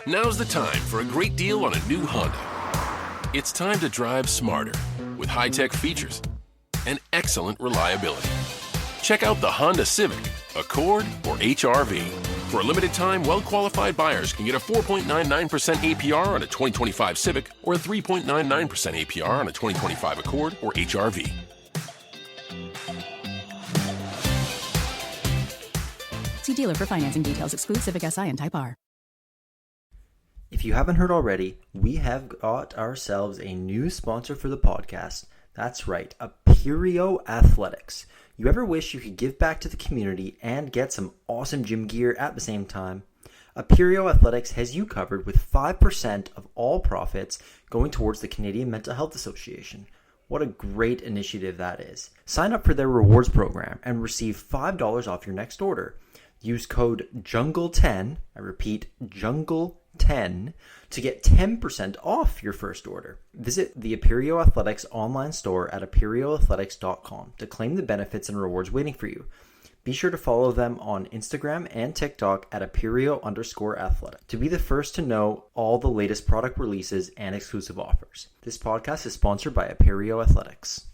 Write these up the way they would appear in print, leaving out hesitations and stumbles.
Now's the time for a great deal on a new Honda. It's time to drive smarter with high-tech features and excellent reliability. Check out the Honda Civic, Accord, or HR-V. For a limited time, well-qualified buyers can get a 4.99% APR on a 2025 Civic or a 3.99% APR on a 2025 Accord or HR-V. See dealer for financing details. Exclude Civic Si and Type R. If you haven't heard already, we have got ourselves a new sponsor for the podcast. That's right, Aperio Athletics. You ever wish you could give back to the community and get some awesome gym gear at the same time? Aperio Athletics has you covered with 5% of all profits going towards the Canadian Mental Health Association. What a great initiative that is. Sign up for their rewards program and receive $5 off your next order. Use code JUNGLE10, I repeat, JUNGLE10, to get 10% off your first order. Visit the Aperio Athletics online store at aperioathletics.com to claim the benefits and rewards waiting for you. Be sure to follow them on Instagram and TikTok at Aperio_athletic to be the first to know all the latest product releases and exclusive offers. This podcast is sponsored by Aperio Athletics.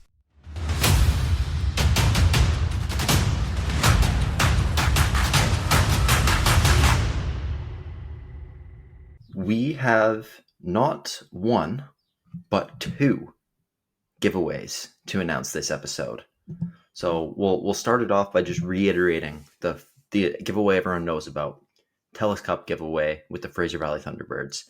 We have not one, but two giveaways to announce this episode. So we'll start it off by just reiterating the giveaway everyone knows about, TELUS Cup giveaway with the Fraser Valley Thunderbirds.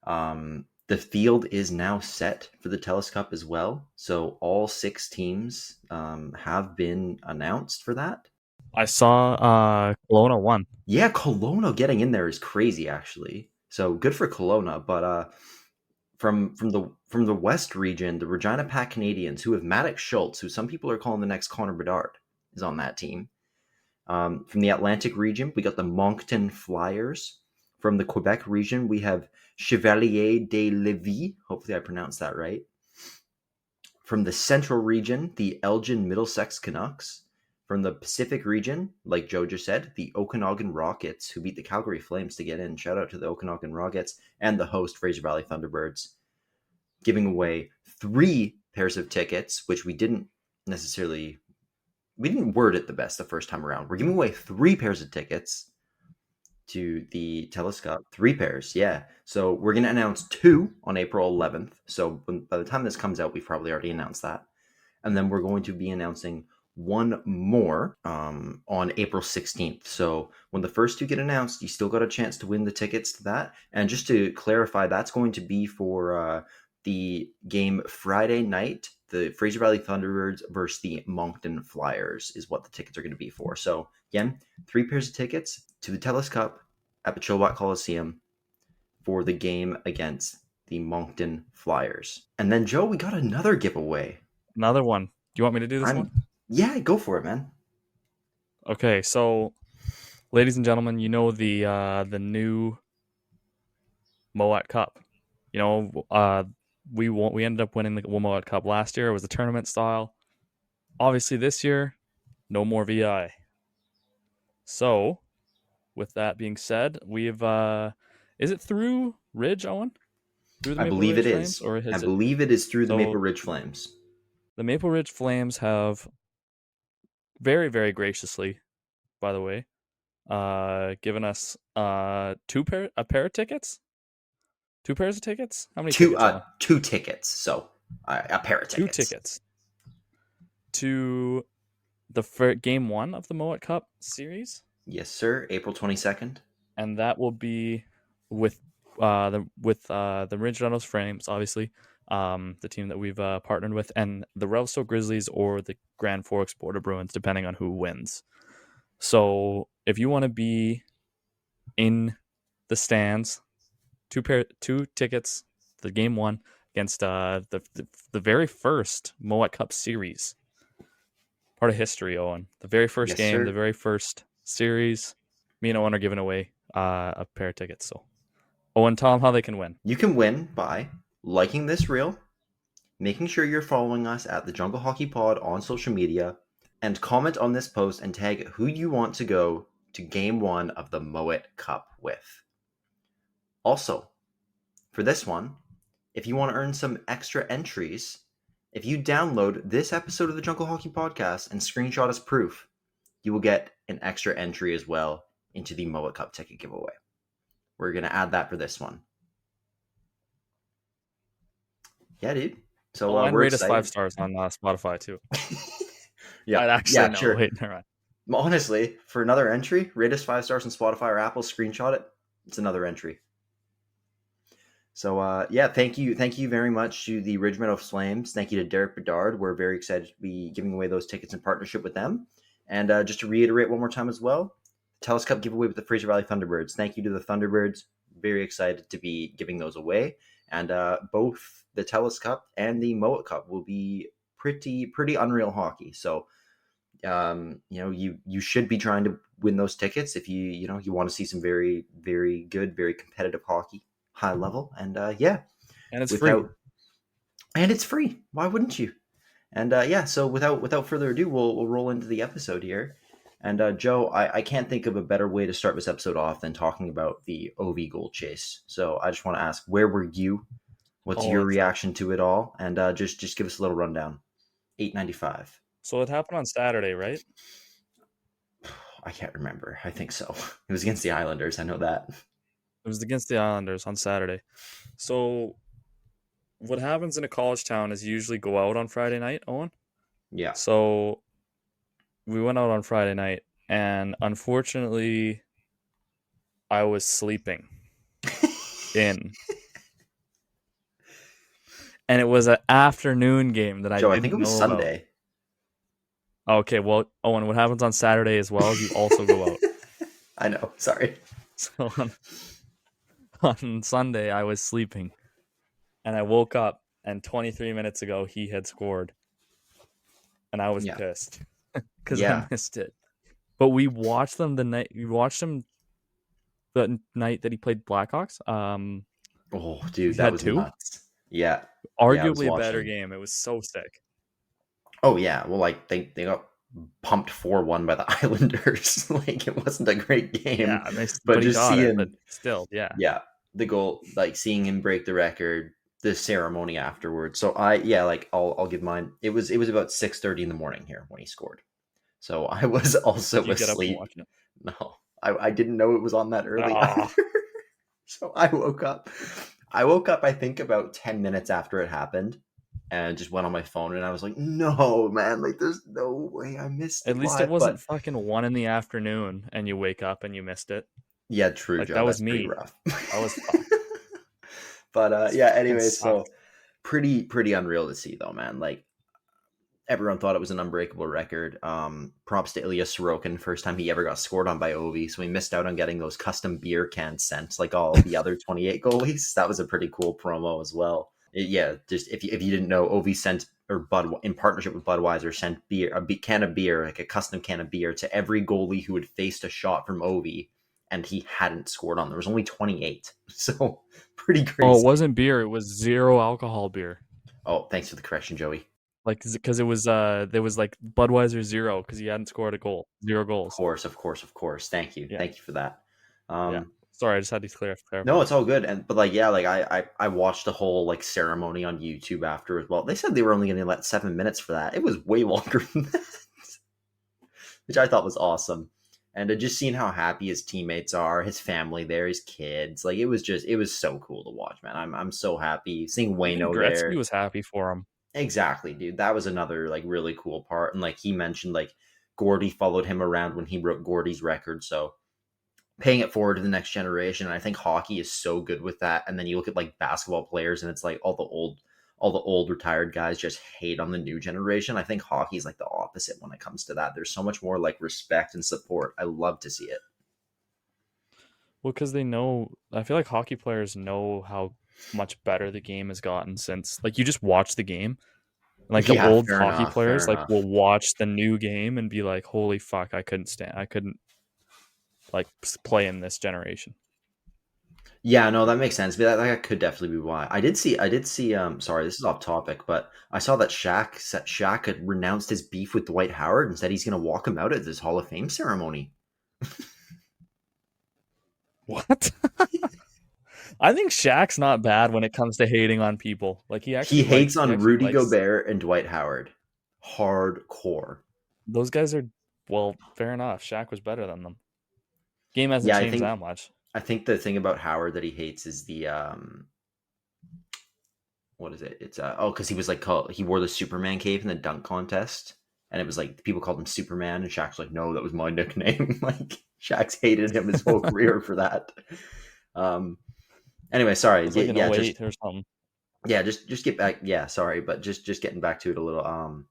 The field is now set for the TELUS Cup as well, so all 6 teams have been announced for that. I saw Kelowna won. Yeah, Kelowna getting in there is crazy, actually. So good for Kelowna, but from the West region, the Regina Pack Canadians, who have Maddox Schultz, who some people are calling the next Connor Bedard, is on that team. From the Atlantic region, we got the Moncton Flyers. From the Quebec region, we have Chevalier de Lévis. Hopefully I pronounced that right. From the Central region, the Elgin Middlesex Canucks. From the Pacific region, like Joe just said, the Okanagan Rockets, who beat the Calgary Flames to get in. Shout out to the Okanagan Rockets and the host Fraser Valley Thunderbirds. Giving away 3 pairs of tickets, which we didn't word it the best the first time around. We're giving away 3 pairs of tickets to the TELUS Cup. 3 pairs, yeah. So we're going to announce 2 on April 11th. So by the time this comes out, we've probably already announced that. And then we're going to be announcing 1 more on April 16th. So when the first 2 get announced, you still got a chance to win the tickets to that. And just to clarify, that's going to be for the game Friday night, the Fraser Valley Thunderbirds versus the Moncton Flyers is what the tickets are going to be for. So again, 3 pairs of tickets to the TELUS Cup at the Chilliwack Coliseum for the game against the Moncton Flyers. And then, Joe, we got another giveaway. Another one. Do you want me to do this one? Yeah, go for it, man. Okay, so, ladies and gentlemen, you know the new Mowat Cup. You know, we ended up winning the Mowat Cup last year. It was a tournament style. Obviously, this year, no more VI. So, with that being said, we've is it through Ridge, Owen? I believe it is. I believe it is through the Maple Ridge Flames. The Maple Ridge Flames have very, very graciously, by the way, given us a pair of tickets. 2 pairs of tickets? How many tickets? 2 tickets. So a pair of tickets. 2 tickets to the game 1 of the Mowat Cup series. Yes, sir. April 22nd, and that will be with the Ridge Reynolds Flames, obviously, the team that we've partnered with, and the Revelstoke Grizzlies or the Grand Forks Border Bruins, depending on who wins. So if you want to be in the stands, 2 tickets, the game 1 against the very first Mowat Cup series. Part of history, Owen. The very first game, sir. The very first series. Me and Owen are giving away a pair of tickets. So, Owen, tell them how they can win. You can win by liking this reel, making sure you're following us at the Jungle Hockey Pod on social media, and comment on this post and tag who you want to go to Game 1 of the Mowat Cup with. Also, for this one, if you want to earn some extra entries, if you download this episode of the Jungle Hockey Podcast and screenshot as proof, you will get an extra entry as well into the Mowat Cup Ticket Giveaway. We're going to add that for this one. Yeah, dude. So and we're rate us excited. 5 stars on Spotify too. Yeah, no, sure. Wait, never mind. Honestly, for another entry, rate us 5 stars on Spotify or Apple, screenshot it. It's another entry. So, thank you very much to the Ridge Meadow Flames. Thank you to Derek Bedard. We're very excited to be giving away those tickets in partnership with them. And just to reiterate one more time as well, TELUS Cup giveaway with the Fraser Valley Thunderbirds. Thank you to the Thunderbirds. Very excited to be giving those away. And both the TELUS Cup and the Mowat Cup will be pretty unreal hockey. So, you should be trying to win those tickets if you want to see some very, very good, very competitive hockey, high level. And and it's free. And it's free. Why wouldn't you? And so without further ado, we'll roll into the episode here. And Joe, I can't think of a better way to start this episode off than talking about the OV goal chase. So I just want to ask, where were you? What's your reaction to it all? And just give us a little rundown. 895. So it happened on Saturday, right? I can't remember. I think so. It was against the Islanders. I know that. It was against the Islanders on Saturday. So what happens in a college town is you usually go out on Friday night, Owen. Yeah. So we went out on Friday night, and unfortunately, I was sleeping in. And it was an afternoon game that I Joe, didn't I think it was know Sunday. About. Okay, well, Owen, what happens on Saturday as well is you also go out. I know. Sorry. So on Sunday, I was sleeping. And I woke up, and 23 minutes ago, he had scored. And I was pissed because I missed it. But we watched them the night. We watched him the night that he played Blackhawks. Oh, dude, that was nuts. Yeah, arguably a better game. It was so sick. Oh yeah, well, like they got pumped 4-1 by the Islanders. Like it wasn't a great game. Yeah, but just seeing, but still, the goal, like seeing him break the record, the ceremony afterwards. So I'll give mine. It was about 6:30 in the morning here when he scored. So I was also asleep. No, I didn't know it was on that early. So I woke up. I think about 10 minutes after it happened, and just went on my phone, and I was like, "No, man! Like, there's no way I missed it." At least it wasn't fucking 1 p.m. and you wake up and you missed it. Yeah, true. Like, Joe, that was me. Rough. That was fun. But anyway, so pretty unreal to see though, man. Like everyone thought it was an unbreakable record. Props to Ilya Sorokin, first time he ever got scored on by Ovi, so he missed out on getting those custom beer cans sent like all the other 28 goalies. That was a pretty cool promo as well. Just if you didn't know, Ovi sent, or Bud in partnership with Budweiser, sent a can of beer, like a custom can of beer, to every goalie who had faced a shot from Ovi and he hadn't scored on. There was only 28, so pretty crazy. Oh, it wasn't beer; it was zero alcohol beer. Oh, thanks for the correction, Joey. Like, because it was there was like Budweiser 0 because he hadn't scored a goal. 0 goals. Of course. Thank you. Thank you for that. Sorry, I just had to clarify. No, it's all good. I watched the whole like ceremony on YouTube after as well. They said they were only going to let 7 minutes for that. It was way longer than that, which I thought was awesome. And just seeing how happy his teammates are, his family there, his kids, like it was so cool to watch, man. I'm so happy seeing Wayno there. He was happy for him. Exactly, dude. That was another like really cool part. And like he mentioned, like Gordy followed him around when he broke Gordy's record. So paying it forward to the next generation. And I think hockey is so good with that. And then you look at like basketball players, and it's like all the old retired guys just hate on the new generation. I think hockey is like the opposite when it comes to that. There's so much more like respect and support. I love to see it. Well, because they know, I feel like hockey players know how much better the game has gotten since, like, you just watch the game. Like the old hockey players like will watch the new game and be like, holy fuck, I couldn't like play in this generation. Yeah, no, that makes sense. But that could definitely be why. I did see sorry, this is off topic, but I saw that Shaq had renounced his beef with Dwight Howard and said he's going to walk him out at this Hall of Fame ceremony. What? I think Shaq's not bad when it comes to hating on people. Like he He actually hates likes. He on actually Rudy likes Gobert and Dwight Howard. Hardcore. those guys are. Well, fair enough. Shaq was better than them. Game hasn't Yeah, I changed think that much. the thing about Howard that he hates is the what is it? It's because he was like he wore the Superman cape in the dunk contest, and it was like people called him Superman, and Shaq's like, no, that was my nickname. Like Shaq's hated him his whole career for that. Anyway, sorry. It's like an Yeah, 08 or something. yeah, just get back. Yeah, sorry, but just getting back to it a little.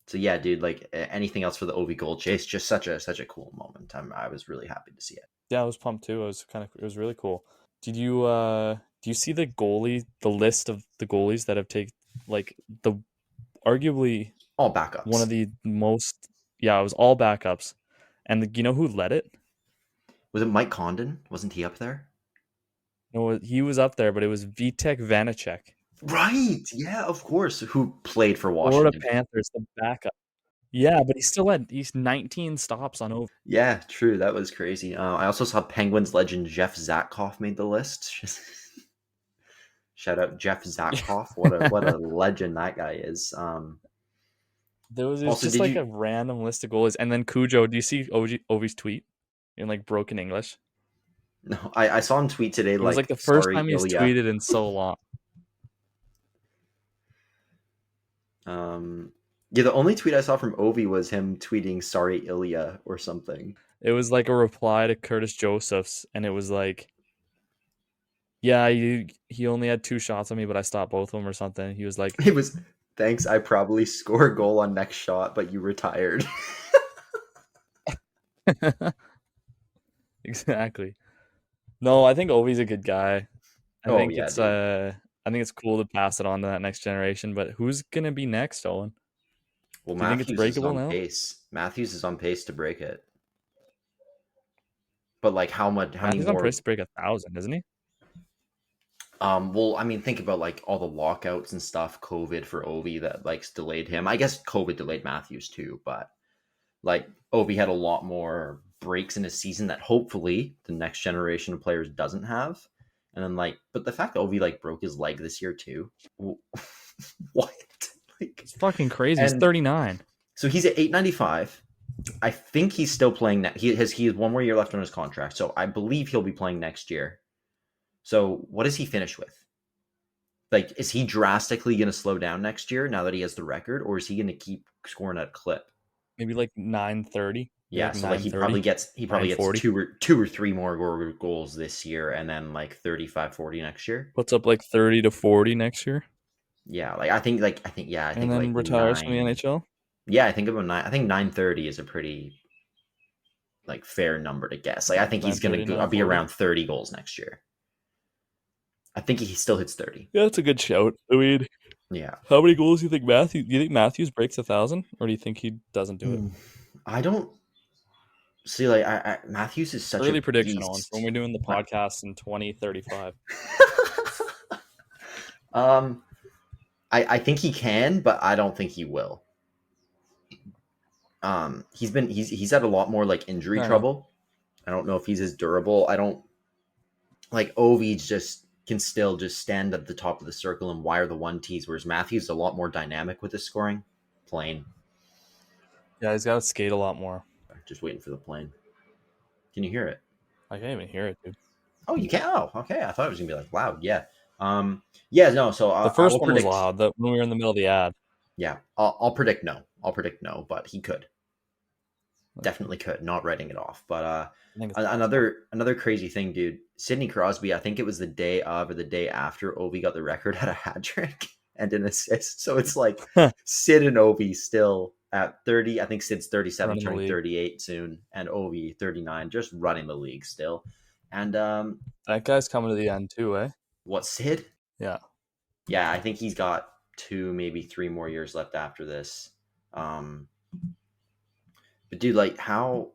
So yeah, dude, like anything else for the OV gold chase? Just such a cool moment. I was really happy to see it. Yeah, I was pumped too. It was really cool. Did you do you see the list of the goalies that have taken like the arguably All backups. one of the most, yeah, it was all backups. And you know who led it? Was it Mike Condon? Wasn't he up there? No, he was up there, but it was Vitek Vanacek. Right. Yeah, of course. Who played for Florida Washington? Panthers, the backup. Yeah, but he's 19 stops on over. Yeah, true. That was crazy. I also saw Penguins legend Jeff Zatkoff made the list. Shout out Jeff Zatkoff. What a legend that guy is. There was Also, just like a random list of goalies. And then Cujo, do you see Ovi's tweet in like broken English? No, I saw him tweet today. It was like the first time he's tweeted in so long. Yeah, the only tweet I saw from Ovi was him tweeting "Sorry, Ilya" or something. It was like a reply to Curtis Joseph's, and it was like, "Yeah, he only had 2 shots on me, but I stopped both of them," or something. He was like, It was, "Thanks, I probably score a goal on next shot, but you retired." Exactly. No, I think Ovi's a good guy. I think it's cool to pass it on to that next generation. But who's gonna be next, Owen? Well, Do you think it's breakable now? pace. Matthews is on pace to break it. But like how many Matthews more? on pace to break 1,000, isn't he? Well, I mean, think about like all the lockouts and stuff, COVID for Ovi that like delayed him. I guess COVID delayed Matthews too, but like Ovi had a lot more breaks in his season that hopefully the next generation of players doesn't have. And then like, but the fact that Ovi like broke his leg this year too, what? Like, It's fucking crazy. He's 39. So he's at 895. I think he's still playing. He has 1 more year left on his contract, so I believe he'll be playing next year. So what does he finish with? Like, is he drastically going to slow down next year now that he has the record, or is he going to keep scoring at a clip? Maybe like 930. Yeah, like so like he probably gets 2 or 3 more goals this year, and then like 35-40 next year. Puts up like 30 to 40 next year. Yeah, like I think and then like retires from the NHL. Yeah, I think 930 is a pretty like fair number to guess. Like I think he's going to be around 30 goals next year. I think he still hits 30. Yeah, that's a good shout. I mean, yeah. How many goals do you think Matthews breaks 1,000, or do you think he doesn't do it? I don't see. Like Matthews is such early a prediction beast. on when we're doing the podcast in 2035. I think he can, but I don't think he will. He's had a lot more like injury trouble. I don't know if he's as durable. I don't like Ovi just can still just stand at the top of the circle and wire the 1-Ts, whereas Matthews is a lot more dynamic with his scoring. Plane. Yeah, he's got to skate a lot more. Just waiting for the plane. Can you hear it? I can't even hear it, dude. Oh, you can? Oh, okay. I thought it was gonna be like loud. Yeah. Yeah. No. So the first one was loud. When we were in the middle of the ad. Yeah. I'll predict no. But he could. Definitely could. Not writing it off. But another crazy thing, dude. Sidney Crosby. I think it was the day of or the day after Ovi got the record, had a hat trick and an assist. So it's like Sid and Ovi still at 30. I think Sid's 37, turning 38 soon, and Ovi 39, just running the league still. And that guy's coming to the end too, eh? What, Sid? Yeah. Yeah, I think he's got 2, maybe 3 more years left after this. But dude, like, how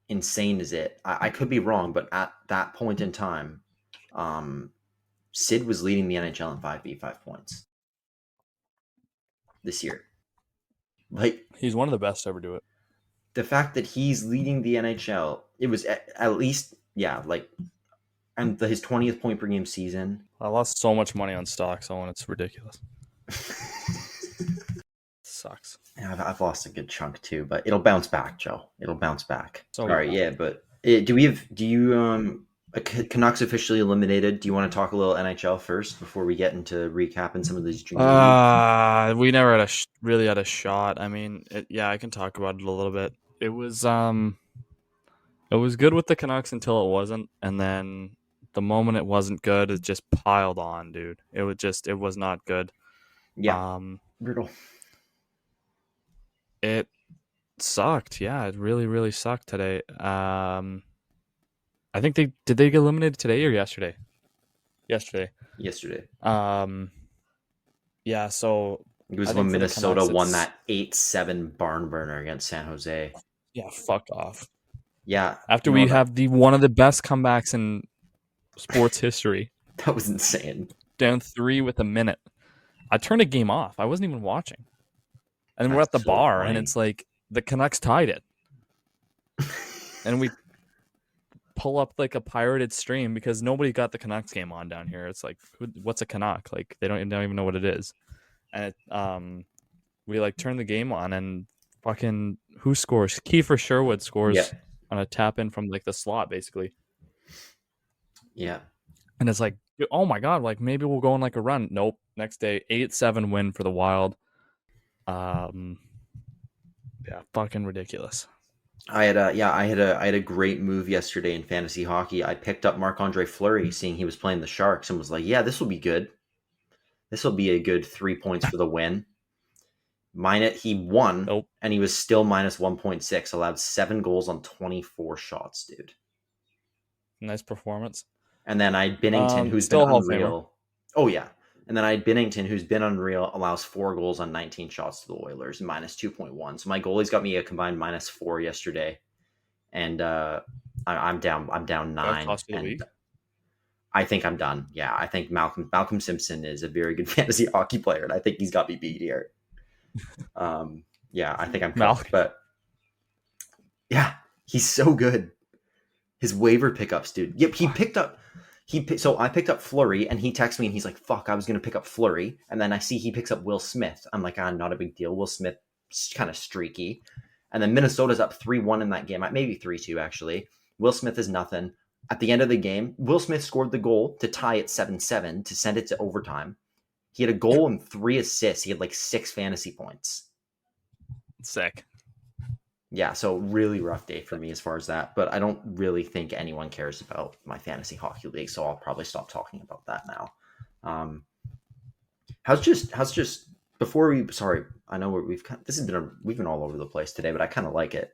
insane is it? I could be wrong, but at that point in time, Sid was leading the NHL in 5v5 points this year. Like, he's one of the best to ever do it. The fact that he's leading the NHL, it was at least, yeah, like and his 20th point per game season. I lost so much money on stocks, Owen. It's ridiculous. Sucks. Yeah, I've lost a good chunk too, but it'll bounce back, Joe. It'll bounce back. So All right, yeah, but Canucks officially eliminated. Do you want to talk a little NHL first before we get into recapping some of these dreams? We never had really had a shot. I mean, I can talk about it a little bit. It was good with the Canucks until it wasn't, and then the moment it wasn't good, it just piled on, dude. It was not good. Yeah, brutal. It sucked. Yeah, it really, really sucked today. I think did they get eliminated today or yesterday? Yesterday. Yeah, so it was when Minnesota won that 8-7 barn burner against San Jose. Yeah, fuck off. Yeah. After we have one of the best comebacks in sports history. That was insane. Down 3 with a minute. I turned a game off. I wasn't even watching. And then we're at the bar, and it's like the Canucks tied it. And we pull up like a pirated stream because nobody got the Canucks game on down here. It's like, what's a Canuck? Like they don't even know what it is. And we like turn the game on, and fucking who scores? Kiefer Sherwood scores on a tap in from like the slot, basically. Yeah. And it's like, oh my god, like maybe we'll go on like a run. Nope. Next day, 8-7 win for the Wild. Yeah, fucking ridiculous. I had a great move yesterday in fantasy hockey. I picked up Marc-Andre Fleury, seeing he was playing the Sharks, and was like, yeah, this will be good. This will be a good 3 points for the win. He won, and he was still minus 1.6, allowed 7 goals on 24 shots, dude. Nice performance. And then I had Binnington, who's been unreal. Oh, yeah. And then I had Binnington, who's been unreal, allows 4 goals on 19 shots to the Oilers, minus 2.1. So my goalies got me a combined minus 4 yesterday, and I'm down 9. And I think I'm done. Yeah, I think Malcolm Simpson is a very good fantasy hockey player, and I think he's got me beat here. Yeah, I think I'm cooked, but yeah, he's so good. His waiver pickups, dude. Yep, So I picked up Fleury, and he texted me, and he's like, fuck, I was going to pick up Fleury. And then I see he picks up Will Smith. I'm like, not a big deal. Will Smith, kind of streaky. And then Minnesota's up 3-1 in that game. Maybe 3-2, actually. Will Smith is nothing. At the end of the game, Will Smith scored the goal to tie it 7-7 to send it to overtime. He had a goal and 3 assists. He had like 6 fantasy points. Sick. Yeah, so really rough day for me as far as that. But I don't really think anyone cares about my fantasy hockey league, so I'll probably stop talking about that now. Before we? Sorry, I know we've been all over the place today, but I kind of like it.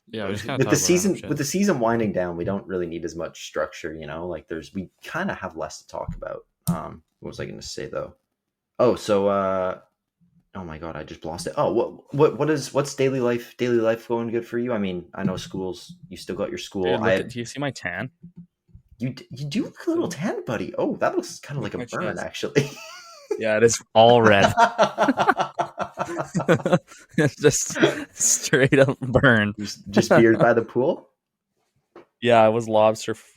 Yeah, with the season winding down, we don't really need as much structure, Like we kind of have less to talk about. What was I going to say though? Oh, so oh my god, I just lost it. Oh, what's daily life going good for you? I mean, I know schools. You still got your school. Dude, do you see my tan? You do look a little tan, buddy. Oh, that looks kind of like a burn, actually. Yeah, it is all red. It's just straight up burn. Just beard by the pool? Yeah, I was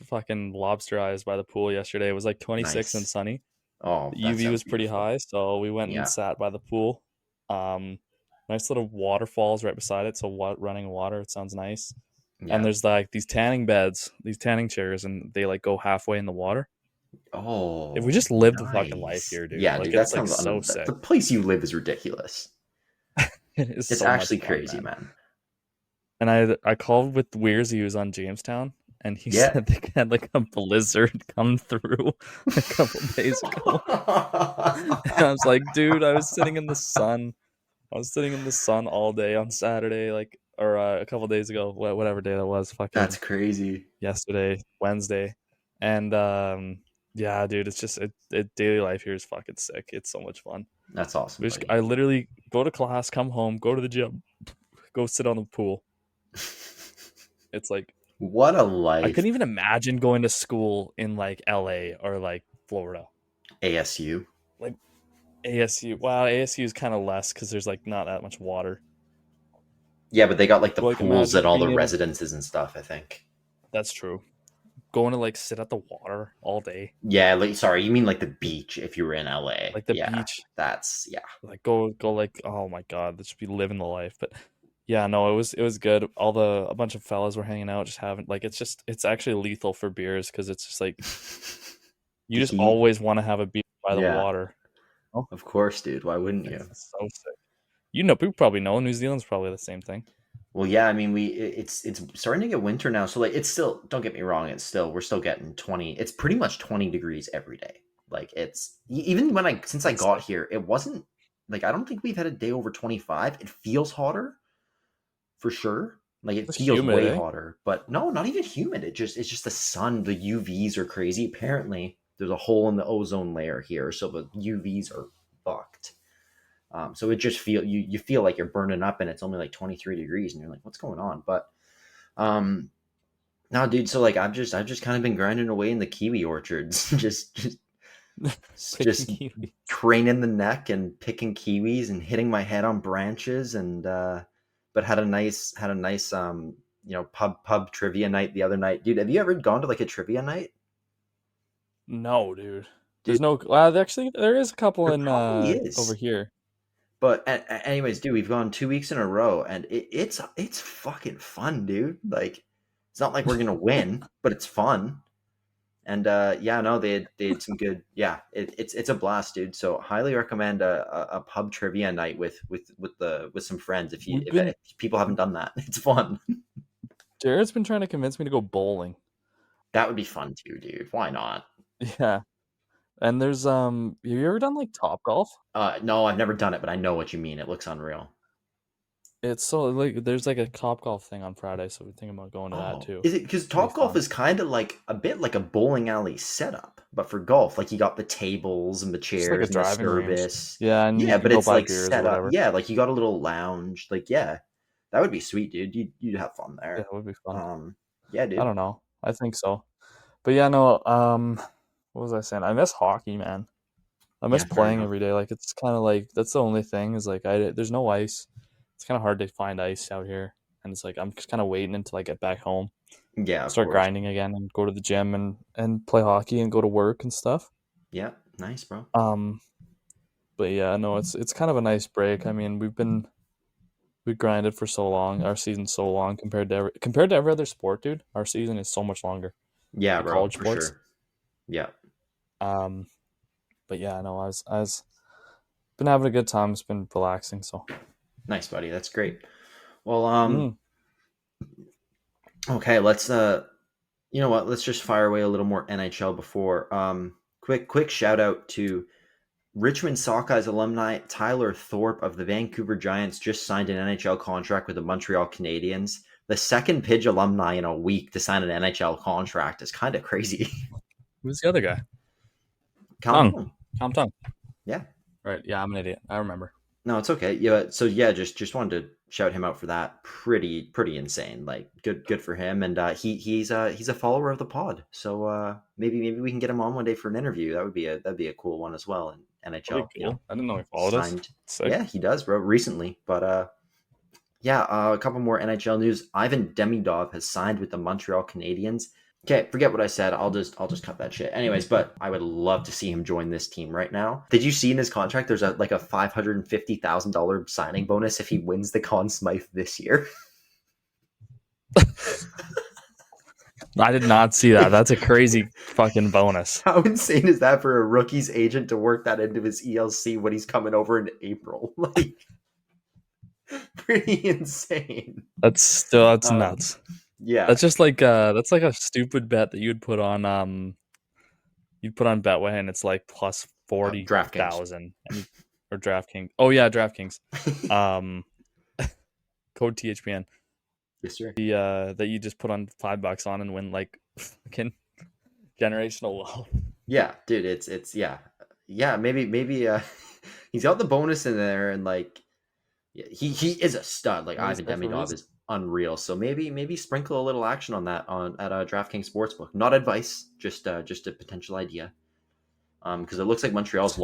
fucking lobster eyes by the pool yesterday. It was like 26 and sunny. Oh, the UV was pretty high, so we went and sat by the pool. Nice little waterfalls right beside it, so running water. It sounds nice. Yeah. And there's like these tanning beds, these tanning chairs, and they like go halfway in the water. Oh, if we just live the fucking life here, dude. Yeah, like, dude, that sounds so sick. The place you live is ridiculous. It's so actually crazy, man. And I called with Weirs. He was on Jamestown, and he said they had like a blizzard come through a couple days ago. And I was like, dude, I was sitting in the sun. All day on Saturday, or a couple days ago, whatever day that was. Fucking, that's crazy. Yesterday, Wednesday, and yeah, dude, it's just daily life here is fucking sick. It's so much fun. That's awesome. I literally go to class, come home, go to the gym, go sit on the pool. It's like, what a life. I couldn't even imagine going to school in like LA or like Florida. ASU. Like ASU. Wow, ASU is kind of less because there's like not that much water. Yeah, but they got like the pools at all the residences and stuff, I think. That's true. going to like sit at the water all day. Yeah, like sorry, you mean like the beach if you were in LA. Like the Yeah, beach. that's Like go like, oh my god, this should be living the life. But yeah, no, it was good. A bunch of fellas were hanging out, just having like it's actually lethal for beers because it's just like you The just heat. always want to have a beer by the water. Oh, Of course, dude. Why wouldn't you? it's so sick. You know, people probably know New Zealand's probably the same thing. Well, yeah, I mean, it's starting to get winter now, so like it's still, don't get me wrong, we're still getting 20. It's pretty much 20 degrees every day. Like it's even since I got here, it wasn't like I don't think we've had a day over 25. It feels hotter for sure. Like it feels humid, way hotter, but no, not even humid. It's just the sun. The UVs are crazy. Apparently, there's a hole in the ozone layer here, so the UVs are fucked. So it just you feel like you're burning up, and it's only like 23 degrees, and you're like, what's going on? But no, dude. So like I've just kind of been grinding away in the kiwi orchards, just craning the neck and picking kiwis and hitting my head on branches, and but had a nice pub trivia night the other night, dude. Have you ever gone to like a trivia night? No, dude. There's no. Actually, there is a couple There in probably is. over here. But anyways, dude, we've gone 2 weeks in a row, and it's fucking fun, dude. Like, it's not like we're gonna win, but it's fun. And yeah, no, they had some good. Yeah, it's a blast, dude. So highly recommend a pub trivia night with some friends if people haven't done that. It's fun. Jared's been trying to convince me to go bowling. That would be fun too, dude. Why not? Yeah. And there's have you ever done like Top Golf? No, I've never done it, but I know what you mean. It looks unreal. It's so like there's like a Top Golf thing on Friday, so we're thinking about going to that too. Is it because Top Golf is kind of like a bit like a bowling alley setup, but for golf, like you got the tables and the chairs like and the service. Range. Yeah, but it's like set up. Yeah, like you got a little lounge. Like yeah, that would be sweet, dude. You'd have fun there. Yeah, it would be fun. Yeah, dude. I don't know. I think so. But yeah, no. What was I saying? I miss hockey, man. I miss playing every day. Like it's kind of like that's the only thing is like there's no ice. It's kind of hard to find ice out here, and it's like I'm just kind of waiting until I get back home. Yeah, start grinding again and go to the gym and play hockey and go to work and stuff. Yeah, nice, bro. But yeah, no, it's kind of a nice break. I mean, we grinded for so long. Our season's so long compared to every other sport, dude. Our season is so much longer. Yeah, bro, college for sports. Sure. Yeah. But yeah, no, I was been having a good time. It's been relaxing. So nice, buddy. That's great. Well, okay, let's you know what? Let's just fire away a little more NHL before. Quick shout out to Richmond Sockeyes alumni Tyler Thorpe of the Vancouver Giants just signed an NHL contract with the Montreal Canadiens. The second PIJ alumni in a week to sign an NHL contract is kind of crazy. Who's the other guy? Tung. Yeah. Right. Yeah, I'm an idiot. I remember. No, it's okay. Yeah. So yeah, just wanted to shout him out for that. Pretty insane. Like good for him. And he's a follower of the pod. So maybe we can get him on one day for an interview. That'd be a cool one as well in NHL. Cool. You know, I didn't know he followed us. Yeah, he does, bro. Recently, but yeah, a couple more NHL news. Ivan Demidov has signed with the Montreal Canadiens. Okay, forget what I said. I'll just cut that shit. Anyways, but I would love to see him join this team right now. Did you see in his contract there's a $550,000 signing bonus if he wins the Conn Smythe this year? I did not see that. That's a crazy fucking bonus. How insane is that for a rookie's agent to work that into his ELC when he's coming over in April? Like, pretty insane. That's nuts. Yeah, that's just like that's like a stupid bet that you'd put on Betway, and it's like plus 40,000 or DraftKings. Oh yeah, DraftKings. Code THPN. Yes, sir. The that you just put on $5 on and win like fucking generational wealth. Yeah, dude, it's yeah. Maybe he's got the bonus in there, and like he is a stud. Like Ivan Demidov is unreal. So maybe sprinkle a little action on that at a DraftKings Sportsbook. Not advice, just a potential idea. Because it looks like Montreal's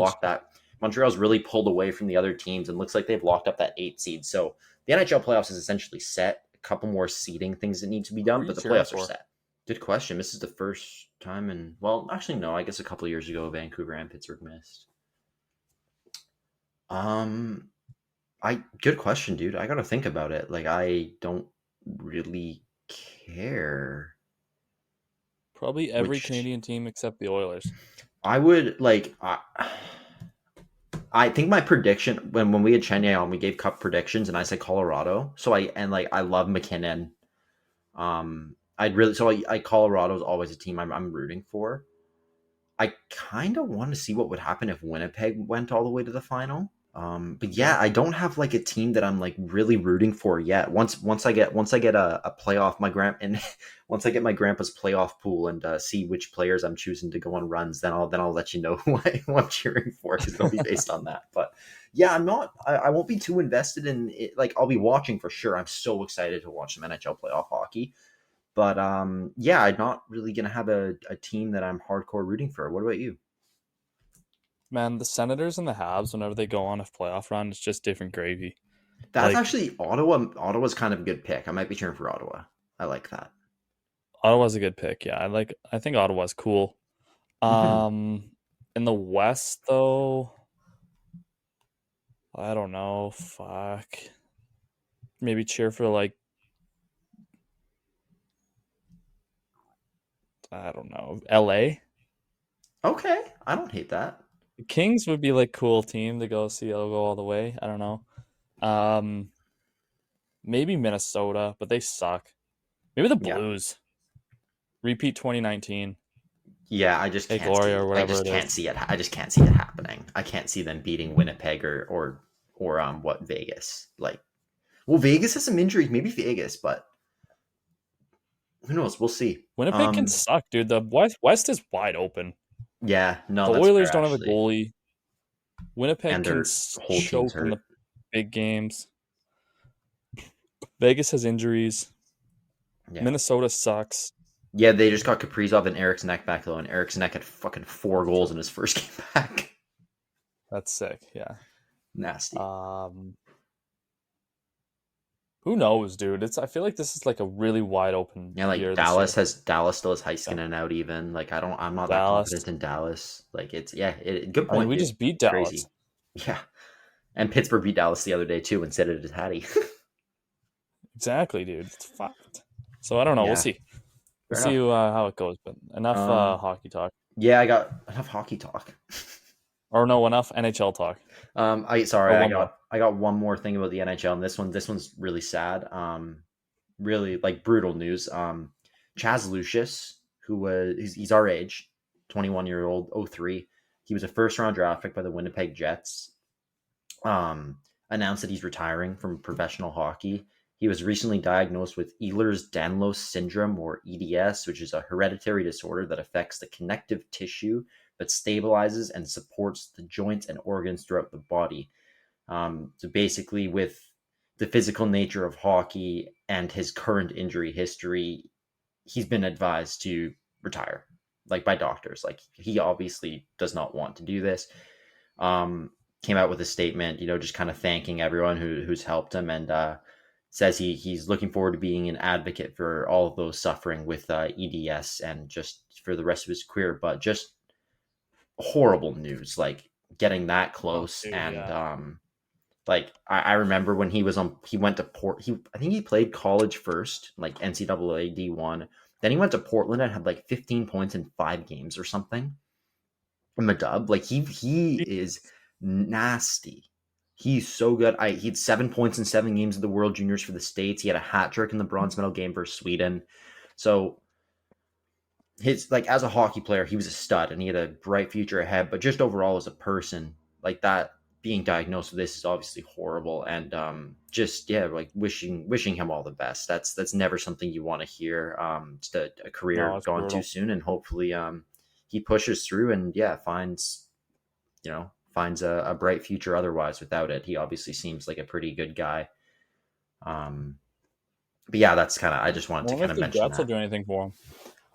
really pulled away from the other teams and looks like they've locked up that 8 seed. So the NHL playoffs is essentially set. A couple more seeding things that need to be done, but the playoffs are set. Good question. This is the first time in, well, actually, no, I guess a couple of years ago, Vancouver and Pittsburgh missed. Um, good question, dude. I gotta think about it. Like, I don't really care Probably every which Canadian team except the Oilers. I would like. I think my prediction when we had Chenya on, we gave cup predictions, and I said Colorado. So I love McKinnon. I'd really I Colorado is always a team I'm rooting for. I kind of want to see what would happen if Winnipeg went all the way to the final. But yeah, I don't have like a team that I'm like really rooting for yet. Once I get a playoff, once I get my grandpa's playoff pool and see which players I'm choosing to go on runs, then I'll let you know who I'm cheering for, because it'll be based on that. But yeah, I won't be too invested in it. Like, I'll be watching for sure. I'm so excited to watch some NHL playoff hockey. But yeah, I'm not really gonna have a team that I'm hardcore rooting for. What about you? Man, the Senators and the Habs, whenever they go on a playoff run, it's just different gravy. That's Like, actually Ottawa. Ottawa's kind of a good pick. I might be cheering for Ottawa. I like that. Ottawa's a good pick. Yeah, I think Ottawa's cool. Mhm. In the West though, I don't know. Fuck. Maybe cheer for like, I don't know, LA. Okay, I don't hate that. The Kings would be like cool team to go see. They'll go all the way. I don't know. Um, Maybe Minnesota, but they suck. Maybe the Yeah, Blues. Repeat 2019. yeah. I just Hey can't see Gloria or it. I whatever just it can't is. see it. I just can't see it happening. I can't see them beating Winnipeg or what, Vegas. Like, well, Vegas has some injuries. Maybe Vegas, but who knows? We'll see. Winnipeg can suck, dude. The West is wide open. Yeah, no, The that's fair Oilers don't have a actually. goalie. Winnipeg And can their whole team's choke in hurt. the big games. Vegas has injuries. Yeah. Minnesota sucks. Yeah, they just got Kaprizov and Eric's neck back though, and Eric's neck had fucking 4 goals in his first game back. That's sick. Yeah. Nasty. Um, who knows, dude? I feel like this is like a really wide open Yeah, like year this year. Dallas still has Yeah. Heiskanen out even. Like, I'm not that Dallas. confident in Dallas. Like, good I mean, point, we dude. just beat Crazy. Dallas. Yeah. And Pittsburgh beat Dallas the other day too and said it is Hattie. Exactly, dude. It's fucked. So I don't know. We'll Yeah. see. We'll Fair see enough. how it goes. But enough hockey talk. Yeah, I got enough hockey talk. Or no, enough NHL talk. Sorry, Or one more. I got one more thing about the NHL, and this one's really sad. Really like brutal news. Chaz Lucius, he's our age, 21-year-old, 03. He was a first round draft pick by the Winnipeg Jets. Announced that he's retiring from professional hockey. He was recently diagnosed with Ehlers-Danlos syndrome, or EDS, which is a hereditary disorder that affects the connective tissue but stabilizes and supports the joints and organs throughout the body. So basically, with the physical nature of hockey and his current injury history, he's been advised to retire, like by doctors. Like, he obviously does not want to do this. Came out with a statement, just kind of thanking everyone who's helped him, and says he's looking forward to being an advocate for all of those suffering with EDS and just for the rest of his career. But just horrible news, like getting that Oh, close. dude, And yeah. like I remember when he went to I think he played college first, like NCAA D1. Then he went to Portland and had like 15 points in 5 games or something. I'm a dub. Like, he is nasty. He's so good. He had 7 points in 7 games of the World Juniors for the States. He had a hat trick in the bronze medal game versus Sweden. So his, like, as a hockey player, he was a stud and he had a bright future ahead. But just overall as a person, like, that being diagnosed with this is obviously horrible. And just, yeah, like wishing him all the best. That's never something you want to hear. Just a No, career it's gone too brutal. soon, and hopefully he pushes through and, yeah, finds a bright future otherwise without it. He obviously seems like a pretty good guy. But yeah, that's kind of, I just I wanted to wonder kind if of the mention Jets will that. do anything for him.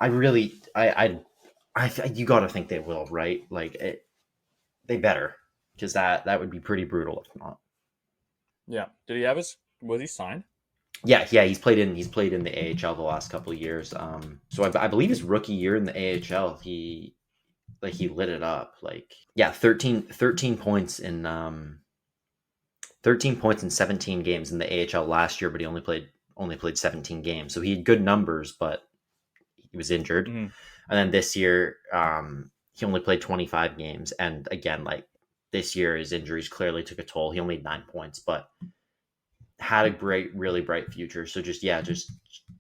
I really, you got to think they will, right? Like, they better, because that would be pretty brutal if not. Yeah. Was he signed? Yeah, he's played in the AHL the last couple of years. So I believe his rookie year in the AHL, he lit it up. Like, yeah, 13 points in 13 points in 17 games in the AHL last year, but he only played 17 games. So he had good numbers, but he was injured. Mhm. And then this year, he only played 25 games. And again, like this year, his injuries clearly took a toll. He only had 9 points, but had a really bright future. So just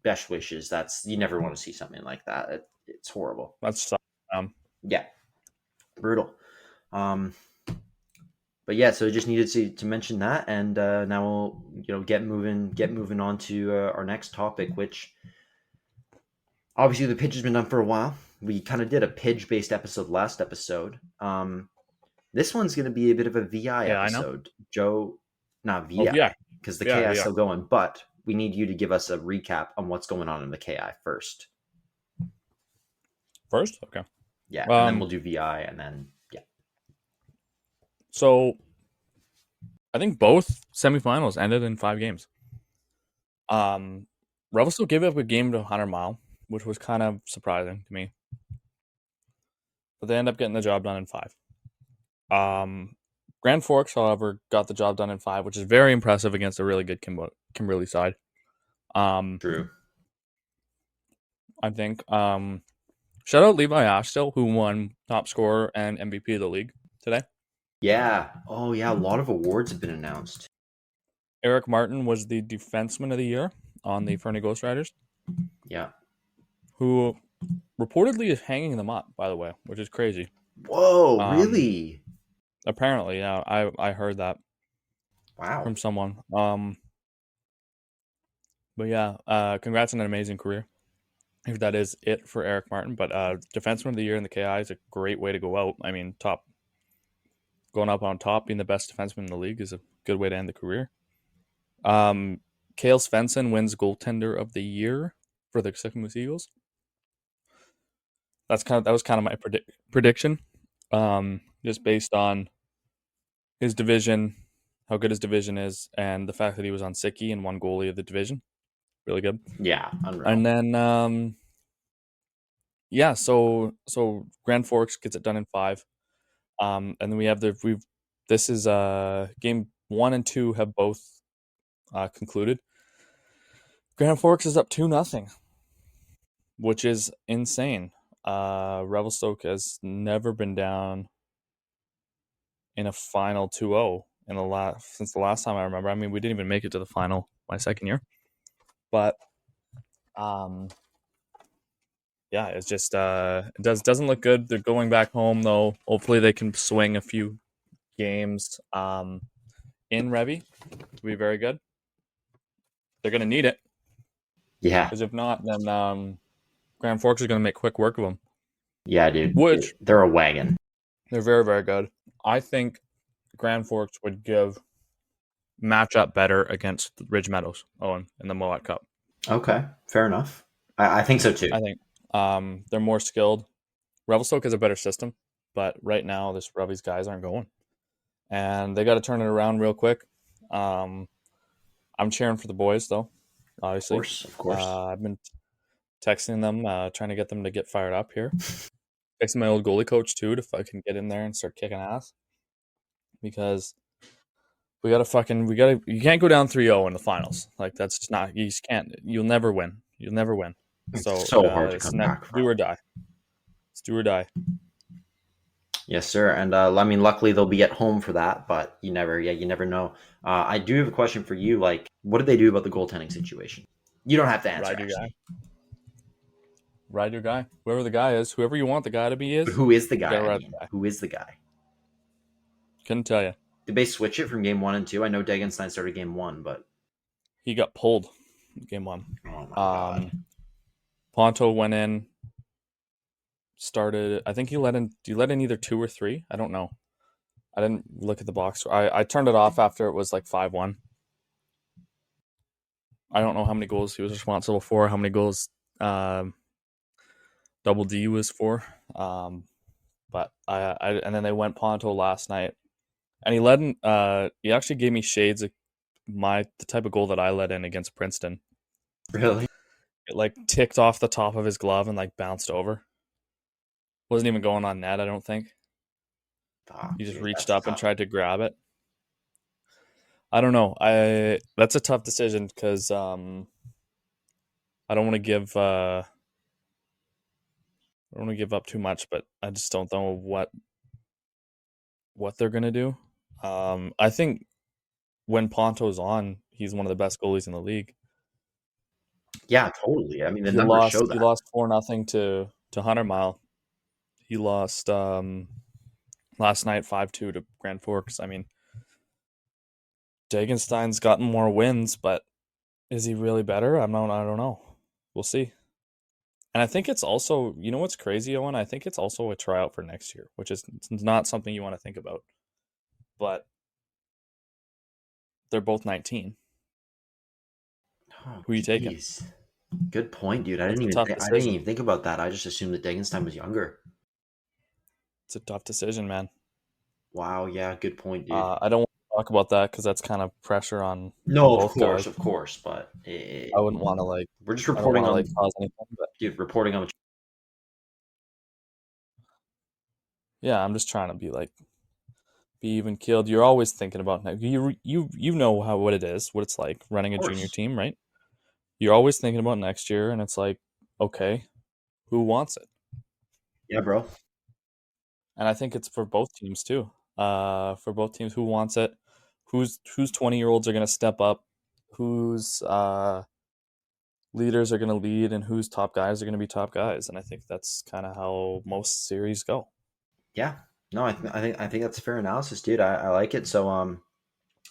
best wishes. That's, you never want to see something like that. It's horrible. That's Yeah, brutal. But yeah, so I just needed to mention that, and now we'll get moving on to our next topic, which obviously the pitch has been done for a while. We kind of did a pitch based episode last episode. This one's going to be a bit of a VI Yeah, I know. episode. Joe, not Oh, VI, yeah. because the Yeah, KI is yeah. still going, but we need you to give us a recap on what's going on in the KI first. First? Okay. Yeah, and then we'll do VI, and then So I think both semifinals ended in 5 games. Revelstoke gave up a game to 100 Mile, which was kind of surprising to me. But they end up getting the job done in 5. Grand Forks, however, got the job done in 5, which is very impressive against a really good Kimberley side. True. I think. Shout out VIJHL still, who won top scorer and MVP of the league today. Yeah. Oh, yeah. A lot of awards have been announced. Eric Martin was the defenseman of the year on the Fernie Ghost Riders. Yeah. Who reportedly is hanging them up, by the way, which is crazy. Whoa, really? Apparently, yeah. I heard that Wow. from someone. But yeah, congrats on an amazing career. If that is it for Eric Martin. But defenseman of the year in the KI is a great way to go out. I mean, going up on top, being the best defenseman in the league is a good way to end the career. Kale Svensson wins goaltender of the year for the Sycamore Eagles. That was kind of my prediction, just based on his division, how good his division is, and the fact that he was on Sicky and won goalie of the division. Really good. Yeah, unreal. And then so Grand Forks gets it done in 5. And then we have this is game 1 and 2 have both concluded. Grand Forks is up 2-0, which is insane. Revelstoke has never been down in a final 2-0 since the last time I remember. I mean, we didn't even make it to the final my second year, but yeah, it's just it doesn't look good. They're going back home though. Hopefully they can swing a few games in Revy to be very good. They're going to need it. Yeah. Because if not, then Grand Forks is going to make quick work of them. Yeah, dude. Which they're a wagon. They're very, very good. I think Grand Forks would match up better against Ridge Meadows, Owen, in the Mowat Cup. Okay, fair enough. I think so too. I think they're more skilled. Revelstoke has a better system, but right now this Revy's guys aren't going, and they got to turn it around real quick. I'm cheering for the boys though, obviously. Of course. I've been texting them, trying to get them to get fired up here. Texting my old goalie coach too to fucking get in there and start kicking ass, because you can't go down 3-0 in the finals. Like, that's just not, you just can't, you'll never win. So hard to come back from. Do or die. It's do or die. Yes, sir. And I mean, luckily they'll be at home for that, but you never know. I do have a question for you. Like, what did they do about the goaltending situation? You don't have to answer. Ride your guy. Whoever the guy is, whoever you want the guy to be is. But who is the guy? Who is the guy? Couldn't tell you. Did they switch it from game 1 and 2? I know Degenstein started game 1, but he got pulled game 1. Oh my God. Ponto went in, started. I think he let in either 2 or 3. I don't know. I didn't look at the box. I turned it off after it was like 5-1. I don't know how many goals he was responsible for, how many goals Double D was for. But and then they went Ponto last night, and he actually gave me shades of the type of goal that I let in against Princeton. Really? It like ticked off the top of his glove and like bounced over. Wasn't even going on net, I don't think. He just reached up and tried to grab it. I don't know. That's a tough decision because I don't want to give up too much, but I just don't know what they're gonna do. I think when Ponto's on, he's one of the best goalies in the league. Yeah, totally. I mean, the He numbers show that. He lost 4-0 to Hunter Mile. He lost last night 5-2 to Grand Forks. I mean, Dagenstein's gotten more wins, but is he really better? I don't know. We'll see. And I think it's also, you know what's crazy, Owen? I think it's also a tryout for next year, which is not something you want to think about. But they're both 19. Oh, who are you taking? Good point, dude. I didn't even think about that. I just assumed that Dagenstein was younger. It's a tough decision, man. Wow, yeah, good point, dude. I don't want to talk about that because that's kind of pressure on both guys. Of course, but I wouldn't want to we're just reporting on cause anything, but reporting on. Yeah, I'm just trying to be even keeled. You're always thinking about you know what it is, what it's like running a junior team, right? You're always thinking about next year, and it's like, okay, who wants it? Yeah, bro. And I think it's for both teams too. For both teams, who wants it? Whose 20-year-olds are going to step up? Whose leaders are going to lead, and whose top guys are going to be top guys? And I think that's kind of how most series go. Yeah, no, I think that's a fair analysis, dude. I like it. So,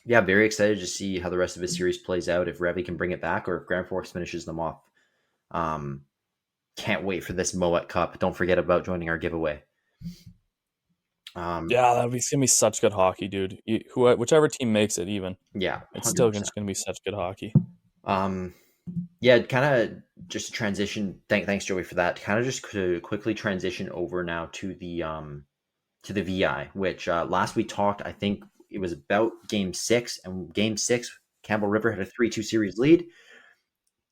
yeah, very excited to see how the rest of the series plays out. If Revy can bring it back, or if Grand Forks finishes them off. Can't wait for this Mowat Cup. Don't forget about joining our giveaway. Yeah, it's gonna be such good hockey, dude. Whichever team makes it, even. Yeah, 100%. It's still just gonna be such good hockey. Yeah, kind of just a transition. Thanks, Joey, for that. Kind of just to quickly transition over now to the VI, which last we talked, I think it was about Game 6, and Game 6, Campbell River had a 3-2 series lead.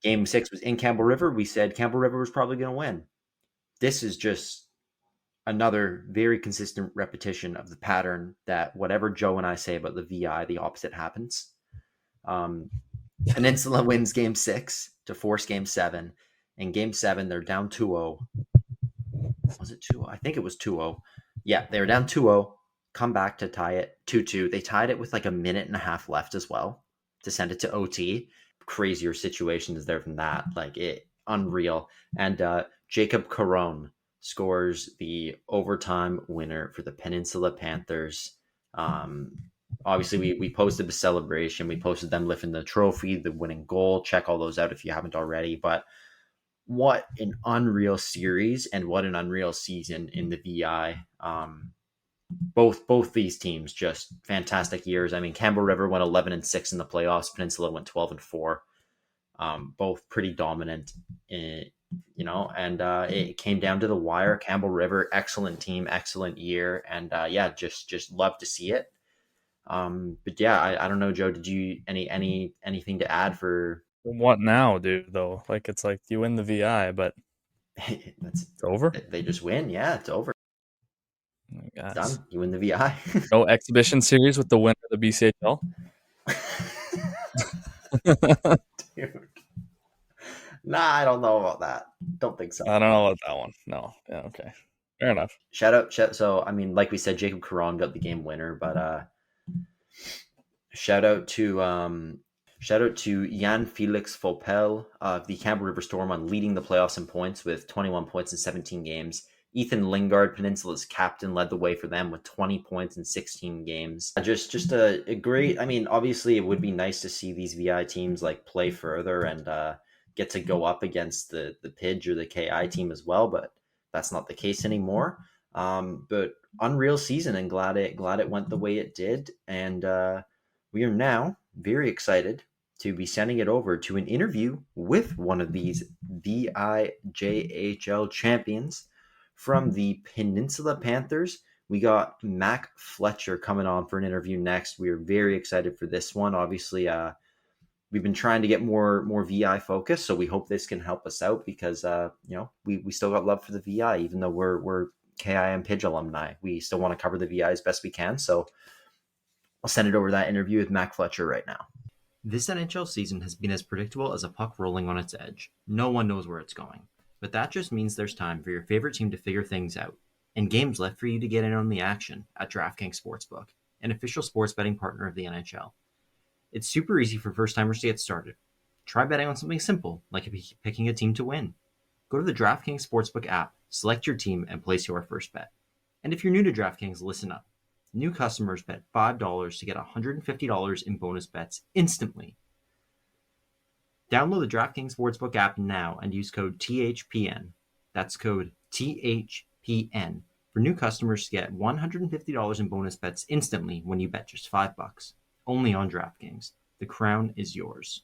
Game 6 was in Campbell River. We said Campbell River was probably going to win. This is just another very consistent repetition of the pattern that whatever Joe and I say about the VI, the opposite happens. Peninsula wins Game 6 to force Game 7. In Game 7, they're down 2-0. Was it 2-0? I think it was 2-0. Yeah, they were down 2-0, come back to tie it 2-2. They tied it with like a minute and a half left as well to send it to OT. Crazier situations there than that. Unreal. And Jacob Caron scores the overtime winner for the Peninsula Panthers. Obviously, we posted the celebration. We posted them lifting the trophy, the winning goal. Check all those out if you haven't already. But what an unreal series and what an unreal season in the VI. Both these teams, just fantastic years. I mean, Campbell River went 11-6 in the playoffs. Peninsula went 12-4. Both pretty dominant, and it came down to the wire. Campbell River, excellent team, excellent year, and just love to see it. But yeah, I don't know, Joe. Did you anything to add for what now, dude? Though, it's like you win the VI, but it's over. They just win. Yeah, it's over. It's done. You win the VI. No exhibition series with the winner of the BCHL. Dude. Nah, I don't know about that. Don't think so. I don't know about that one. No. Yeah. Okay. Fair enough. Shout out. So, I mean, like we said, Jacob Caron got the game winner, but shout out to Jan Felix Fopel of the Campbell River Storm on leading the playoffs in points with 21 points in 17 games. Ethan Lingard, Peninsula's captain, led the way for them with 20 points in 16 games. Just a great. I mean, obviously, it would be nice to see these VI teams play further and get to go up against the PIJ or the KI team as well, but that's not the case anymore. But unreal season, and glad it went the way it did. And we are now very excited to be sending it over to an interview with one of these VIJHL champions from the Peninsula Panthers. We got Mac Fletcher coming on for an interview next. We are very excited for this one. Obviously, we've been trying to get more VI focus, so we hope this can help us out because we still got love for the VI, even though we're KIM PIDGE alumni. We still want to cover the VI as best we can. So I'll send it over that interview with Mac Fletcher right now. This NHL season has been as predictable as a puck rolling on its edge. No one knows where it's going. But that just means there's time for your favorite team to figure things out, and games left for you to get in on the action at DraftKings Sportsbook, an official sports betting partner of the NHL. It's super easy for first-timers to get started. Try betting on something simple, like picking a team to win. Go to the DraftKings Sportsbook app, select your team, and place your first bet. And if you're new to DraftKings, listen up. New customers bet $5 to get $150 in bonus bets instantly. Download the DraftKings Sportsbook app now and use code THPN. That's code THPN for new customers to get $150 in bonus bets instantly when you bet just $5. Only on DraftKings. The crown is yours.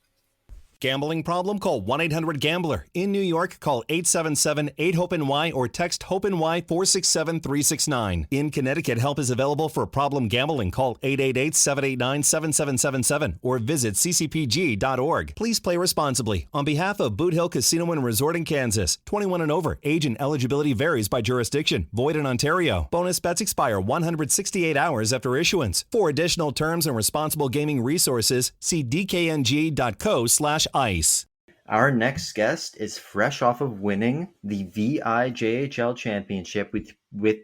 Gambling problem? Call 1-800-GAMBLER. In New York, call 877-8-HOPE-NY or text HOPE-NY 467-369. In Connecticut, help is available for problem gambling. Call 888-789-7777 or visit ccpg.org. Please play responsibly. On behalf of VIJHL Casino and Resort in Kansas, 21 and over. Age and eligibility varies by jurisdiction. Void in Ontario. Bonus bets expire 168 hours after issuance. For additional terms and responsible gaming resources, see dkng.co/ice. Our next guest is fresh off of winning the VIJHL Championship with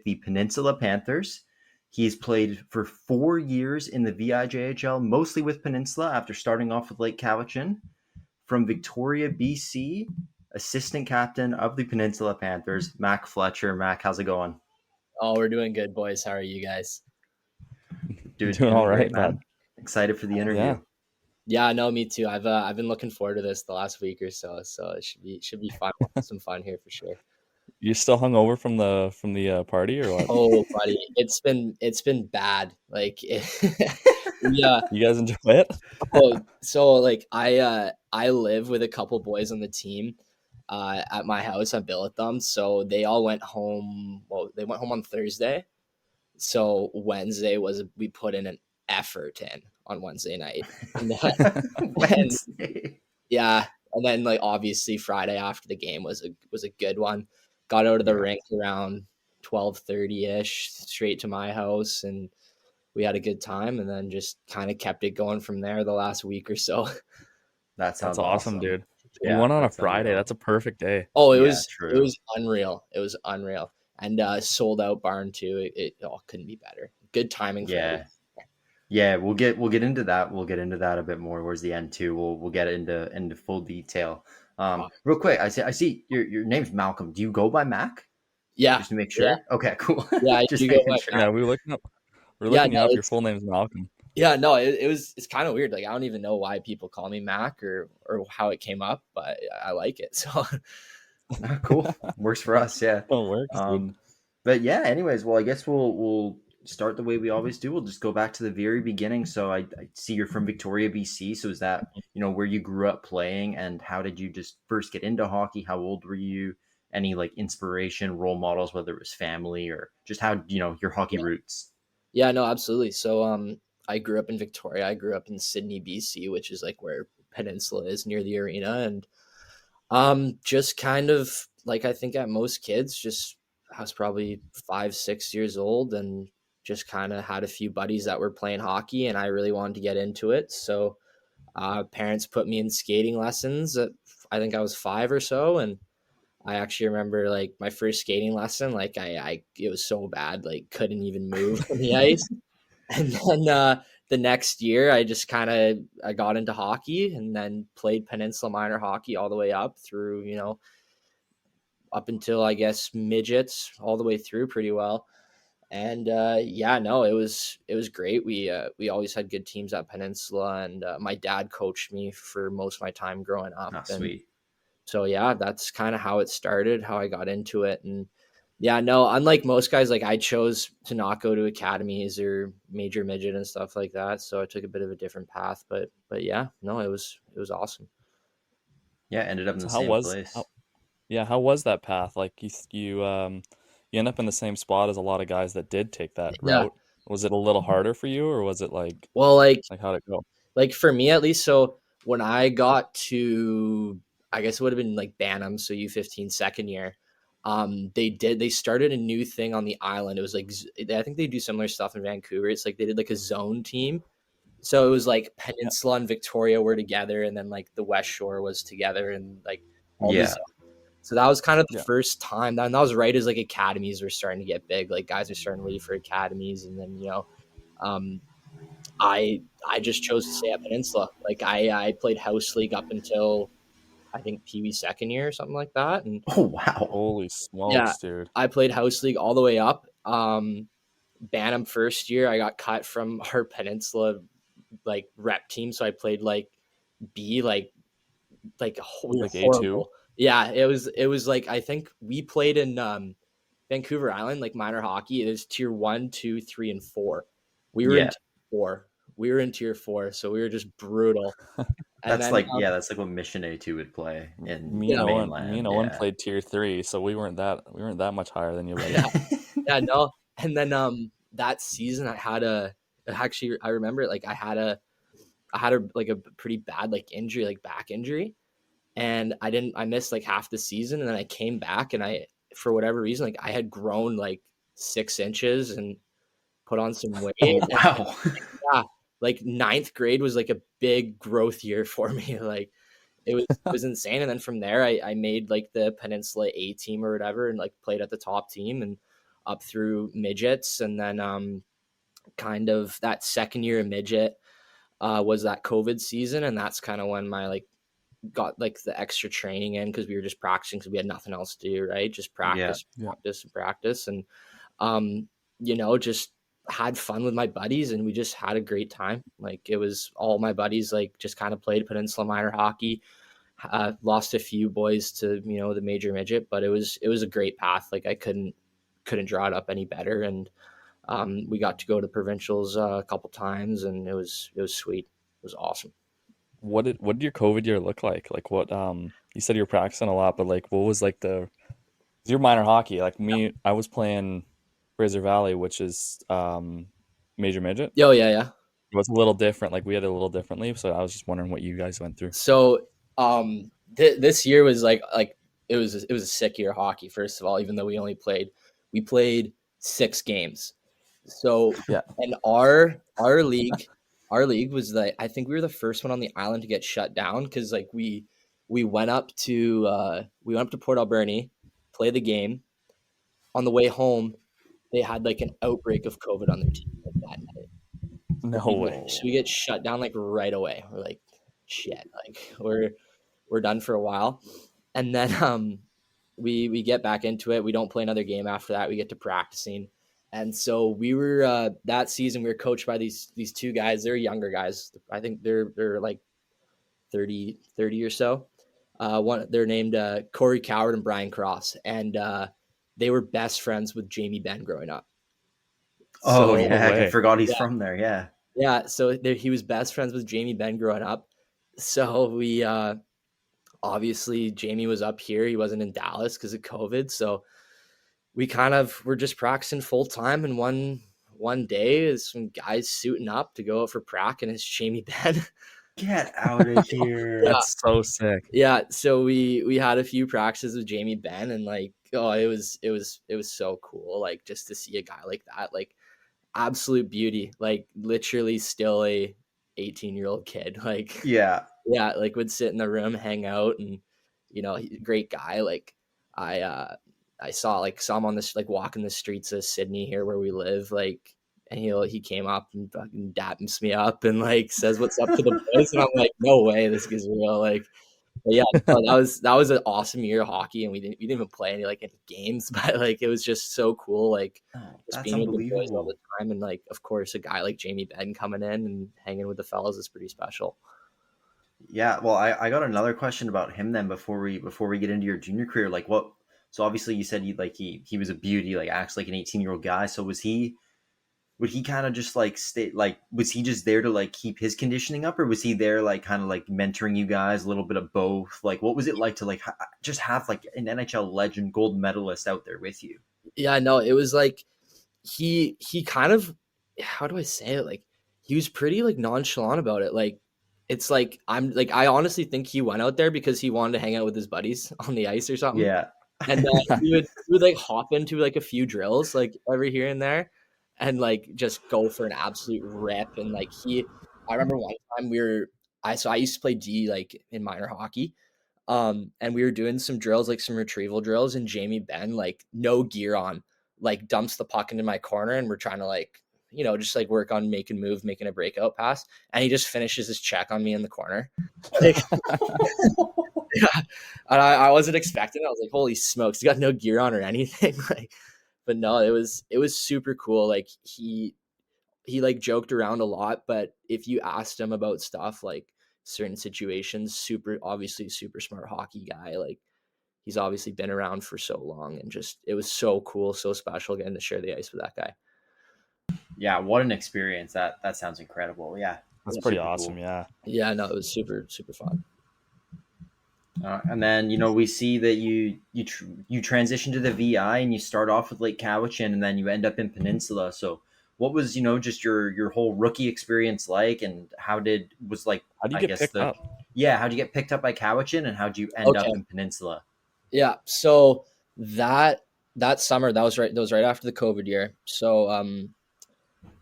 the Peninsula Panthers. He's played for 4 years in the VIJHL, mostly with Peninsula after starting off with Lake Cowichan. From Victoria, BC, assistant captain of the Peninsula Panthers, Mac Fletcher. Mac, how's it going? Oh, we're doing good, boys. How are you guys? Doing all right, man. man. Excited for the interview. Yeah, no, me too. I've been looking forward to this the last week or so. So it should be fun. Some fun here for sure. You still hung over from the party or what? Oh, buddy, it's been bad. Like, yeah. You guys enjoy it? So like I live with a couple boys on the team at my house. I bill at them. So they all went home. Well, they went home on Thursday. So Wednesday we put in an effort in on Wednesday night. Wednesday. Yeah. And then like obviously Friday after the game was a good one. Got out of the rink around 12:30-ish, straight to my house, and we had a good time, and then just kind of kept it going from there the last week or so. That's awesome, dude. Yeah, you won on a Friday. That's a perfect day. Oh, it was unreal. It was unreal. And sold out barn too. It couldn't be better. Good timing for me. Yeah, we'll get into that. We'll get into that a bit more towards the end too. We'll get into full detail. Real quick, I see your name's Malcolm. Do you go by Mac? Yeah. Just to make sure. Yeah. Okay, cool. Yeah, I just do go by sure. Yeah, we're looking up your full name's Malcolm. Yeah, no, it's kind of weird. Like I don't even know why people call me Mac or how it came up, but I like it. So cool. Works for us, yeah. Oh, works. But yeah, anyways, well, I guess we'll start the way we always do. We'll just go back to the very beginning. So I see you're from Victoria, BC. So is that, where you grew up playing, and how did you just first get into hockey? How old were you? Any like inspiration, role models, whether it was family or just how, your hockey roots? Yeah, no, absolutely. So I grew up in Victoria. I grew up in Sydney, BC, which is like where Peninsula is near the arena. And just kind of like, I think at most kids, I was probably 5-6 years old and just kind of had a few buddies that were playing hockey, and I really wanted to get into it. So parents put me in skating lessons at, I think I was 5 or so. And I actually remember like my first skating lesson, like it was so bad, like couldn't even move on the ice. And then the next year I just I got into hockey and then played Peninsula minor hockey all the way up through, up until I guess midgets, all the way through pretty well. And it was great. We always had good teams at Peninsula, and my dad coached me for most of my time growing up. Oh, sweet. So yeah, that's kind of how it started, how I got into it. And yeah, no, unlike most guys, like I chose to not go to academies or major midget and stuff like that. So I took a bit of a different path, but yeah, no, it was awesome. Yeah, ended up in the same place. How was that path? Like you you end up in the same spot as a lot of guys that did take that Yeah. route. Was it a little harder for you, or was it Well, like how'd it go? like for me at least, so when I got to, I guess it would have been like Bantam, so U15 second year, they started a new thing on the island. It was like, I think they do similar stuff in Vancouver. It's like they did like a zone team. So it was like Peninsula and Victoria were together, and then like the West Shore was together, and like all Yeah. these. So that was kind of the Yeah. first time that was right as like academies were starting to get big. Like guys are starting to leave for academies, and then um, I just chose to stay at Peninsula. Like I played house league up until I think Pee Wee second year or something like that, and Oh wow. Holy smokes, Yeah. dude! I played house league all the way up. Bantam first year, I got cut from our Peninsula like rep team, so I played like B, like Like A2? horrible. Yeah, it was like I think we played in Vancouver Island, like minor hockey. It was tier 1, 2, 3, and 4. We were in Yeah. tier 4. We were in tier 4, so we were just brutal. And That's then, like that's like what Mission A2 would play in Me and Owen, mainland. me and Owen yeah. played tier 3, so we weren't that much higher than you. Buddy. yeah, no. And then that season I remember it, like I had a like a pretty bad like injury, like back injury. And I missed like half the season, and then I came back, and I, for whatever reason, like I had grown like 6 inches and put on some weight. Oh wow. Yeah, like 9th grade was like a big growth year for me. Like it was insane. And then from there, I made like the Peninsula A team or whatever, and like played at the top team and up through midgets. And then kind of that second year of midget was that COVID season, and that's kind of when my like got like the extra training in, because we were just practicing because we had nothing else to do, right? Just practice, Yeah. practice, and just had fun with my buddies, and we just had a great time. Like it was all my buddies, like just kind of played Peninsula minor hockey. Lost a few boys to the major midget, but it was a great path. Like I couldn't draw it up any better, and we got to go to provincials a couple times, and it was sweet. It was awesome. What did your COVID year look like? Like what you said you were practicing a lot, but like what was like your minor hockey? Like me, I was playing Fraser Valley, which is major midget. Oh yeah. It was a little different. Like we had it a little differently, so I was just wondering what you guys went through. So this year was like it was a sick year of hockey. First of all, even though we played 6 games. So Yeah. and our league was I think we were the first one on the island to get shut down, because like we went up to Port Alberni, play the game. On the way home, they had like an outbreak of COVID on their team like that night. No way. So we get shut down like right away. We're like, shit, like we're done for a while. And then we get back into it. We don't play another game after that. We get to practicing. And so we were that season we were coached by these 2 guys. They're younger guys. I think they're like 30 or so. They're named Corey Coward and Brian Cross, and they were best friends with Jamie Benn growing up. Oh So, yeah, I way. forgot he's from there. Yeah. Yeah, so he was best friends with Jamie Benn growing up. So we obviously Jamie was up here. He wasn't in Dallas because of COVID. So we kind of were just practicing full time. And one day, is some guys suiting up to go out for prac, and it's Jamie Benn. Get out of here. That's so sick. Yeah, so we had a few practices with Jamie Benn, and like, oh, it was so cool, like just to see a guy like that, like absolute beauty, like literally still a 18-year-old kid, like Yeah. like would sit in the room, hang out, and great guy. Like I saw him on this, like walking the streets of Sydney here where we live, like, and he came up and fucking daps me up and like says what's up to the boys, and I'm like, no way, this is real. Like, but yeah, that was an awesome year of hockey, and we didn't even play any games, but like it was just so cool, like just That's being with the boys all unbelievable. the time, and like of course a guy like Jamie Benn coming in and hanging with the fellas is pretty special. Yeah, well, I got another question about him then before we get into your junior career. Like what? So obviously you said he was a beauty, like acts like an 18-year-old guy. So would he kind of just like stay, like was he just there to like keep his conditioning up, or was he there like kind of like mentoring you guys, a little bit of both? Like what was it like to like just have like an NHL legend, gold medalist out there with you? Yeah, no, it was like he kind of, how do I say it? Like he was pretty like nonchalant about it. Like it's like I honestly think he went out there because he wanted to hang out with his buddies on the ice or something. Yeah. And he would like hop into like a few drills like every here and there and like just go for an absolute rip. And like I remember one time I used to play D like in minor hockey. And we were doing some drills, like some retrieval drills, and Jamie Benn, like no gear on, like dumps the puck into my corner, and we're trying to like, just like work on making a breakout pass, and he just finishes his check on me in the corner. Like, yeah, and I wasn't expecting it. I was like, holy smokes, he got no gear on or anything. Like, but no, it was super cool. Like he like joked around a lot, but if you asked him about stuff like certain situations, obviously super smart hockey guy. Like he's obviously been around for so long, and just it was so cool, so special getting to share the ice with that guy. Yeah, what an experience. That sounds incredible. Yeah. That's pretty awesome. Cool. Yeah, no, it was super fun. And then we see that you transition to the VI and you start off with Lake Cowichan and then you end up in Peninsula. So what was just your whole rookie experience like, and how did you get picked up? Yeah, how'd you get picked up by Cowichan, and how'd you end up in Peninsula? Yeah, so that summer, that was right after the COVID year. So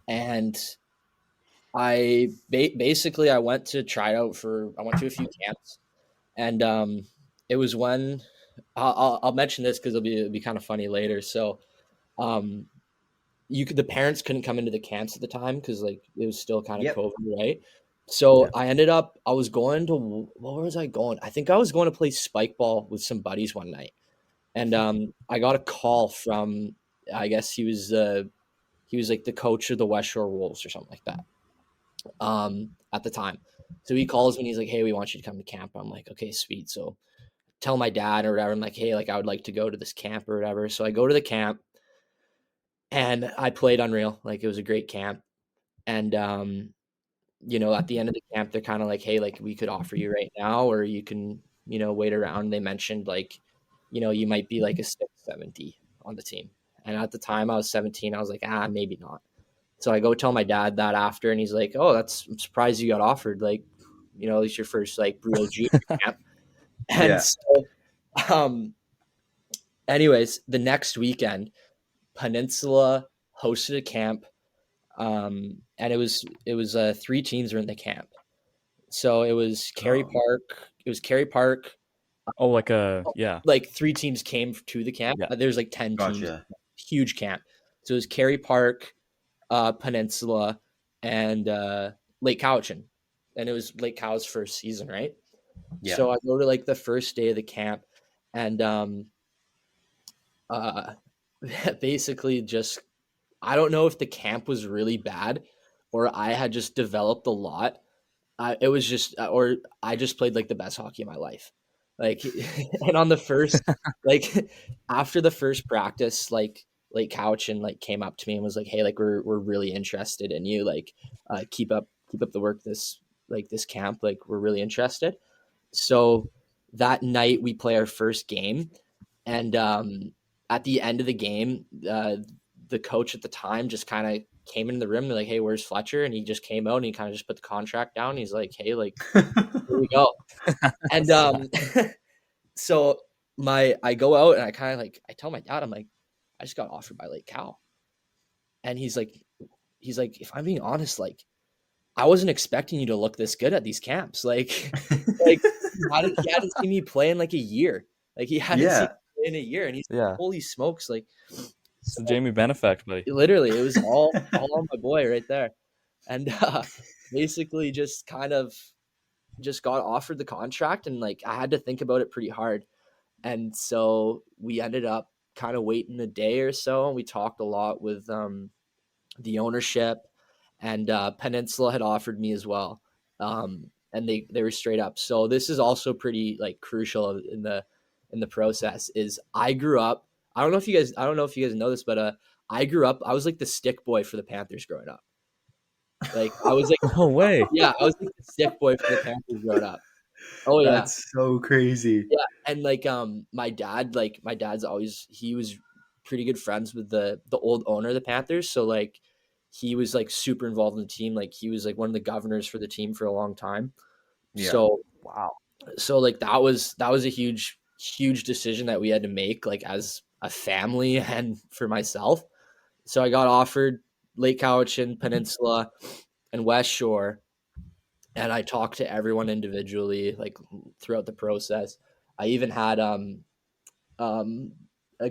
and I basically I went to try out I went to a few camps, and it was when I'll mention this because it'll be kind of funny later. So the parents couldn't come into the camps at the time because like it was still kind of COVID, right? So I was going to, where was I going? I think I was going to play spike ball with some buddies one night, and I got a call from, I guess he was like the coach of the West Shore Wolves or something like that at the time. So he calls me and he's like, hey, we want you to come to camp. I'm like, okay, sweet. So tell my dad or whatever. I'm like, hey, like I would like to go to this camp or whatever. So I go to the camp. And I played unreal. Like it was a great camp. And, at the end of the camp, they're kind of like, hey, like we could offer you right now, or you can, wait around. They mentioned like, you might be like a 670 on the team. And at the time I was 17, I was like, maybe not. So I go tell my dad that after, and he's like, oh, I'm surprised you got offered. Like, it's your first like real junior camp. And so, anyways, the next weekend, Peninsula hosted a camp, and it was 3 teams were in the camp. So it was Kerry Park. Oh, like like 3 teams came to the camp. Yeah. There's like 10 teams, huge camp. So it was Kerry Park, Peninsula, and Lake Cowichan, and it was Lake Cow's first season, right? Yeah. So I go to like the first day of the camp, and basically just, I don't know if the camp was really bad or I had just developed a lot. It was just, or I just played like the best hockey of my life. Like, and on the first, like after the first practice, like Cowichan like came up to me and was like, hey, like we're really interested in you. Like, keep up the work this camp. Like we're really interested. So that night we play our first game, and at the end of the game, the coach at the time just kind of came into the room and like, hey, where's Fletcher? And he just came out and he kind of just put the contract down. He's like, hey, like, here we go. And so I go out and I kind of like, I tell my dad, I'm like, I just got offered by Lake Cow. And he's like, if I'm being honest, like, I wasn't expecting you to look this good at these camps. Like he hadn't seen me play in like a year. Like he hadn't seen in a year, and he's like, holy smokes, like it's the Jamie Benn effect, buddy. Literally, it was all on my boy right there. And basically just kind of just got offered the contract, and like I had to think about it pretty hard. And so we ended up kind of waiting a day or so, and we talked a lot with the ownership, and Peninsula had offered me as well. And they were straight up. So this is also pretty like crucial in the process. Is I grew up, I don't know if you guys know this, but I grew up, I was like the stick boy for the Panthers growing up. Like I was like, no way. Yeah, I was like the stick boy for the Panthers growing up. Oh yeah. That's so crazy. Yeah. And like my dad's always, he was pretty good friends with the old owner of the Panthers. So like he was like super involved in the team. Like he was like one of the governors for the team for a long time. Yeah. So Wow. so like that was a huge decision that we had to make, like as a family and for myself. So I got offered Lake Cowichan, Peninsula, and West Shore, and I talked to everyone individually, like throughout the process. I even had a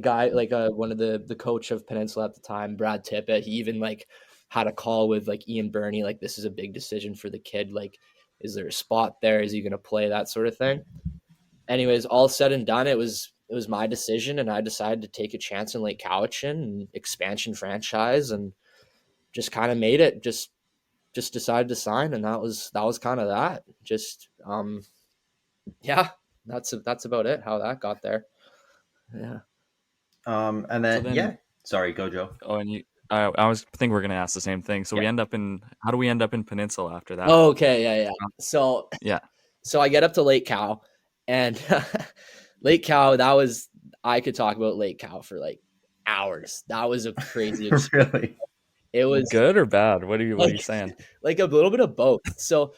guy, like one of the coach of Peninsula at the time, Brad Tippett. He even like had a call with like Ian Burney, like this is a big decision for the kid. Like, is there a spot there? Is he going to play? That sort of thing. Anyways, all said and done, it was my decision, and I decided to take a chance in Lake Cowichan and expansion franchise, and just kind of made it. Just decided to sign, and that was kind of that. Just yeah, that's about it. How that got there. Yeah. And then, So then- yeah. Sorry, go Joe. Oh, and I think we're gonna ask the same thing. So Yeah. how do we end up in Peninsula after that? Oh, okay, yeah. So Yeah. So I get up to Lake Cow, and Lake Cow, I could talk about Lake Cow for like hours. That was a crazy experience. Really? It was Good or bad? What are you saying? like a little bit of both. So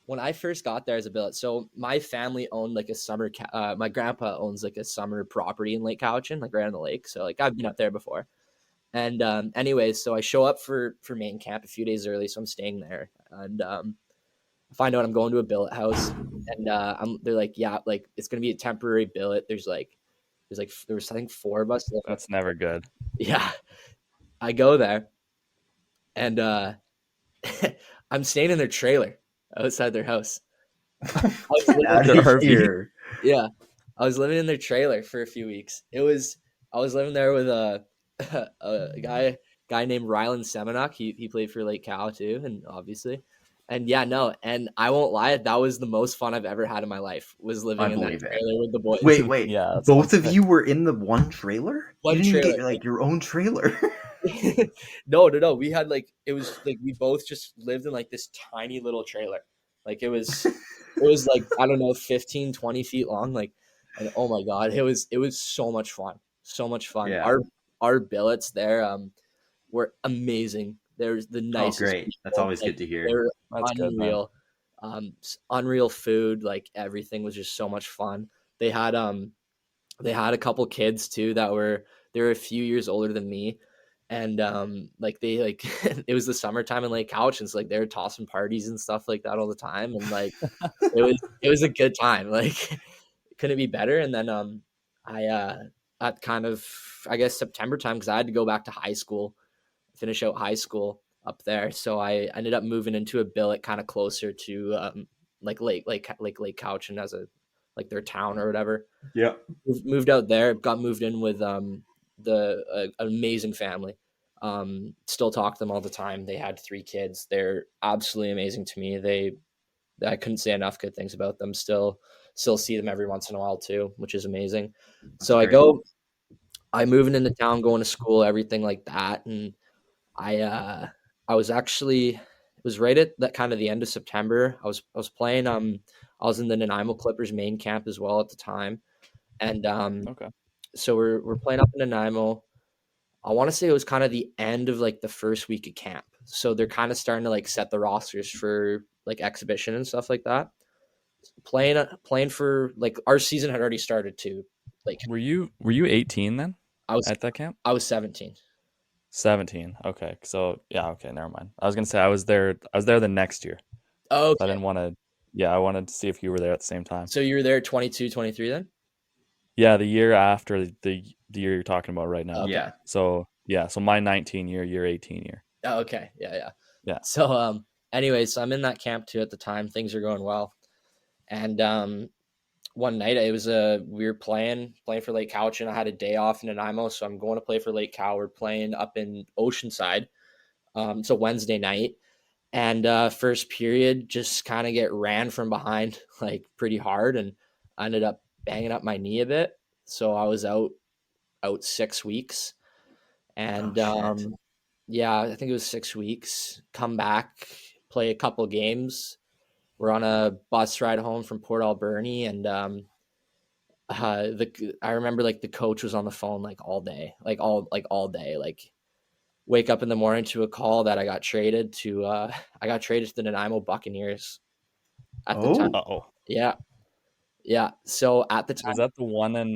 when I first got there as a billet, so my family owned like a summer, my grandpa owns like a summer property in Lake Cowichan, like right on the lake. So like I've been up there before. And anyways, so I show up for main camp a few days early. So I'm staying there, and I find out I'm going to a billet house, and they're like, yeah, like it's going to be a temporary billet. There was I think 4 of us. That's never good. Yeah. I go there, and I'm staying in their trailer outside their house. Out of here. Yeah, I was living in their trailer for a few weeks. I was living there with a guy named Rylan Semenuk. He played for Lake Cal too, and obviously, and yeah, no, and I won't lie, that was the most fun I've ever had in my life. Was living in that trailer with the boys. Wait. Yeah, Both of you were in the one trailer? One You didn't trailer. get like your own trailer. No. We had like, it was like we both just lived in like this tiny little trailer. Like it was like, I don't know, 15, 20 feet long. Like, and oh my God, it was so much fun. So much fun. Yeah. Our billets there were amazing. There's the nicest. Oh, great. people. That's always Like, good to hear. They were That's good, man. unreal. Unreal food. Like everything was just so much fun. They had a couple kids too they were a few years older than me. And it was the summertime in Lake Couch, and so like they were tossing parties and stuff like that all the time, and like it was a good time. Like couldn't be better. And then I at kind of, I guess, September time, because I had to go back to high school, finish out high school up there. So I ended up moving into a billet kind of closer to like Lake Couch, and as a like their town or whatever. Yeah. Moved out there, got moved in with the amazing family. Still talk to them all the time. They had 3 kids. They're absolutely amazing to me. I couldn't say enough good things about them. Still see them every once in a while too, which is amazing. So I'm moving into town, going to school, everything like that. And I was actually, it was right at that kind of the end of September. I was playing, I was in the Nanaimo Clippers main camp as well at the time. And Okay. so we're playing up in Nanaimo. I want to say it was kind of the end of like the first week of camp. So they're kind of starting to like set the rosters for like exhibition and stuff like that. Playing for, like, our season had already started too. Like, Were you 18 then? I was at that camp. I was 17. 17. Okay. So yeah. Okay. Never mind. I was gonna say I was there the next year. Oh, I didn't want to. Yeah, I wanted to see if you were there at the same time. So you were there 22, 23 then? Yeah, the year after the year you're talking about right now. Okay. Yeah. So yeah, so my 19 year, your 18 year. Oh, okay. Yeah. Yeah. So anyways, so I'm in that camp too at the time. Things are going well. And one night we were playing for Lake Couch, and I had a day off in Nanaimo, so I'm going to play for Lake Cow. We're playing up in Oceanside. It's a Wednesday night, and first period just kind of get ran from behind like pretty hard, and I ended up banging up my knee a bit. So I was out 6 weeks, and yeah, I think it was 6 weeks. Come back, play a couple games. We're on a bus ride home from Port Alberni, and I remember like the coach was on the phone like all day, all day, like wake up in the morning to a call that I got traded to the Nanaimo Buccaneers at the time. Uh-oh. Yeah. So at the time, Was that the one in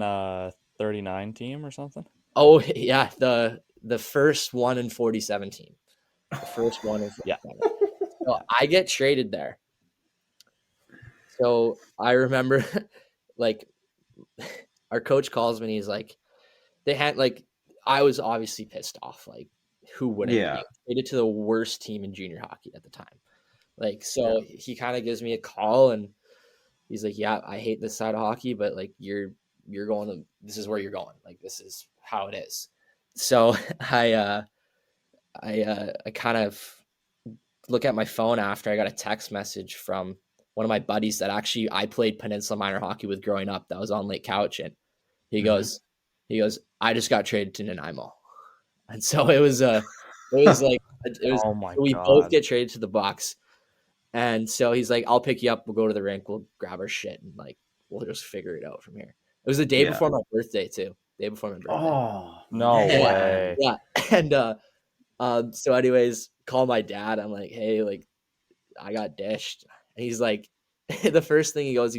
39 team or something? oh yeah, the first one in 47 team. The first one in 47. So I get traded there. So I remember like our coach calls me and he's like, I was obviously pissed off. Like, who wouldn't be? Traded to the worst team in junior hockey at the time. Like, so he kind of gives me a call and he's like, yeah, I hate this side of hockey, but like you're going to, this is where you're going. Like, this is how it is. So I kind of look at my phone after I got a text message from one of my buddies that actually I played Peninsula minor hockey with growing up. That was on Lake Couch. And he goes, I just got traded to Nanaimo. And so it was Oh my we God. both get traded to the Bucks. And so he's like, I'll pick you up. We'll go to the rink. We'll grab our shit and like, we'll just figure it out from here. It was the day before my birthday too. Day before my birthday. Oh, No way. Yeah. And so anyways, call my dad. I'm like, hey, like I got dished. And he's like, the first thing he goes,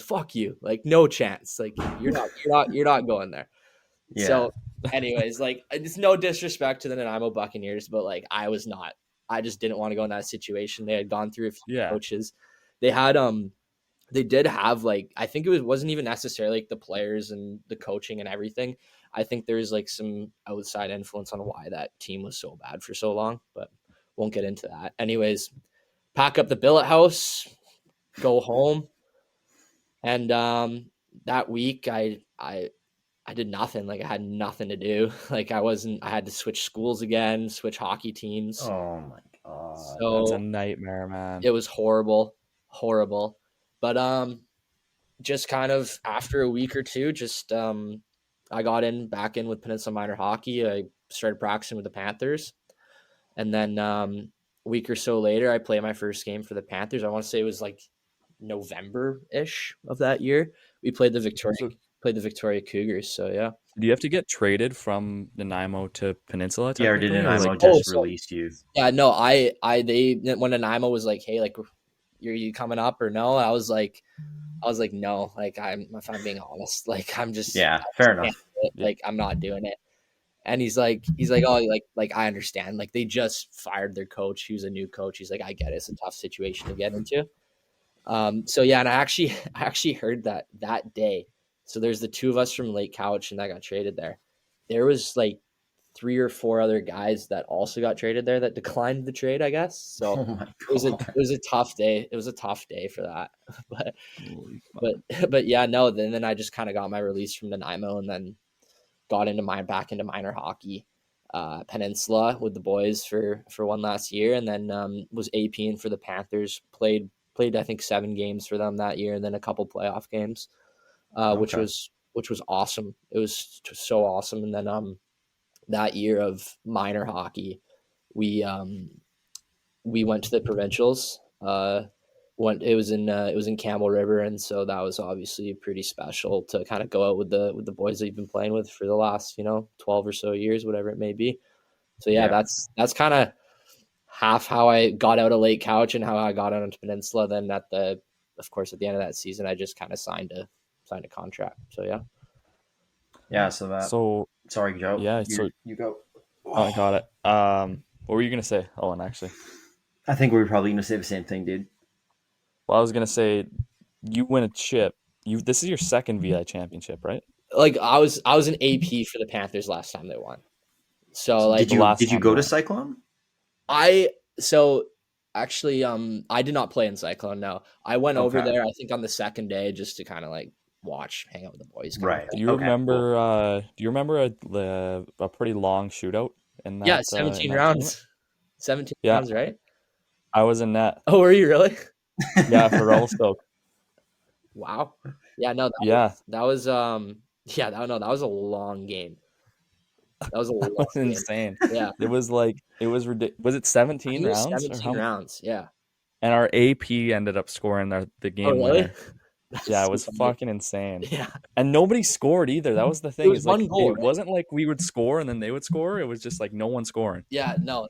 fuck you. Like, no chance. Like you're not going there. Yeah. So anyways, like it's no disrespect to the Nanaimo Buccaneers, but like I just didn't want to go in that situation. They had gone through a few coaches. They did have like, I think it wasn't even necessarily like the players and the coaching and everything. I think there's like some outside influence on why that team was so bad for so long, but won't get into that. Anyways, pack up the billet house, go home. And that week I did nothing. Like I had nothing to do. Like I had to switch schools again, switch hockey teams. Oh my God. So That's a nightmare, man. it was horrible. But just kind of after a week or two, just I got back in with Peninsula Minor Hockey. I started practicing with the Panthers. And then a week or so later, I played my first game for the Panthers. I want to say it was like November-ish of that year. We played the Victoria Cougars. So, yeah. Do you have to get traded from Nanaimo to Peninsula? Yeah, or did technically? Nanaimo Like, just release you? Yeah, no, when Nanaimo was like, hey, like, you coming up or no? I was like, no, like if I'm being honest, like I'm just fair enough. Like I'm not doing it. And he's like, oh, like I understand. Like they just fired their coach. He was a new coach. He's like, I get it. It's a tough situation to get into. So yeah, and I actually heard that day. So there's the two of us from Lake Couch and that got traded there. There was like 3 or 4 other guys that also got traded there that declined the trade, I guess. So it was a tough day. It was a tough day for that. But yeah, no, then I just kind of got my release from Nanaimo and then got back into minor hockey, Peninsula with the boys for one last year. And then was APing for the Panthers, played I think 7 games for them that year and then a couple playoff games, which was awesome. It was so awesome. And then that year of minor hockey, we went to the provincials. It was in Campbell River, and so that was obviously pretty special to kind of go out with the boys that you've been playing with for the last 12 or so years, whatever it may be. So yeah. That's kind of half how I got out of Lake Couch and how I got out onto Peninsula. Then of course at the end of that season, I just kind of signed a contract. So yeah. Yeah. Sorry, Joe. Yeah. You go. I got it. What were you gonna say, Owen? Actually, I think we were probably gonna say the same thing, dude. Well, I was gonna say, you win a chip. This is your second VI championship, right? Like I was an AP for the Panthers last time they won. So like, did you go to Cyclone? I did not play in Cyclone. No, I went over there. I think on the second day just to kind of like hang out with the boys. Right. Do you remember? Do you remember a pretty long shootout in that? Yeah, 17 rounds. 17 rounds, right? I was in net. Oh, were you really? Yeah, for Revelstoke. Wow. Yeah, no. That was a long game. That was a long That was insane. Yeah. It was ridiculous. Was it 17 rounds? 17 rounds, yeah. And our AP ended up scoring the game winner. Yeah, it was so funny. fucking insane. Yeah. And nobody scored either. That was the thing. was Is like one goal, it right? wasn't like we would score and then they would score. It was just like no one scoring. Yeah, no,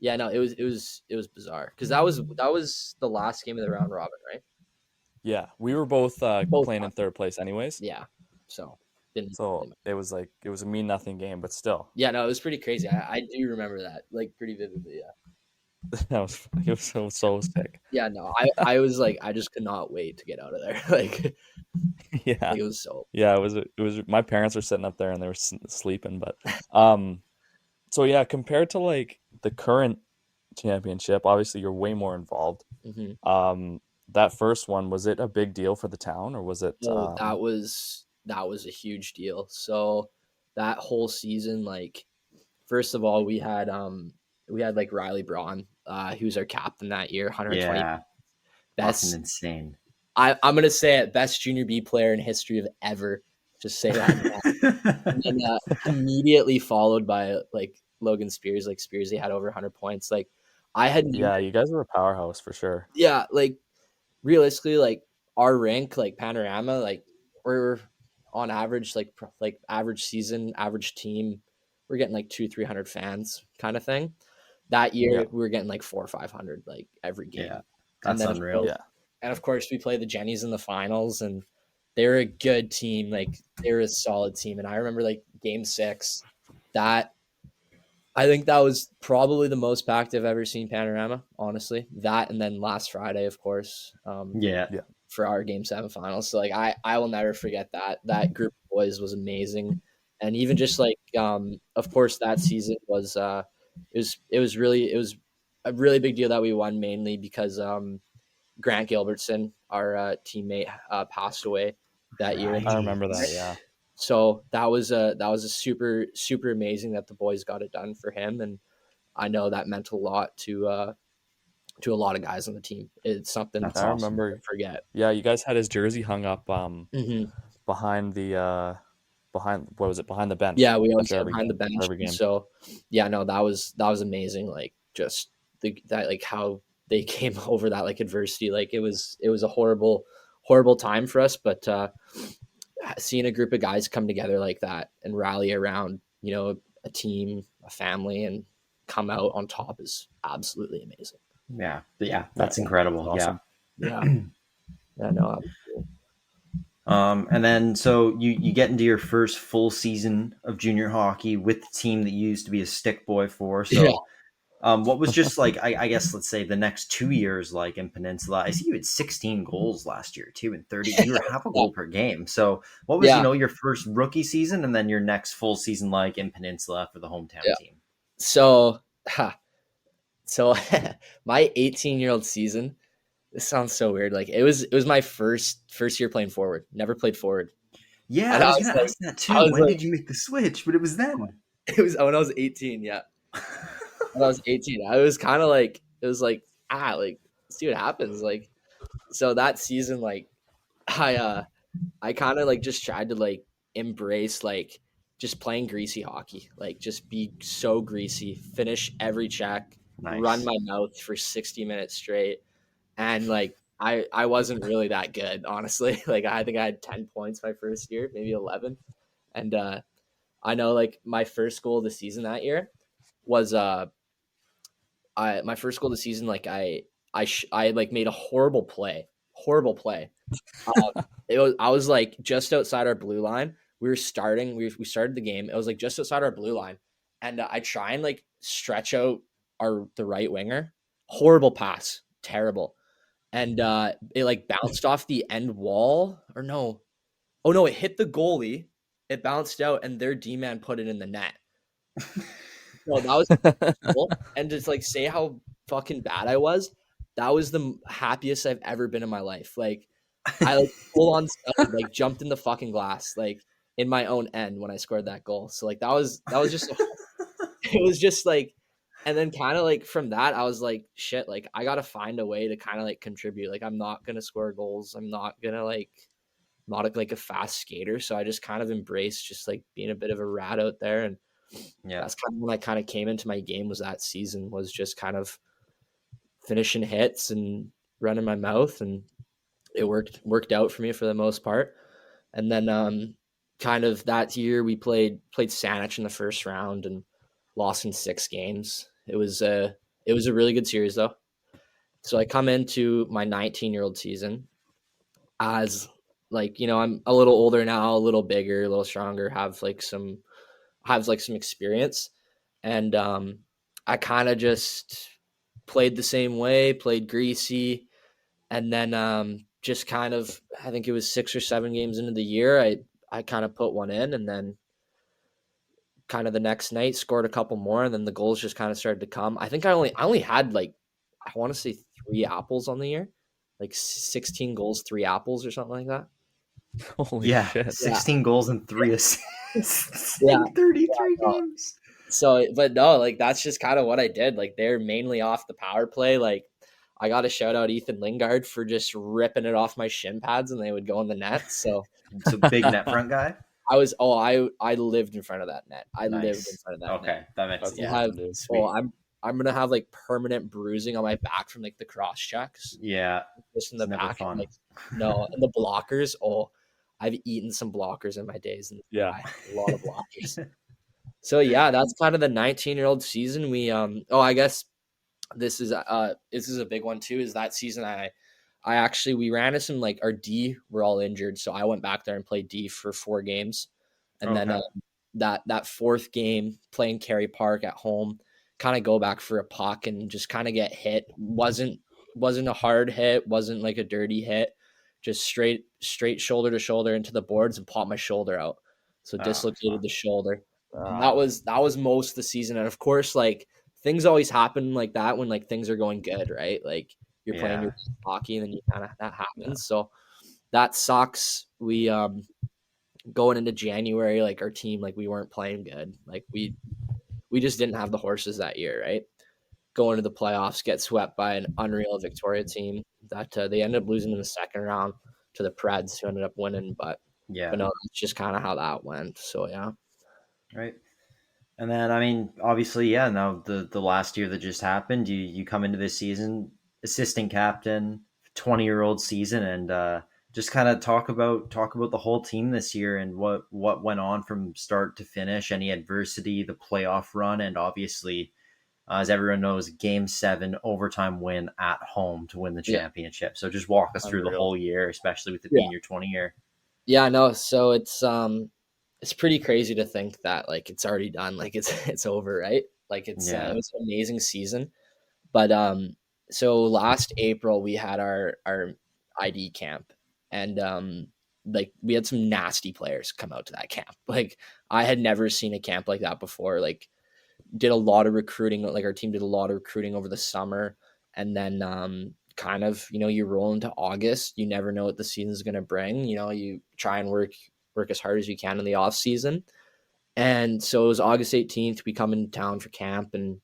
it was bizarre because that was the last game of the round robin, right? Yeah, we were both Both playing in last. third place anyways. Yeah, so didn't. So it was a mean nothing game, but still. Yeah, no, it was pretty crazy. I do remember that like pretty vividly. Yeah. It was so sick. Yeah, no, I was like, I just could not wait to get out of there. Like, Yeah. it was so. Yeah, it was. My parents were sitting up there and they were sleeping, but so yeah, compared to like the current championship, obviously you're way more involved. Mm-hmm. That first one, was it a big deal for the town or was it? Oh, that was a huge deal. So that whole season, like, first of all, we had like Riley Braun, he was our captain that year, 120. Yeah, That's insane. I'm gonna say it, best junior B player in history of ever. Just say that. And then, immediately followed by like Logan Spears. Like Spears, he had over 100 points. Like I had Yeah, you guys were a powerhouse for sure. Yeah, like realistically, like our rink, like Panorama, like we're on average, like average season, average team, we're getting like 200-300 fans kind of thing. That year we were getting like 400 or 500 like every game. Yeah, that's unreal. Yeah, and of course we play the Jennies in the finals, and they're a good team. Like they're a solid team. And I remember like game 6, that I think that was probably the most packed I've ever seen Panorama, honestly. That and then last Friday, of course. Yeah. For our game 7 finals. So like I will never forget that. That group of boys was amazing. And even just like of course that season was it was a really big deal that we won, mainly because Grant Gilbertson, our teammate, passed away that year. I remember that, yeah. So that was a super, super amazing that the boys got it done for him. And I know that meant a lot to a lot of guys on the team. It's something I remember. Forget. Yeah, you guys had his jersey hung up Mm-hmm. behind the behind the bench. Yeah, we always had behind the bench. Game. So yeah, no, that was amazing. Like just that like how they came over that like adversity. Like it was a horrible time for us, but seeing a group of guys come together like that and rally around, you know, a team, a family, and come out on top is absolutely amazing. Yeah, that's incredible. Awesome. Yeah, no. And then so you get into your first full season of junior hockey with the team that you used to be a stick boy for. So, Yeah. What was just like, I guess, let's say the next 2 years, like in Peninsula, I see you had 16 goals last year too, and 30, you were half a goal per game. So what was, your first rookie season and then your next full season, like in Peninsula for the hometown team? So my 18-year-old season, this sounds so weird. Like it was my first year playing forward. Never played forward. Yeah, I was going to ask that too. When did you make the switch? But it was then. It was when I was 18. Yeah. When I was 18, I was kind of like, it was like, like, see what happens. Like, so that season, like, I kind of like just tried to like embrace like just playing greasy hockey, like just be so greasy, finish every check, run my mouth for 60 minutes straight. And like, I wasn't really that good, honestly. Like, I think I had 10 points my first year, maybe 11. And I know like my first goal of the season that year was my first goal of the season, like I like made a horrible play. I was like just outside our blue line. We started the game. It was like just outside our blue line, and I try and like stretch out the right winger. Horrible pass, terrible, and it like bounced off the end wall, or no, oh no, it hit the goalie. It bounced out, and their D-man put it in the net. No, that was cool. And just like say how fucking bad I was. That was the happiest I've ever been in my life. Like I like full on like jumped in the fucking glass like in my own end when I scored that goal. So like that was just it was just like, and then kind of like from that I was like shit, like I gotta find a way to kind of like contribute. Like I'm not gonna score goals. I'm not gonna like not like a fast skater. So I just kind of embraced just like being a bit of a rat out there. And that's kind of when I kind of came into my game, was that season, was just kind of finishing hits and running my mouth. And it worked out for me for the most part. And then kind of that year we played Saanich in the first round and lost in 6 games. It was a really good series though. So I come into my 19-year-old season as like, I'm a little older now, a little bigger, a little stronger, have some experience. And I kind of just played the same way, played greasy. And then just kind of, I think it was 6 or 7 games into the year, I kind of put one in, and then kind of the next night scored a couple more, and then the goals just kind of started to come. I think I only had like, I want to say 3 apples on the year, like 16 goals, 3 apples or something like that. Holy Yeah, shit. 16 goals and 3 assists Yeah. in 33 games. So, but no, like that's just kind of what I did. Like they're mainly off the power play. Like I got to shout out Ethan Lingard for just ripping it off my shin pads and they would go in the net. So So big net front guy. I lived in front of that net. I Nice. lived in front of that net. Okay, that makes That's sense. I'm gonna have like permanent bruising on my back from like the cross checks. Yeah, Just in the it's never back. fun. Like, no, and the blockers. Oh, I've eaten some blockers in my days, and Yeah. a lot of blockers. So yeah, that's kind of the 19-year-old season. We I guess this is a big one too. Is that season we ran into some, like, our D were all injured, so I went back there and played D for 4 games, and then that 4th game playing Kerry Park at home, kind of go back for a puck and just kind of get hit. Wasn't a hard hit, wasn't like a dirty hit, just straight shoulder to shoulder into the boards and popped my shoulder out. So dislocated the shoulder. That was most of the season, and of course, like, things always happen like that when like things are going good, right? Like you're playing your hockey and then that happens. Yeah. So that sucks. We going into January, like our team, like we weren't playing good. Like we just didn't have the horses that year, right? Going to the playoffs, get swept by an unreal Victoria team that they ended up losing in the second round to the Preds, who ended up winning. But no, that's just kind of how that went. So yeah. Right. And then, I mean, obviously, now the last year that just happened, you come into this season, assistant captain, 20-year-old season, and just kind of talk about the whole team this year and what went on from start to finish, any adversity, the playoff run, and obviously, as everyone knows, Game 7 overtime win at home to win the championship. So just walk us through the whole year, especially with it being your 20 year. Yeah, no. So it's pretty crazy to think that like it's already done, like it's over, right? Like it was an amazing season. But so last April we had our ID camp, and like we had some nasty players come out to that camp. Like I had never seen a camp like that before. Like did a lot of recruiting, like our team did a lot of recruiting over the summer, and then kind of, you roll into August, you never know what the season's going to bring. You try and work as hard as you can in the off season. And so it was August 18th. We come into town for camp, and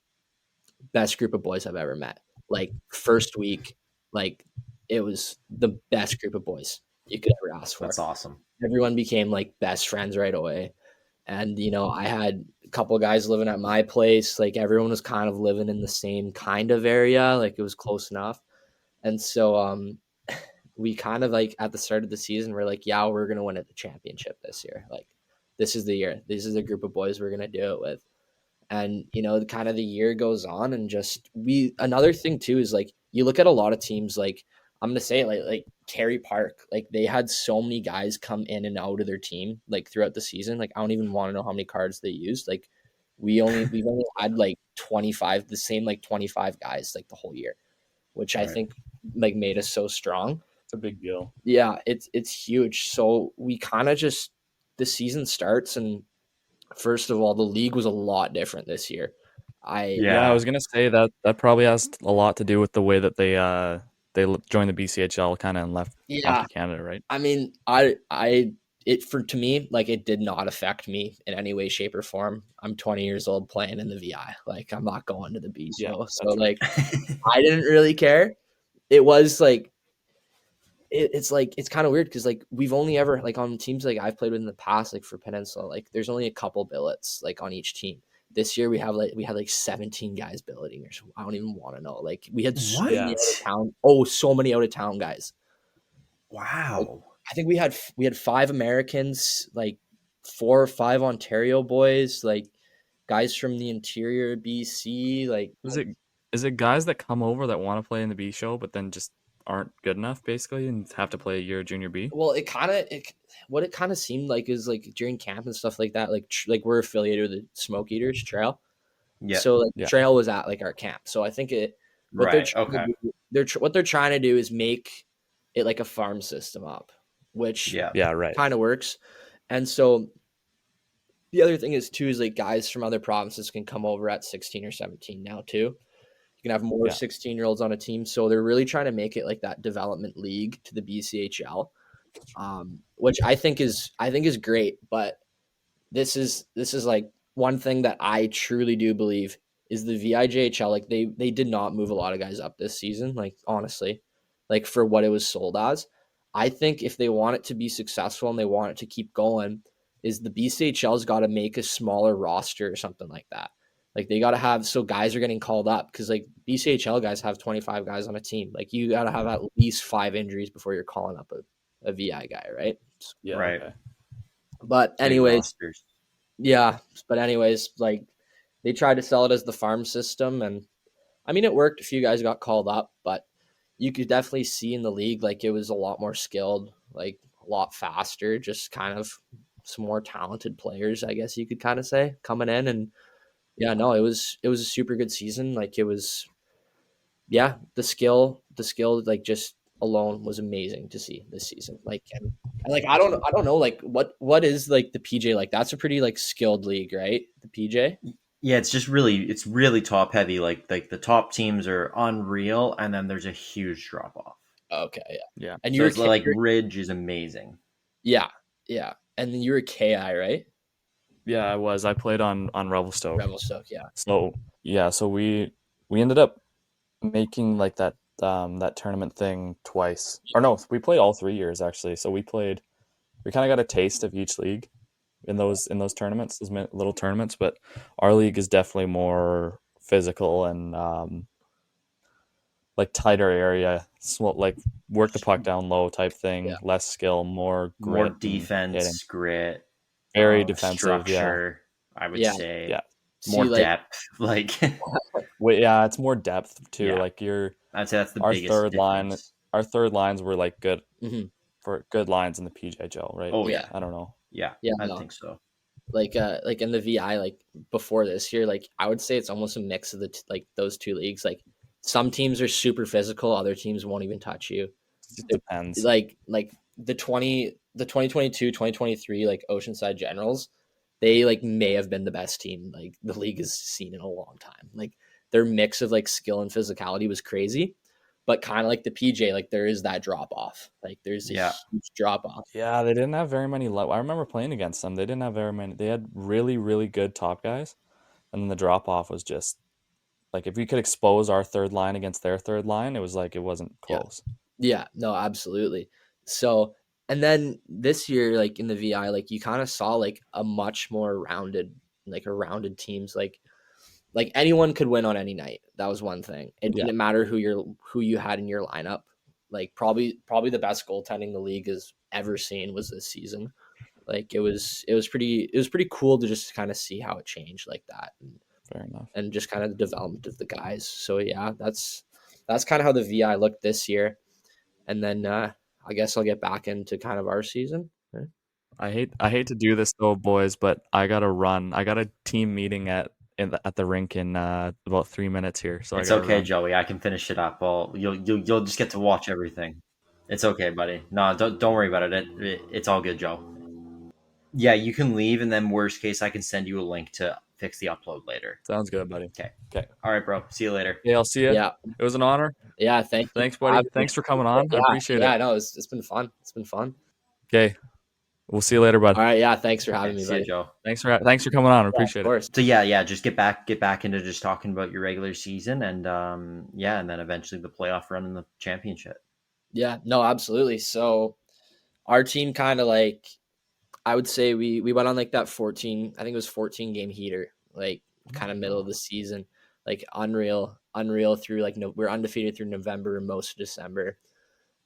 best group of boys I've ever met. Like first week, like it was the best group of boys you could ever ask for. That's awesome. Everyone became like best friends right away. And, I had a couple of guys living at my place. Like everyone was kind of living in the same kind of area. Like it was close enough. And so, we kind of like at the start of the season, we're like, yeah, we're going to win at the championship this year. Like this is the year. This is the group of boys we're going to do it with. And, kind of the year goes on, and just another thing too is like, you look at a lot of teams, like I'm going to say it, like Kerry Park, like they had so many guys come in and out of their team, like throughout the season. Like, I don't even want to know how many cards they used. Like we've only had like 25, the same, like 25 guys, like the whole year, which I think like made us so strong. It's a big deal. Yeah, it's huge. So we kind of just, the season starts, and first of all, the league was a lot different this year. I was gonna say that probably has a lot to do with the way that they joined the BCHL kind of and left off to Canada, right? I mean, to me, like it did not affect me in any way, shape, or form. I'm 20 years old playing in the VI. Like I'm not going to the BCHL, so like I didn't really care. It was like. It's like, it's kind of weird because like we've only ever, like on teams like I've played with in the past, like for Peninsula, like there's only a couple billets like on each team. This year we had like 17 guys billeting, or so. I don't even want to know. Like we had so many out of town. Oh, so many out of town guys. Wow. I think we had 5 Americans, like 4 or 5 Ontario boys, like guys from the interior of BC. Like, Is it guys that come over that want to play in the B show, but then just aren't good enough, basically, and have to play a year junior B? well, what it kind of seemed like is like during camp and stuff like that. Like we're affiliated with the Smoke Eaters Trail, Yeah. so like Yeah. Trail was at like our camp. So I think what they're Right. trying Okay. to do, what they're trying to do is make it like a farm system up, which Yeah. Yeah, right. kind of works. And so the other thing is too is like guys from other provinces can come over at 16 or 17 now too. You can have more Yeah. 16-year-olds on a team. So they're really trying to make it like that development league to the BCHL, which I think is great. But this is like one thing that I truly do believe is the VIJHL. Like they did not move a lot of guys up this season. Like honestly, like for what it was sold as. I think if they want it to be successful and they want it to keep going, is the BCHL's got to make a smaller roster or something like that. Like they got to have, so guys are getting called up because like BCHL guys have 25 guys on a team. Like you got to have at least 5 injuries before you're calling up a VI guy, right? Yeah, Right. okay. But Big anyways, rosters. yeah. But anyways, like they tried to sell it as the farm system, and I mean it worked. A few guys got called up, but you could definitely see in the league like it was a lot more skilled, like a lot faster, just kind of some more talented players, I guess you could kind of say, coming in. And yeah, no, it was a super good season. Like it was, yeah, the skill like just alone was amazing to see this season. Like and like I don't know like what is like the PJ, like that's a pretty like skilled league, right? The PJ. Yeah, it's really top heavy. Like the top teams are unreal, and then there's a huge drop off. Okay, yeah. Yeah. And So you're it's like Ridge is amazing. yeah. And then you're a KI, right? Yeah, I was. I played on Revelstoke. Revelstoke, yeah. So yeah, so we ended up making like that tournament thing twice. Or no, we played all 3 years actually. So we kind of got a taste of each league in those tournaments, those little tournaments, but our league is definitely more physical and like tighter area, like work the puck down low type thing, Yeah. less skill, more grit, More and defense, hitting. grit, Very defensive, structure. I would Yeah. say Yeah. more See, like, depth. Like Wait, yeah, it's more depth too. Yeah. Like I'd say that's the our biggest third line. difference. Our third lines were like good mhm. for good lines in the PJHL, right? Oh Yeah. I don't know. Yeah, Yeah, I no. think so. like in the VI, like before this year, like I would say it's almost a mix of like those two leagues. Like some teams are super physical, other teams won't even touch you. It depends. Like the 2022, 2023 like Oceanside Generals, they like may have been the best team like the league has seen in a long time. Like their mix of like skill and physicality was crazy, but kind of like the PJ, like there is that drop off. Like there's a Yeah. huge drop off. Yeah, they didn't have very many. I remember playing against them. They didn't have very many. They had really, really good top guys, and then the drop off was just like if you could expose our third line against their third line, it was like it wasn't Yeah. close. Yeah, no, absolutely. So, and then this year, like in the VI, like you kind of saw like a much more rounded rounded teams. Like anyone could win on any night. That was one thing. It Yeah. didn't matter who you had in your lineup. Like probably the best goaltending the league has ever seen was this season. Like it was pretty cool to just kind of see how it changed like that. Fair enough. And just kind of the development of the guys. So yeah, that's kind of how the VI looked this year. And then I guess I'll get back into kind of our season. I hate to do this though, boys, but I gotta run. I got a team meeting at the rink in about 3 minutes here. So It's I gotta okay, run. Joey. I can finish it up. You'll just get to watch everything. It's okay, buddy. No, don't worry about it. It's all good, Joe. Yeah, you can leave, and then worst case, I can send you a link to fix the upload later. Sounds good, buddy. Okay. Okay. All right, bro. See you later. Yeah, I'll see you. Yeah. It was an honor. Yeah. Thanks, buddy. Thanks for coming on. I appreciate Yeah, it. no, it's been fun. It's been fun. Okay. We'll see you later, bud. All right. Yeah. Thanks for having Okay, me, see you, buddy. Joe. Thanks for coming on. I Yeah, appreciate of it. course. So yeah. Just get back into just talking about your regular season, and and then eventually the playoff run in the championship. Yeah. No, absolutely. So our team kind of like, I would say we went on like that 14, I think it was 14 game heater, like kind of middle of the season, like unreal through like we're undefeated through November and most of December.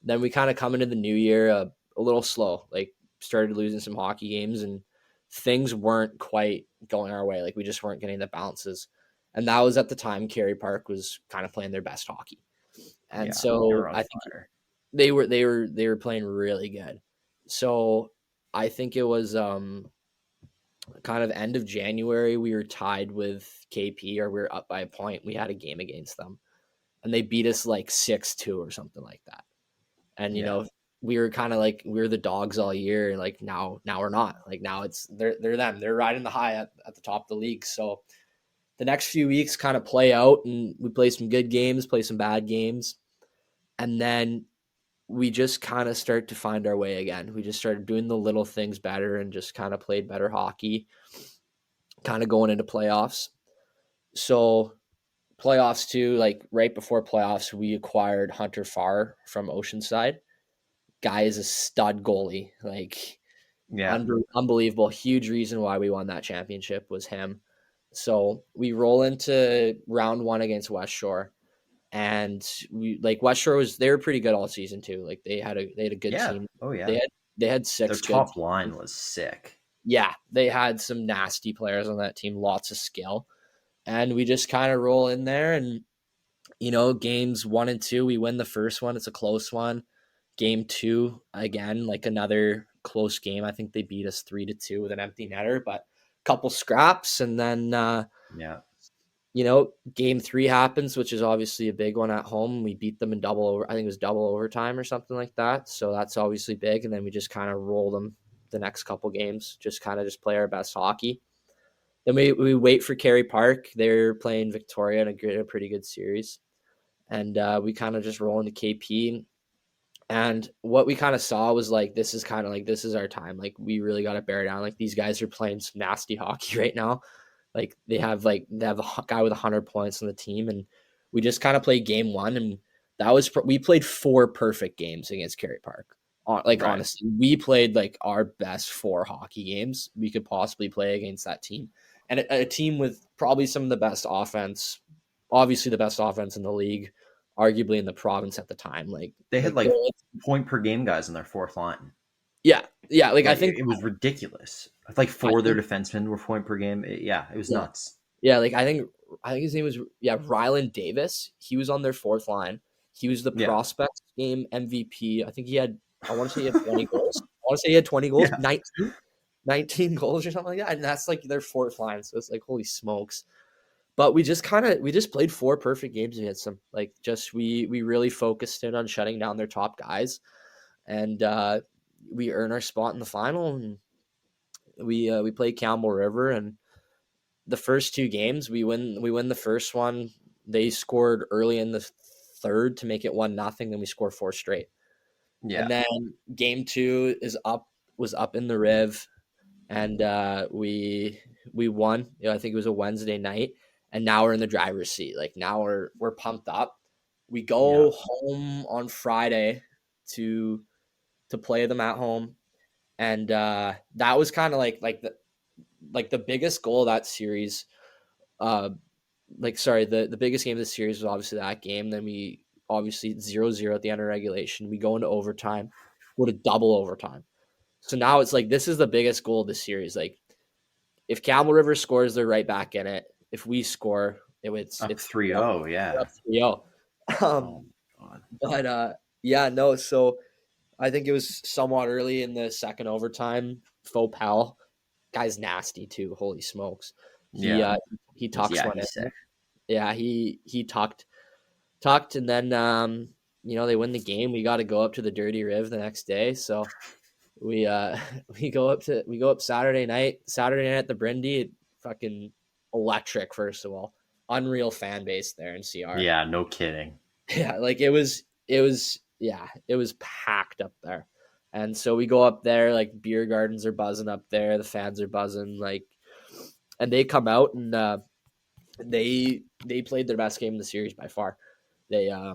Then we kind of come into the new year a little slow, like started losing some hockey games and things weren't quite going our way. Like we just weren't getting the bounces. And that was at the time Kerry Park was kind of playing their best hockey. And Yeah, they so were on I think fire. they were playing really good. So I think it was kind of end of January, we were tied with KP, or we were up by a point. We had a game against them and they beat us like 6-2 or something like that. And, you know, we were kind of like, we were the dogs all year. And like now we're not. Like now it's, they're them. They're riding the high at the top of the league. So the next few weeks kind of play out and we play some good games, play some bad games. And then we just kind of start to find our way again. We just started doing the little things better and just kind of played better hockey, kind of going into playoffs. So playoffs too, like right before playoffs, we acquired Hunter Farr from Oceanside. Guy is a stud goalie, like unbelievable. Huge reason why we won that championship was him. So we roll into round 1 against West Shore, and we like West Shore they were pretty good all season too. Like they had a good team. Oh yeah. They had 6 Their good top teams. line was sick. Yeah, they had some nasty players on that team, lots of skill. And we just kind of roll in there and, you know, games 1 and 2, we win the first one. It's a close one. Game 2, again, like another close game. I think they beat us 3-2 with an empty netter, but a couple scraps. And then, you know, game 3 happens, which is obviously a big one at home. We beat them in I think it was double overtime or something like that. So that's obviously big. And then we just kind of roll them the next couple games, just play our best hockey. Then we wait for Kerry Park. They're playing Victoria in a pretty good series. And we kind of just roll into KP. And what we kind of saw was like, this is our time. Like, we really got to bear down. Like, these guys are playing some nasty hockey right now. Like, they have a guy with 100 points on the team. And we just kind of played game 1. And we played 4 perfect games against Kerry Park. Honestly, we played like our best 4 hockey games we could possibly play against that team. And a team with probably some of the best offense, obviously the best offense in the league, arguably in the province at the time. Like they had like point per game guys on their fourth line. Yeah. Like I think it was ridiculous. Like 4 of their defensemen were point per game. It was nuts. Yeah, like I think his name was Ryland Davis. He was on their 4th line. He was the prospects game MVP. I want to say he had 20 goals. 19 goals or something like that. And that's like their 4th line. So it's like, holy smokes. But we just played 4 perfect games against them. Like, just we really focused in on shutting down their top guys. And we earn our spot in the final. And we played Campbell River, and the first 2 games we win the first one. They scored early in the 3rd to make it 1-0. Then we score 4 straight. Yeah. And then game 2 was up in the Riv, and we won. You know, I think it was a Wednesday night, and now we're in the driver's seat. Like, now we're pumped up. We go home on Friday to play them at home, and that was kind of like the biggest goal of that series. The biggest game of the series was obviously that game. Then we obviously 0-0 at the end of regulation. We go into overtime, go to double overtime. So now it's like, this is the biggest goal of the series. Like, if Campbell River scores, they're right back in it. If we score, it's 3-0. Yeah. Up 3-0. But so I think it was somewhat early in the second overtime. Faux pal. Guy's nasty too. Holy smokes. He tucks one in. Sick. Yeah, he tucked, and then they win the game. We got to go up to the Dirty Riv the next day, so we go up Saturday night at the Brindy. Fucking electric. First of all, unreal fan base there in CR. Yeah, no kidding. Yeah, like it was packed up there. And so we go up there, like, beer gardens are buzzing up there, the fans are buzzing, like, and they come out and they played their best game in the series by far. I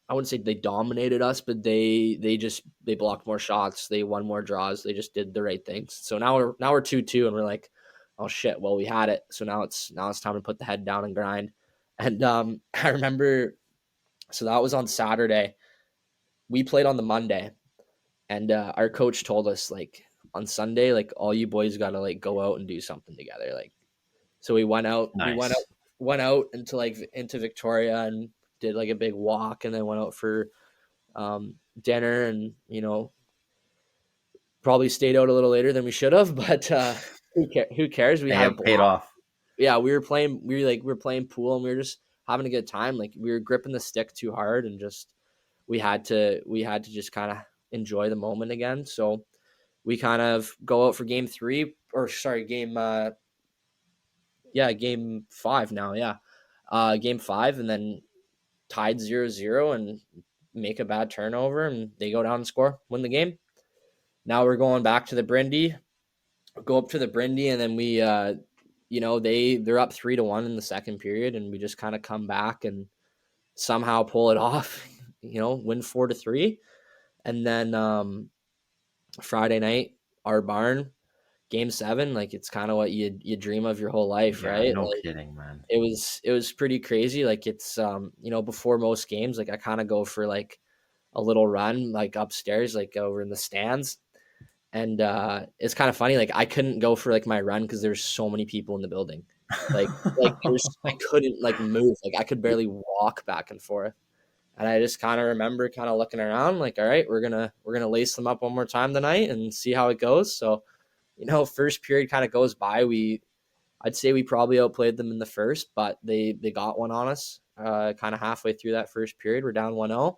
wouldn't say they dominated us, but they blocked more shots, they won more draws, they just did the right things. So now we're 2-2, and we're like, oh shit, well, we had it. So now it's time to put the head down and grind. And I remember, so that was on Saturday. we played on the Monday, and our coach told us like on Sunday, like all you boys got to like go out and do something together. Like, so we went out, Nice. went out into Victoria and did like a big walk, and then went out for dinner, and probably stayed out a little later than we should have, but who cares? We had paid off. Yeah, we were playing pool, and we were just having a good time. Like, we were gripping the stick too hard, and just we had to just kind of enjoy the moment again. So we kind of go out for game 5 now. Yeah. Game 5, and then tied 0-0 and make a bad turnover, and they go down and score, win the game. Now we're going back to the Brindy, go up to the Brindy, and then we, they're up 3-1 in the second period, and we just kind of come back and somehow pull it off, win 4-3. And then Friday night, our barn, game 7, like, it's kind of what you dream of your whole life, right? No like, kidding, man. It was pretty crazy. Like, it's before most games, like, I kind of go for like a little run, like upstairs, like over in the stands. And it's kind of funny. Like, I couldn't go for like my run because there's so many people in the building. Like I couldn't like move. Like, I could barely walk back and forth. And I just kind of remember kind of looking around, like, all right, we're gonna lace them up one more time tonight and see how it goes. So, first period kind of goes by. I'd say we probably outplayed them in the first, but they got one on us kind of halfway through that first period. We're down 1-0.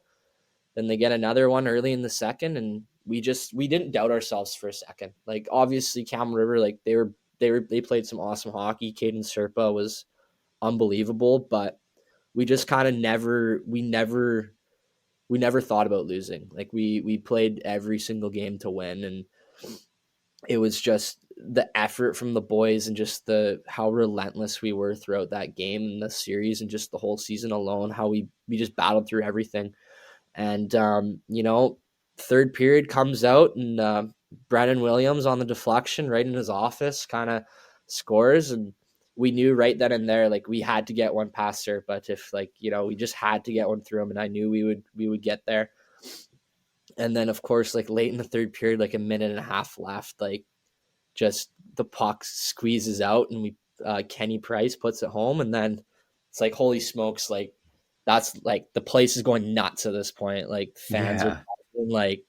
Then they get another one early in the second, and we didn't doubt ourselves for a second. Like, obviously Campbell River, like, they played some awesome hockey. Caden Serpa was unbelievable, but we just kind of never thought about losing. Like, we played every single game to win, and it was just the effort from the boys and just how relentless we were throughout that game and the series and just the whole season alone, how we just battled through everything. And, third period comes out, and Brennan Williams on the deflection right in his office kind of scores. And we knew right then and there, like, we had to get one past her, but if, like, we just had to get one through him, and I knew we would get there. And then, of course, like, late in the third period, like a minute and a half left, like, just the puck squeezes out, and we Kenny Price puts it home. And then it's like, holy smokes, like, that's like the place is going nuts at this point. Like, fans are like,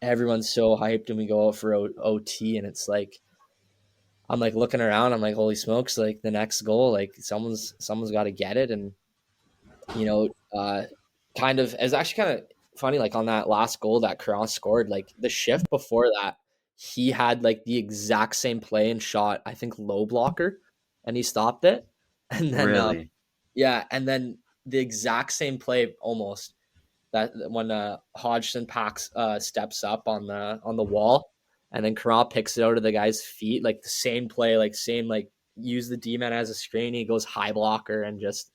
everyone's so hyped, and we go out for OT, and it's like, I'm like looking around, I'm like, holy smokes, like, the next goal, like, someone's got to get it. And kind of, it's actually kind of funny, like, on that last goal that Cross scored, like, the shift before that, he had like the exact same play and shot, I think, low blocker, and he stopped it. And then Really? and then the exact same play almost, that when Hodgson steps up on the wall, and then Karan picks it out of the guy's feet, like the same play, like same, like, use the D-man as a screen, he goes high blocker, and just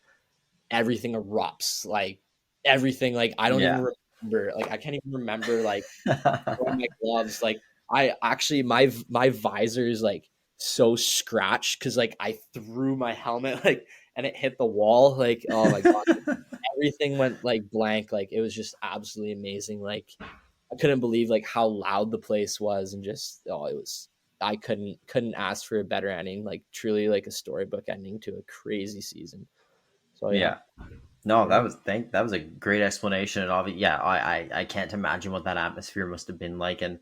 everything erupts, like everything, like, I don't even remember, like, I can't even remember, like, my gloves, like, I actually, my visor is like so scratched because, like, I threw my helmet, like, and it hit the wall, like, oh my god. Everything went like blank. Like, it was just absolutely amazing. Like, I couldn't believe like how loud the place was, and just I couldn't ask for a better ending. Like, truly like a storybook ending to a crazy season. So yeah. No, that was a great explanation. And obviously, I can't imagine what that atmosphere must have been like. And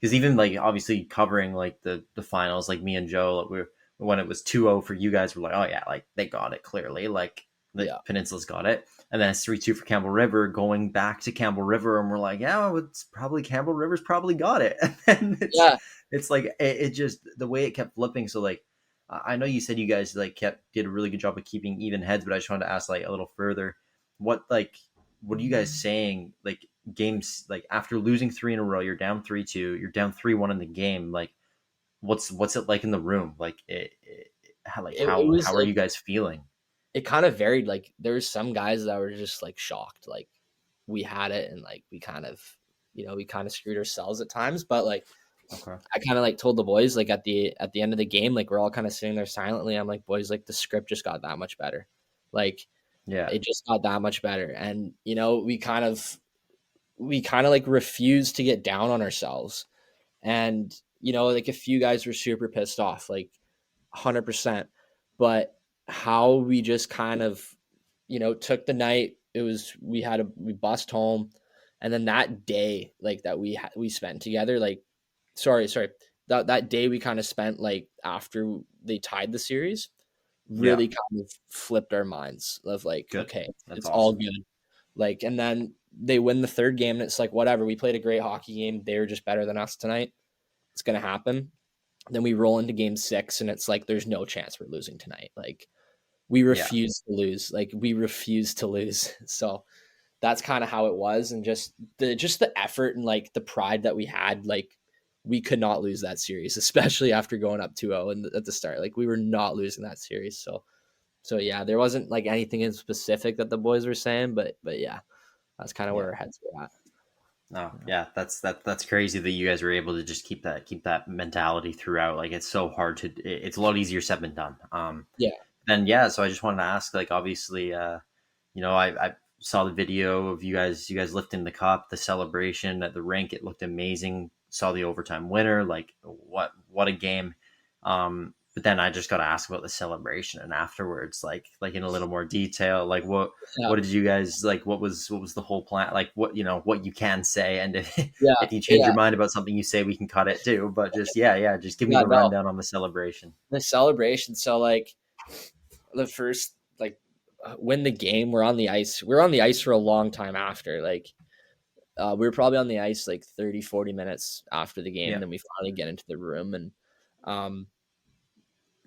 because even like obviously covering like the finals, like me and Joe, like, when it was 2-0 for you guys, we're like, oh yeah, like, they got it clearly. Like, the Peninsula's got it. And then it's 3-2 for Campbell River, going back to Campbell River, and we're like, yeah, it's probably Campbell River's probably got it. And then it's like, it just, the way it kept flipping. So like, I know you said you guys like did a really good job of keeping even heads, but I just wanted to ask like a little further, what are you guys saying? Like, games, like, after losing 3 in a row, you're down 3-2, you're down 3-1 in the game. Like, what's it like in the room? Like, how are you guys feeling? It kind of varied. Like, there was some guys that were just like shocked, like, we had it, and like we kind of screwed ourselves at times. But like, okay, I kind of like told the boys, like, at the end of the game, like, we're all kind of sitting there silently. I'm like, boys, like, the script just got that much better. Like, it just got that much better. And we kind of we kind of like refused to get down on ourselves. And, you know, like a few guys were super pissed off, like 100%. But how we just kind of, you know, took the night, we bust home. And then that day, like that we spent together, like, sorry, that day we kind of spent like after they tied the series, really kind of flipped our minds of like, Good. okay, That's it's awesome. all good. Like, and then they win the third game and it's like, whatever, we played a great hockey game. They were just better than us tonight. It's going to happen. Then we roll into game 6 and it's like, there's no chance we're losing tonight. Like we refuse to lose. Like we refuse to lose. So that's kind of how it was. And just the effort and like the pride that we had, like we could not lose that series, especially after going up 2-0 at the start. Like we were not losing that series. So yeah, there wasn't like anything in specific that the boys were saying, but yeah, that's kind of where our heads were at. Oh yeah, that's crazy that you guys were able to just keep that mentality throughout. Like it's so hard to, it's a lot easier said than done. And so I just wanted to ask, like obviously, you know, I saw the video of you guys lifting the cup, the celebration at the rink. It looked amazing. Saw the overtime winner. Like what a game. But then I just got to ask about the celebration and afterwards, like in a little more detail, like what did you guys like? What was the whole plan? Like what, you know, what you can say, and if you change your mind about something you say, we can cut it too. But just just give me the rundown on the celebration. The celebration. So like the first win the game, we're on the ice. We were on the ice for a long time after. Like we were probably on the ice like 30-40 minutes after the game. And then we finally get into the room and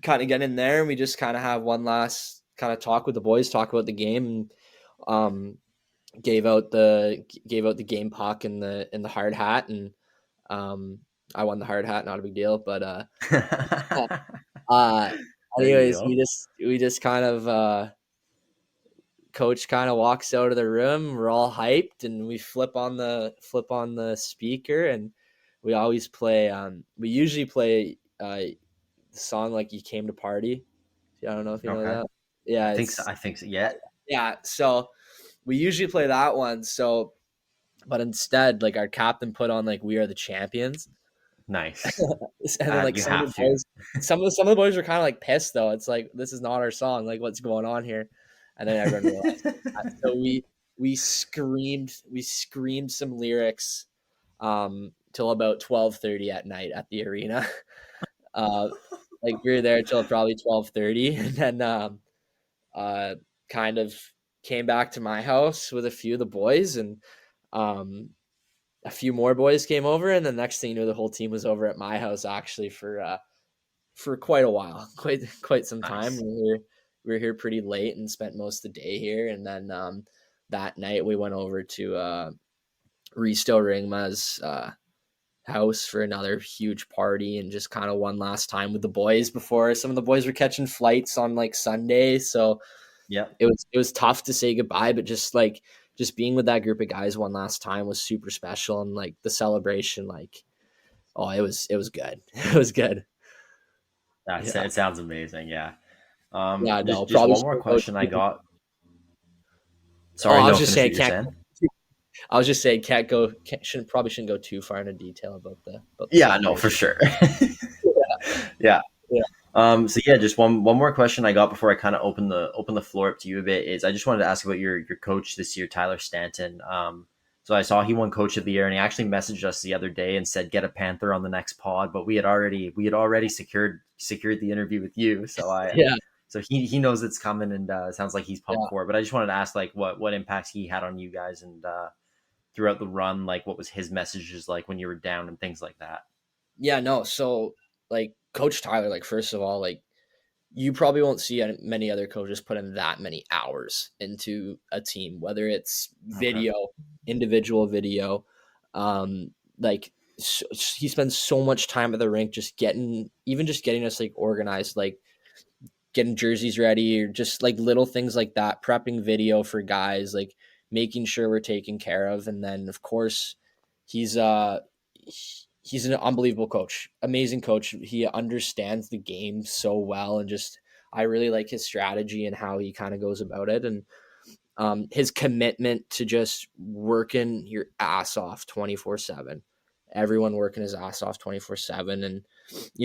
kind of get in there, and we just kind of have one last kind of talk with the boys, talk about the game, and gave out the game puck in the hard hat, and I won the hard hat, not a big deal, but anyways, we just kind of coach kind of walks out of the room, we're all hyped, and we flip on the speaker, and we always play we usually play song like You Came to Party. I don't know if you know that. Yeah, I think so. Yeah. So we usually play that one. So, but instead, like our captain put on like We Are the Champions. Nice. And then like some of the boys were kind of like pissed though. It's like, this is not our song. Like what's going on here? And then everyone realized that. So we screamed some lyrics till about 12:30 at night at the arena. Like we were there till probably 12:30, and then kind of came back to my house with a few of the boys, and a few more boys came over, and the next thing you know, the whole team was over at my house actually for quite a while, quite some time. Nice. We were here pretty late and spent most of the day here, and then that night we went over to Risto Ringma's house for another huge party, and just kind of one last time with the boys before some of the boys were catching flights on like Sunday. So it was tough to say goodbye, but just being with that group of guys one last time was super special. And like the celebration, like, oh, it was good. It was good. It sounds amazing. Yeah. Just one more question I got. Sorry, I was just saying, probably shouldn't go too far into detail about the no, for sure. Yeah. So just one more question I got before I kind of open the floor up to you a bit is I just wanted to ask about your coach this year, Tyler Stanton. So I saw he won Coach of the Year, and he actually messaged us the other day and said, "Get a Panther on the next pod." But we had already secured the interview with you, so so he knows it's coming, and it sounds like he's pumped for it. But I just wanted to ask like what impacts he had on you guys and throughout the run, like what was his messages like when you were down and things like that. So like Coach Tyler, like first of all, like you probably won't see many other coaches put in that many hours into a team, whether it's video, individual video. Like he spends so much time at the rink just getting us like organized, like getting jerseys ready, or just like little things like that, prepping video for guys, like making sure we're taken care of. And then of course he's an unbelievable coach, amazing coach. He understands the game so well, and just I really like his strategy and how he kind of goes about it. And His commitment to just working your ass off 24/7, everyone working his ass off 24/7. And,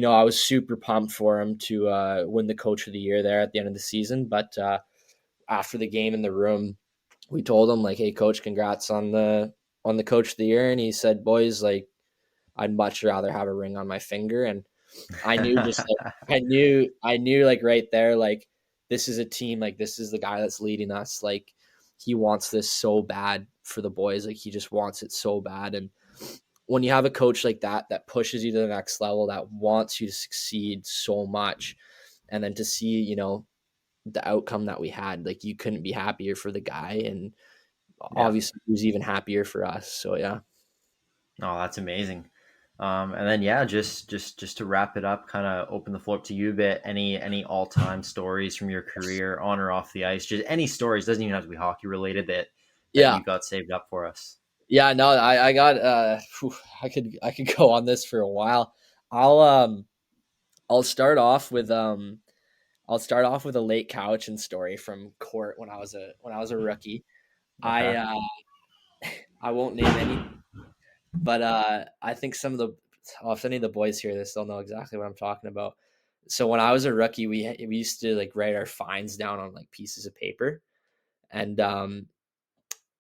I was super pumped for him to win the coach of the year there at the end of the season. But after the game in the room, we told him like, hey coach, congrats on the coach of the year. And he said, boys, like, I'd much rather have a ring on my finger. And I knew I knew like right there, like, this is a team, like this is the guy that's leading us. Like, he wants this so bad for the boys. Like, he just wants it so bad. And when you have a coach like that, that pushes you to the next level, that wants you to succeed so much, and then to see, the outcome that we had, like, you couldn't be happier for the guy. And obviously he was even happier for us. So, yeah. Oh, that's amazing. And then, just to wrap it up, kind of open the floor up to you a bit. Any all-time stories from your career on or off the ice? Just any stories, doesn't even have to be hockey related, that you got saved up for us. Yeah, no, I got I could go on this for a while. I'll start off with a late Cowichan story from court when I was a rookie. Okay. I won't name any, but I think if any of the boys hear this, they'll know exactly what I'm talking about. So when I was a rookie, we used to like write our fines down on like pieces of paper, and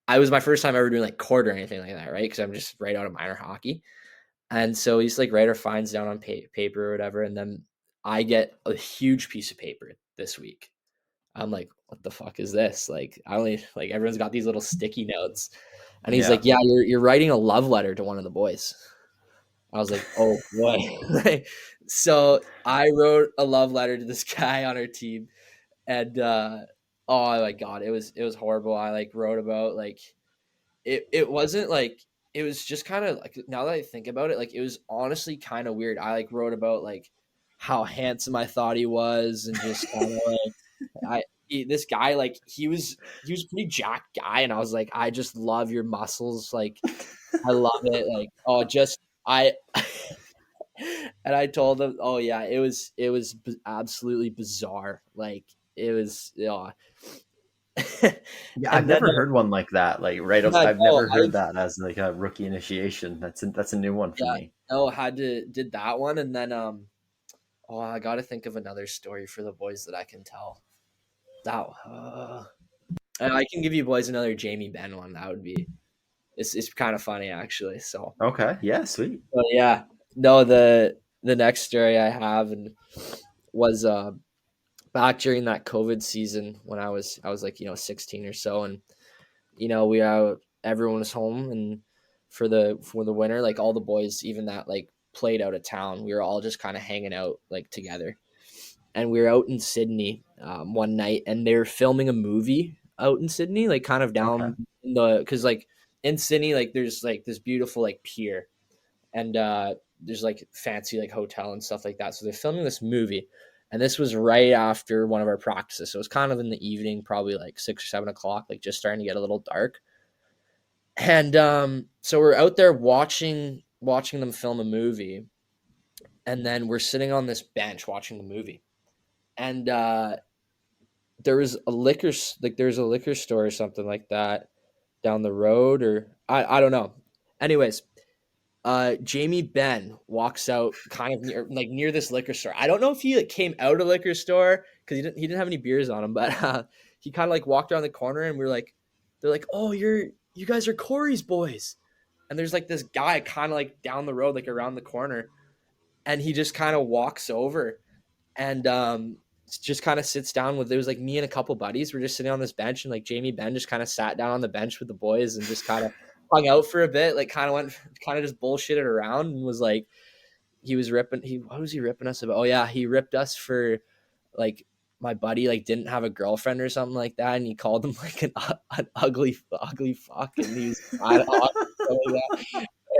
I was my first time ever doing like court or anything like that, right? Because I'm just right out of minor hockey, and so we used to like write our fines down on paper or whatever, and then I get a huge piece of paper this week. I'm like, what the fuck is this? Like, everyone's got these little sticky notes. And he's like, yeah, you're writing a love letter to one of the boys. I was like, oh, what? So I wrote a love letter to this guy on our team. And, oh my God, it was horrible. I like wrote about like, it wasn't like, it was just kind of like, now that I think about it, like, it was honestly kind of weird. I like wrote about like how handsome I thought he was, and just kind of like, this guy, like, he was a pretty jacked guy, and I was like, I just love your muscles, like, I love it, like, and I told him, oh yeah, it was absolutely bizarre, like, it was, I've never heard one like that, like, right? I've never heard that as like a rookie initiation. That's a new one for me. Did that one, and then I got to think of another story for the boys that I can tell. And I can give you boys another Jamie Benn one. That would be, it's kind of funny actually. So okay, yeah, sweet. But yeah, no, the next story I have was back during that COVID season when I was like 16 or so, and everyone was home, and for the winter, like all the boys, even that like played out of town, we were all just kind of hanging out like together. And we were out in Sydney one night, and they were filming a movie out in Sydney, like kind of down in because like in Sydney, like there's like this beautiful like pier, and there's like fancy like hotel and stuff like that. So they're filming this movie, and this was right after one of our practices. So it was kind of in the evening, probably like 6 or 7 o'clock, like just starting to get a little dark. And so we're out there watching them film a movie, and then we're sitting on this bench watching the movie. And there was a liquor store or something like that down the road, or I don't know. Anyways, Jamie Benn walks out kind of near this liquor store. I don't know if he like came out of liquor store because he didn't have any beers on him, but he kind of like walked around the corner, and they're like, oh, you guys are Corey's boys. And there's like this guy kind of like down the road, like around the corner, and he just kind of walks over and just kind of sits down there was like me and a couple buddies. We're just sitting on this bench, and like Jamie Benn just kind of sat down on the bench with the boys and just kind of hung out for a bit, like kind of just bullshitted around, and was like, what was he ripping us about? Oh yeah, he ripped us for like my buddy like didn't have a girlfriend or something like that, and he called him like an ugly fuck, and he was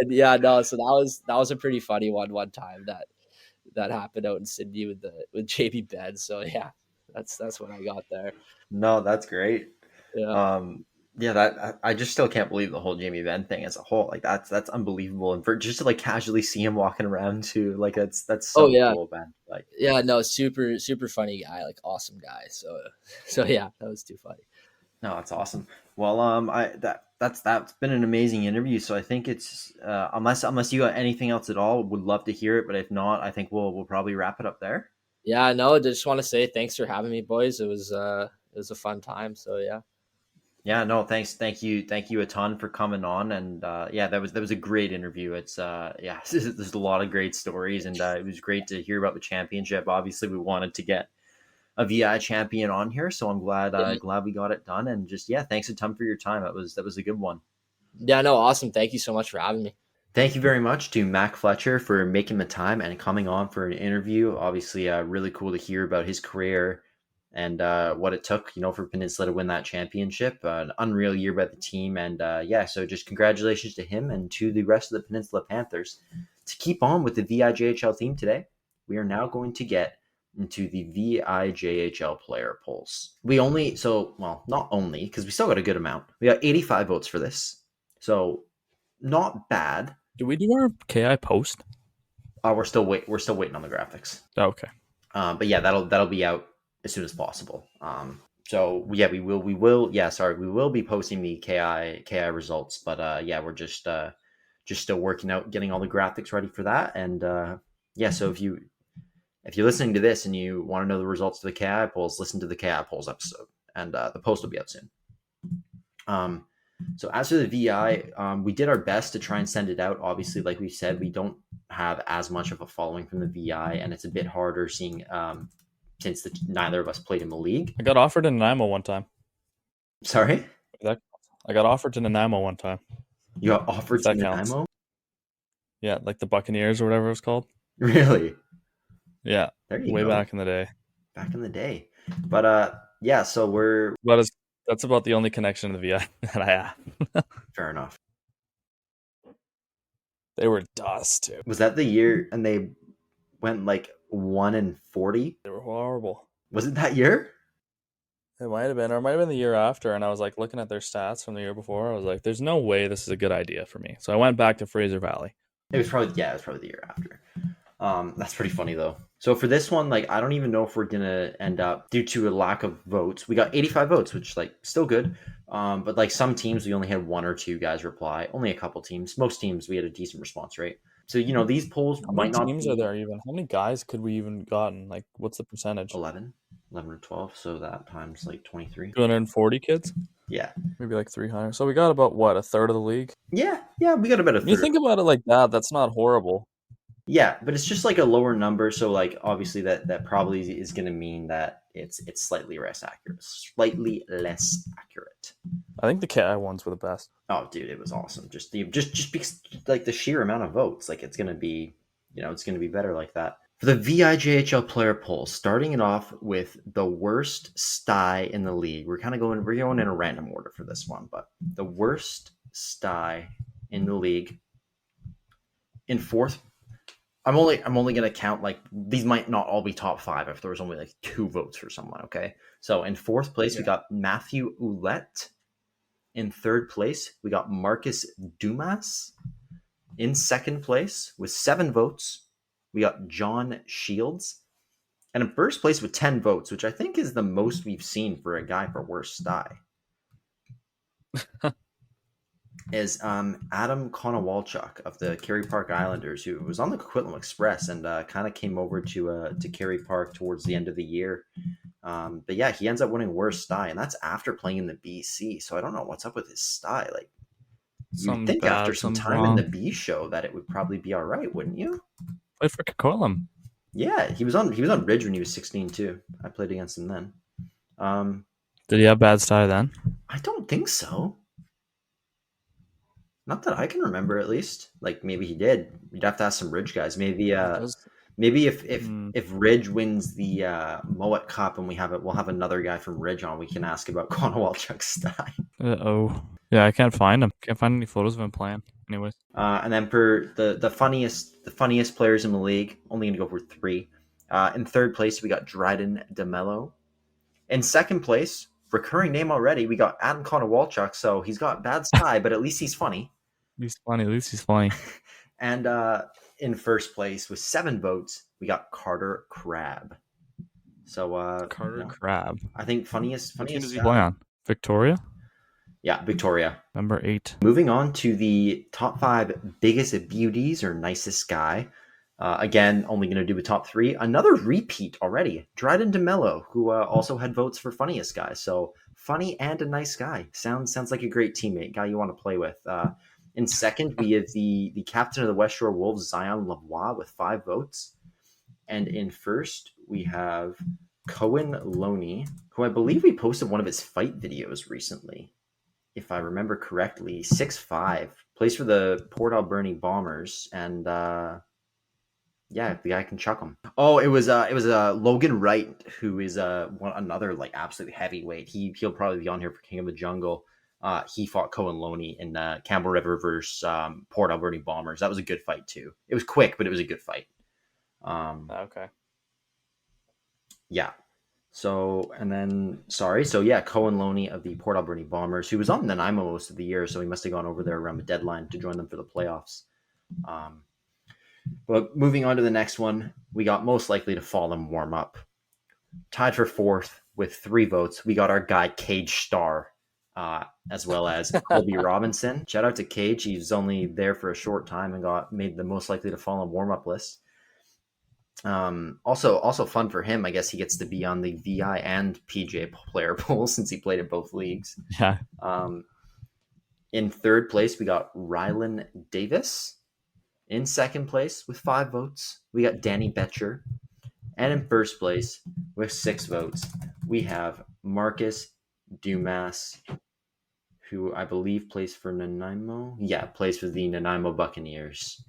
and yeah, no, so that was a pretty funny one time that happened out in Sydney with Jamie Benn. So yeah, that's what I got there. No, that's great. Yeah. That I just still can't believe the whole Jamie Benn thing as a whole. Like that's unbelievable, and for just to like casually see him walking around too, like that's so cool, man. Like super super funny guy, like awesome guy. So yeah, that was too funny. No, that's awesome. Well, that's been an amazing interview. So I think it's unless you got anything else at all, would love to hear it. But if not, I think we'll probably wrap it up there. Yeah, no, I just want to say thanks for having me, boys. It was a fun time. So yeah. Yeah, no, thanks. Thank you a ton for coming on. And yeah, that was a great interview. It's yeah, there's a lot of great stories, and it was great to hear about the championship. Obviously, we wanted to get a VI champion on here, so I'm glad glad we got it done. And just yeah, thanks a ton for your time. That was a good one. Yeah, no, awesome. Thank you so much for having me. Thank you very much to Mac Fletcher for making the time and coming on for an interview. Obviously, really cool to hear about his career and what it took, for Peninsula to win that championship. An unreal year by the team. And yeah, so just congratulations to him and to the rest of the Peninsula Panthers. To keep on with the VIJHL theme today, we are now going to get into the VIJHL Player Polls. Not only, because we still got a good amount. We got 85 votes for this. So not bad. Do we do our KI post? We're still waiting on the graphics. Oh, okay. But yeah, that'll be out as soon as possible. So yeah, we will be posting the KI results, but yeah, we're just still working out getting all the graphics ready for that. And yeah, so if you're listening to this and you want to know the results of the KI polls, listen to the KI polls episode, and the post will be out soon. So as for the VI, we did our best to try and send it out. Obviously, like we said, we don't have as much of a following from the VI, and it's a bit harder seeing since neither of us played in the league. I got offered in Nanaimo one time. Sorry? I got offered to Nanaimo one time. You got offered to Nanaimo? Yeah, like the Buccaneers or whatever it was called. Really? Yeah. There you way go. back in the day. Back in the day. But yeah, so that's about the only connection to the VI that I have. Fair enough. They were dust too. Was that the year and they went like 1-40? They were horrible. Was it that year? It might have been, or it might have been the year after. And I was like looking at their stats from the year before. I was like, there's no way this is a good idea for me. So I went back to Fraser Valley. It was probably the year after. That's pretty funny though. So for this one, like, I don't even know if we're gonna end up, due to a lack of votes. We got 85 votes, which like still good. But like some teams, we only had one or two guys reply. Only a couple teams. Most teams, we had a decent response rate. So these polls might not. How many teams are there even? How many guys could we even gotten? Like, what's the percentage? 11 or 12. So that times like 23. 240 kids. Yeah, maybe like 300. So we got about what, a third of the league? Yeah, we got about a third. You think about it like that, that's not horrible. Yeah, but it's just like a lower number, so like obviously that probably is going to mean that it's slightly less accurate. I think the KI ones were the best. Oh, dude, it was awesome. Just because like the sheer amount of votes, like it's going to be, it's going to be better like that. For the VIJHL player poll, starting it off with the worst sty in the league. We're going in a random order for this one, but the worst sty in the league. In fourth, I'm only going to count, like, these might not all be top five if there was only like 2 votes for someone. Okay, so in fourth place we got Matthew Ouellette. In third place we got Marcus Dumas. In second place with 7 votes we got John Shields. And in first place with 10 votes, which I think is the most we've seen for a guy for worst sty, is Adam Konowalchuk of the Kerry Park Islanders, who was on the Coquitlam Express and kind of came over to Kerry Park towards the end of the year. But yeah, he ends up winning worst sty, and that's after playing in the BC. So I don't know what's up with his sty. Like, you'd think after some time in the B show that it would probably be all right, wouldn't you? Played for Coquitlam. Yeah, he was on Ridge when he was 16 too. I played against him then. Did he have bad sty then? I don't think so. Not that I can remember, at least. Like, maybe he did. We'd have to ask some Ridge guys. Maybe if Ridge wins the Mowat Cup and we'll have another guy from Ridge on, we can ask about Konowalchuk's sty. Yeah, I can't find him. Can't find any photos of him playing. Anyways. And then for the funniest players in the league, only going to go for 3. In third place, we got Dryden DeMello. In second place, recurring name already, we got Adam Konowalchuk. So he's got bad sty, but at least he's funny. At least he's funny. And in first place with 7 votes, we got Carter Crab. So Carter Crab. I think funniest. What team does he play on? Victoria, Yeah, Victoria. number 8. Moving on to the top 5 biggest beauties or nicest guy. Again, only going to do a top 3. Another repeat already. Dryden DeMello, who also had votes for funniest guy. So funny and a nice guy. Sounds like a great teammate, guy you want to play with. In second, we have the captain of the West Shore Wolves, Zion Lavoie, with 5 votes. And in first, we have Cohen Loney, who I believe we posted one of his fight videos recently, if I remember correctly. 6'5", plays for the Port Alberni Bombers, and yeah, the guy can chuck him. Oh, it was Logan Wright, who is another like absolute heavyweight. He'll probably be on here for King of the Jungle. He fought Cohen Loney in Campbell River versus Port Alberni Bombers. That was a good fight too. It was quick, but it was a good fight. Okay. Yeah. So, and then, Cohen Loney of the Port Alberni Bombers, who was on Nanaimo most of the year, so he must have gone over there around the deadline to join them for the playoffs. But moving on to the next one, we got most likely to fall in warm-up. Tied for 4th with 3 votes, we got our guy Cage Star, as well as Colby Robinson. Shout out to Cage. He was only there for a short time and got made the most likely to fall in warm-up list. Also fun for him, I guess he gets to be on the VI and PJ player polls since he played in both leagues. Yeah. In third place, we got Rylan Davis. In second place with 5 votes, we got Danny Betcher. And in first place with 6 votes, we have Marcus Dumas, who I believe plays for Nanaimo. Yeah, plays for the Nanaimo Buccaneers.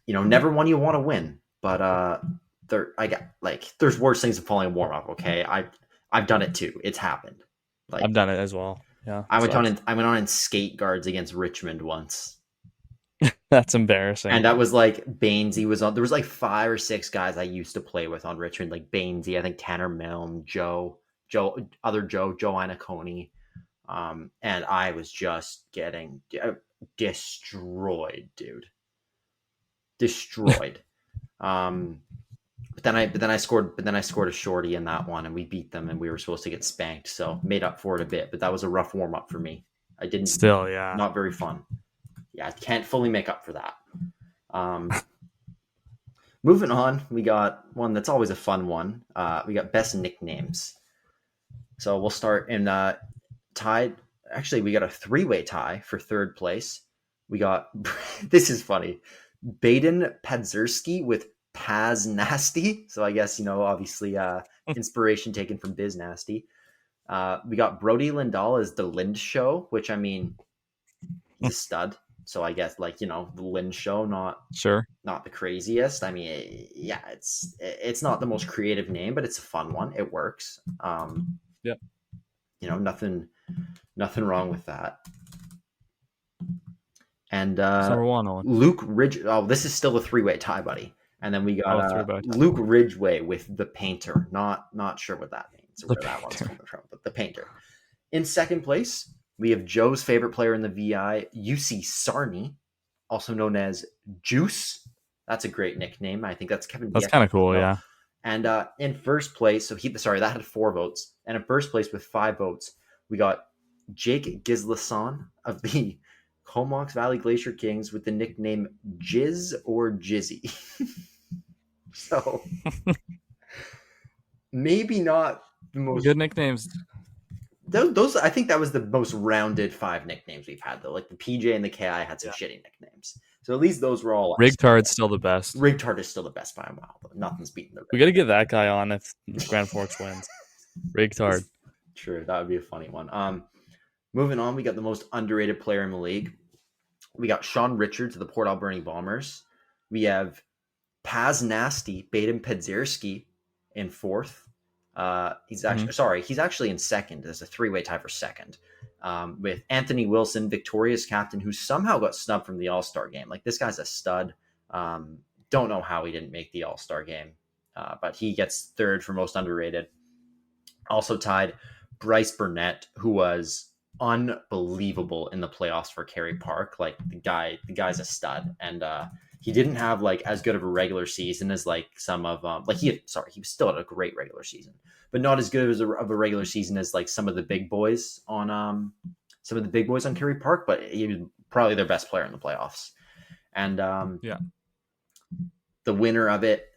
Never one you want to win, but there's worse things than falling in warm up. Okay, I've done it too. It's happened. Like, I've done it as well. Yeah, I went on in skate guards against Richmond once. That's embarrassing. And that was like Bainesy was on. There was like 5 or 6 guys I used to play with on Richmond, like Bainesy, I think Tanner Milne, Joe Inaconi, and I was just getting destroyed, dude. Destroyed. But then I scored a shorty in that one, and we beat them, and we were supposed to get spanked, so made up for it a bit. But that was a rough warm up for me. I didn't. Still, yeah, not very fun. Yeah, I can't fully make up for that. Moving on, we got one that's always a fun one. We got best nicknames. So we'll start in tied. Actually, we got a 3-way tie for third place. We got this is funny. Baden Padzerski with Paz Nasty. So I guess, obviously inspiration taken from Biz Nasty. We got Brody Lindahl as the Lind Show, which I mean, he's a stud. So I guess the Lind Show, not the craziest. I mean, yeah, it's not the most creative name, but it's a fun one. It works. Yep. Nothing wrong with that. And number 1, Owen. Luke Ridge. Oh, this is still a 3-way tie, buddy. And then we got Luke Ridgway with the Painter. Not sure what that means or where that one's coming from, but the Painter. In second place, we have Joe's favorite player in the VI, UC Sarny, also known as Juice. That's a great nickname. I think that's Kevin. That's kind of cool, yeah. And in first place, that had 4 votes. And in first place with 5 votes, we got Jake Gislason of the Comox Valley Glacier Kings with the nickname Jizz or Jizzy. So maybe not the most good nicknames. Those I think that was the most rounded 5 nicknames we've had though. Like the PJ and the KI had some shitty nicknames. So at least those were all. Rigtard's still the best. Rigtard is still the best by a mile. Though. Nothing's beating the. We got to get that guy on if Grand Forks wins. Rigtard. True, that would be a funny one. Moving on, we got the most underrated player in the league. We got Sean Richards of the Port Alberni Bombers. We have Paz Nasty, Baden Pedzerski in 4th. He's actually in second. There's a 3-way tie for second. With Anthony Wilson, Victoria's captain, who somehow got snubbed from the All-Star game. Like, this guy's a stud. Don't know how he didn't make the All-Star game. But he gets 3rd for most underrated. Also tied Bryce Burnett, who was unbelievable in the playoffs for Kerry Park. Like, the guy's a stud. And he didn't have like as good of a regular season as like some of he was still at a great regular season, but not as good as of a regular season as like some of the big boys on Kerry Park. But he was probably their best player in the playoffs. And the winner of it,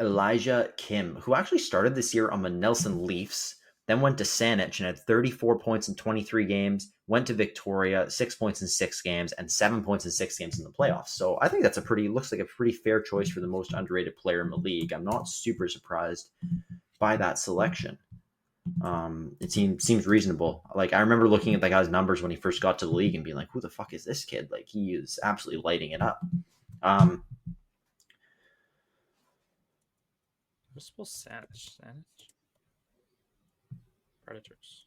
Elijah Kim, who actually started this year on the Nelson Leafs, then went to Saanich and had 34 points in 23 games, went to Victoria, 6 points in 6 games, and 7 points in 6 games in the playoffs. So I think that's looks like a pretty fair choice for the most underrated player in the league. I'm not super surprised by that selection. It seems reasonable. Like, I remember looking at the guy's numbers when he first got to the league and being like, who the fuck is this kid? Like, he is absolutely lighting it up. Saanich. Predators.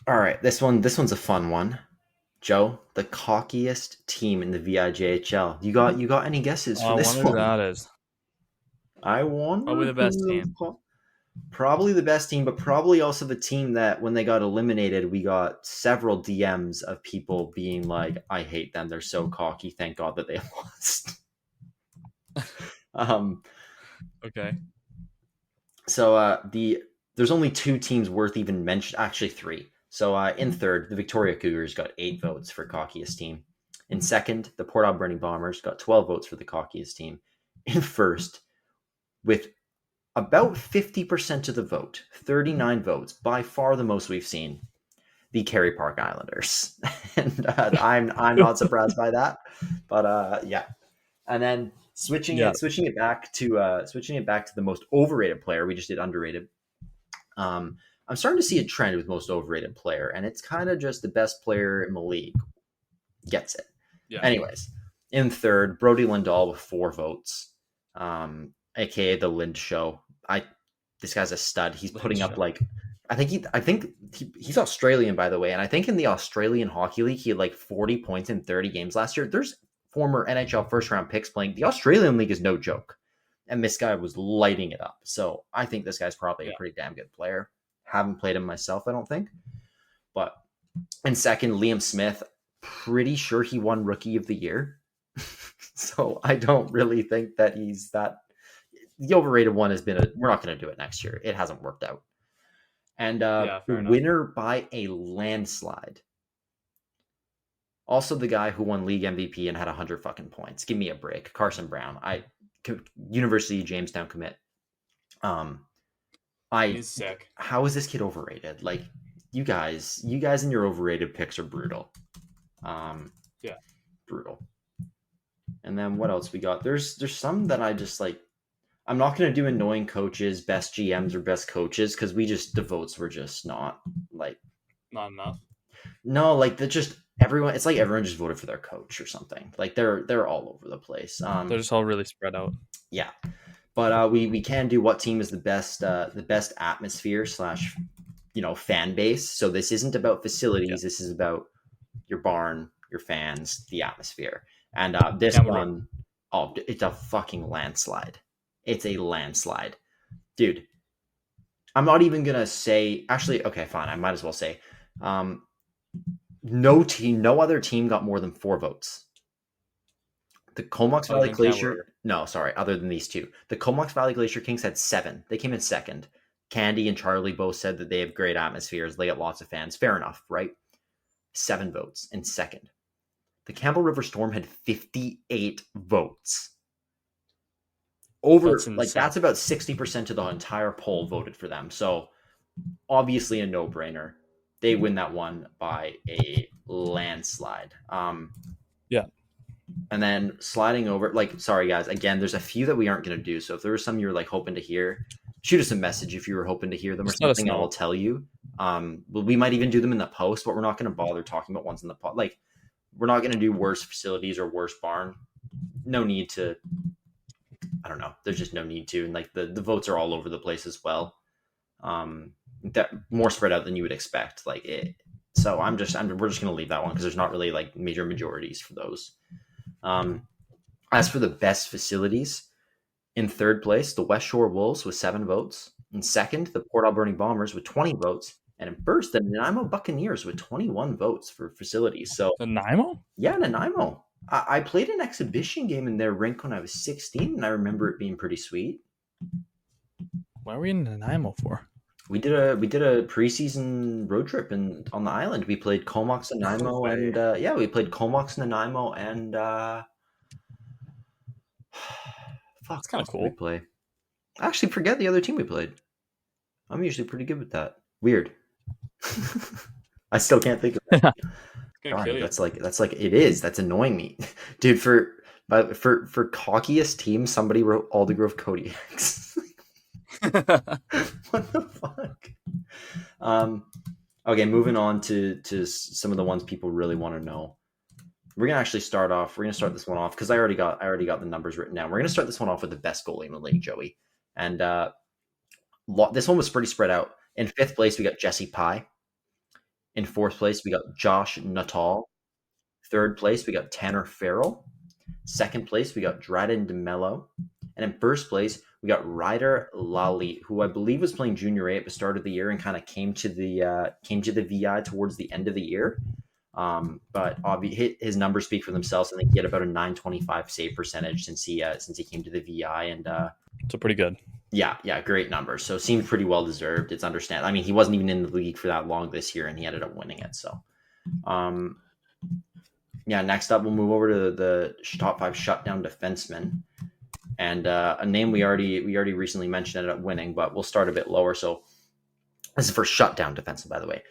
All right, this one's a fun one. Joe, the cockiest team in the VIJHL. You got any guesses for this one? I wonder who that is. I wonder. Probably the best team. Probably the best team, but probably also the team that when they got eliminated, we got several DMs of people being like, I hate them. They're so cocky. Thank God that they lost. Okay. So there's only 2 teams worth even mention. Actually, 3. So in third, the Victoria Cougars got 8 votes for cockiest team. In second, the Port Alberni Bombers got 12 votes for the cockiest team. In first, with about 50% of the vote, 39 votes, by far the most we've seen, the Kerry Park Islanders. And I'm not surprised by that. But yeah. And then switching it back to the most overrated player. We just did underrated. I'm starting to see a trend with most overrated player, and it's kind of just the best player in the league gets it. Yeah. Anyways, in third, Brody Lindahl with 4 votes, aka the Lind Show. This guy's a stud. He's putting up like, I think he's Australian, by the way, and I think in the Australian Hockey League he had like 40 points in 30 games last year. There's former NHL first round picks playing. The Australian League is no joke. And this guy was lighting it up. So I think this guy's probably a pretty damn good player. Haven't played him myself, I don't think. But in second, Liam Smith. Pretty sure he won Rookie of the Year. So I don't really think that he's that. The overrated one has been we're not going to do it next year. It hasn't worked out. And winner by a landslide. Also the guy who won league MVP and had 100 fucking points. Give me a break. Carson Brown. University of Jamestown commit. He's sick. How is this kid overrated? Like, you guys and your overrated picks are brutal. Brutal. And then what else we got? There's some that I just like. I'm not gonna do annoying coaches, best GMs, or best coaches because the votes were just not enough. No, like everyone. It's like everyone just voted for their coach or something. Like they're all over the place. They're just all really spread out. Yeah, but we can do what team is the best atmosphere / fan base. So this isn't about facilities. Yeah. This is about your barn, your fans, the atmosphere. And this one, it's a fucking landslide. It's a landslide, dude. I'm not even gonna say. Actually, okay, fine. I might as well say. No other team got more than 4 votes. The Comox Valley Glacier. No, sorry. Other than these 2, the Comox Valley Glacier Kings had 7. They came in second. Candy and Charlie both said that they have great atmospheres. They get lots of fans. Fair enough, right? 7 votes in second. The Campbell River Storm had 58 votes. That's about 60% of the entire poll voted for them. So obviously a no-brainer. They win that one by a landslide. Yeah. And then sliding over, sorry guys, again, there's a few that we aren't going to do. So if there was some you're hoping to hear, shoot us a message if you were hoping to hear them or something. I will tell you. We might even do them in the post, but we're not going to bother talking about ones in the pod. We're not going to do worst facilities or worst barn. No need to. I don't know. There's just no need to. And the votes are all over the place as well. That more spread out than you would expect. So we're just going to leave that one because there's not really major majorities for those. As for the best facilities, in third place, the West Shore Wolves with 7 votes. In second, the Port Alberni Bombers with 20 votes. And in first, the Nanaimo Buccaneers with 21 votes for facilities. So Nanaimo? Yeah, Nanaimo. I played an exhibition game in their rink when I was 16, and I remember it being pretty sweet. Why are we in Nanaimo for? We did a preseason road trip on the island. We played Comox, Nanaimo, and we played Comox, Nanaimo, and fuck, It's kind of what did we cool. play? I actually forget the other team we played. I'm usually pretty good with that. Weird. I still can't think of it. God, that's like it is. That's annoying me, dude. For cockiest team, somebody wrote Aldergrove Kodiaks. What the fuck? Okay, moving on to some of the ones people really want to know. We're gonna start this one off because I already got the numbers written down. We're gonna start this one off with the best goalie in the league, Joey. And this one was pretty spread out. In 5th place, we got Jesse Pye. In 4th place, we got Josh Nuttall. 3rd place, we got Tanner Farrell. 2nd place, we got Dryden DeMello. And in 1st place, we got Ryder Lally, who I believe was playing Junior A at the start of the year and kind of came to the VI towards the end of the year. But his numbers speak for themselves. I think he had about a .925 save percentage since he came to the VI, and so pretty good. Yeah, great numbers. So seemed pretty well deserved. It's understandable. I mean, he wasn't even in the league for that long this year, and he ended up winning it. So, next up, we'll move over to the top 5 shutdown defensemen, and a name we already recently mentioned ended up winning, but we'll start a bit lower. So this is for shutdown defenseman, by the way.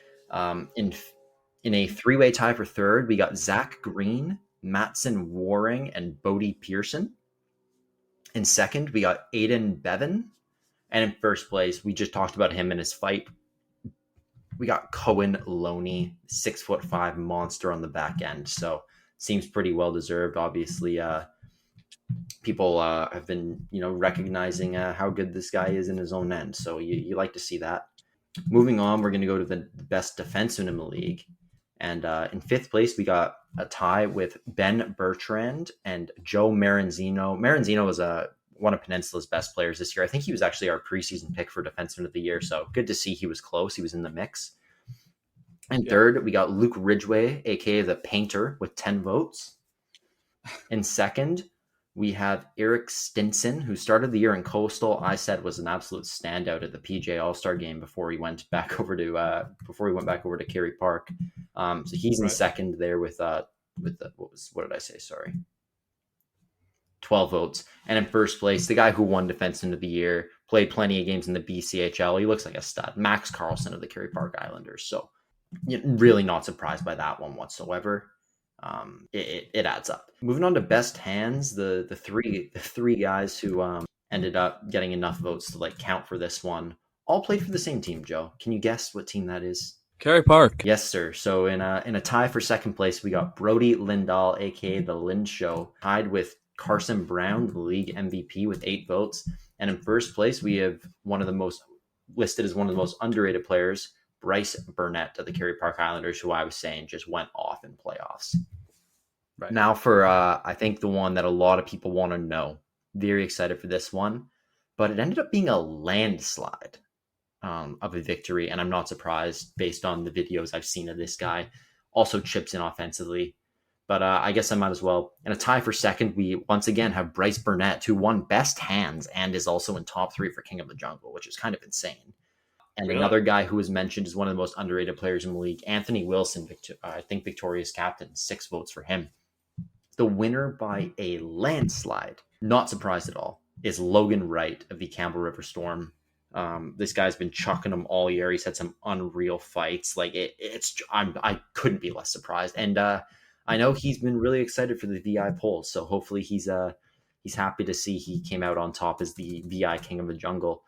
In a 3-way tie for 3rd, we got Zach Green, Matson Waring, and Bodie Pearson. In 2nd, we got Aiden Bevan. And in 1st place, we just talked about him in his fight. We got Cohen Loney, 6'5" monster on the back end. So seems pretty well deserved. Obviously, people have been recognizing how good this guy is in his own end. So you like to see that. Moving on, we're going to go to the best defenseman in the league. And in 5th place, we got a tie with Ben Bertrand and Joe Maranzino. Maranzino was one of Peninsula's best players this year. I think he was actually our preseason pick for Defenseman of the Year. So good to see he was close. He was in the mix. And 3rd, we got Luke Ridgway, a.k.a. the Painter, with 10 votes. In 2nd, we have Eric Stinson, who started the year in Coastal. I said was an absolute standout at the PJ All-Star game before he went back over to Kerry Park. So he's in 2nd there with what did I say? Sorry. 12 votes. And in 1st place, the guy who won Defenseman of the Year, played plenty of games in the BCHL. He looks like a stud. Max Carlson of the Kerry Park Islanders. So really not surprised by that one whatsoever. It adds up. Moving on to best hands, the three guys who ended up getting enough votes to count for this one all played for the same team. Joe, can you guess what team that is? Kerry Park. Yes, sir. So in a tie for 2nd place, we got Brody Lindahl, aka the Lind Show, tied with Carson Brown, the league MVP, with 8 votes. And in 1st place, we have listed as one of the most underrated players, Bryce Burnett of the Kerry Park Islanders, who I was saying just went off in playoffs. Right. Now for, I think, the one that a lot of people want to know. Very excited for this one. But it ended up being a landslide of a victory, and I'm not surprised based on the videos I've seen of this guy. Also chips in offensively. But I guess I might as well. In a tie for 2nd, we once again have Bryce Burnett, who won Best Hands and is also in top 3 for King of the Jungle, which is kind of insane. And another guy who was mentioned as one of the most underrated players in the league, Anthony Wilson, I think Victoria's captain, 6 votes for him. The winner by a landslide, not surprised at all, is Logan Wright of the Campbell River Storm. This guy's been chucking them all year. He's had some unreal fights. I couldn't be less surprised. And I know he's been really excited for the VI polls, so hopefully he's happy to see he came out on top as the VI King of the Jungle.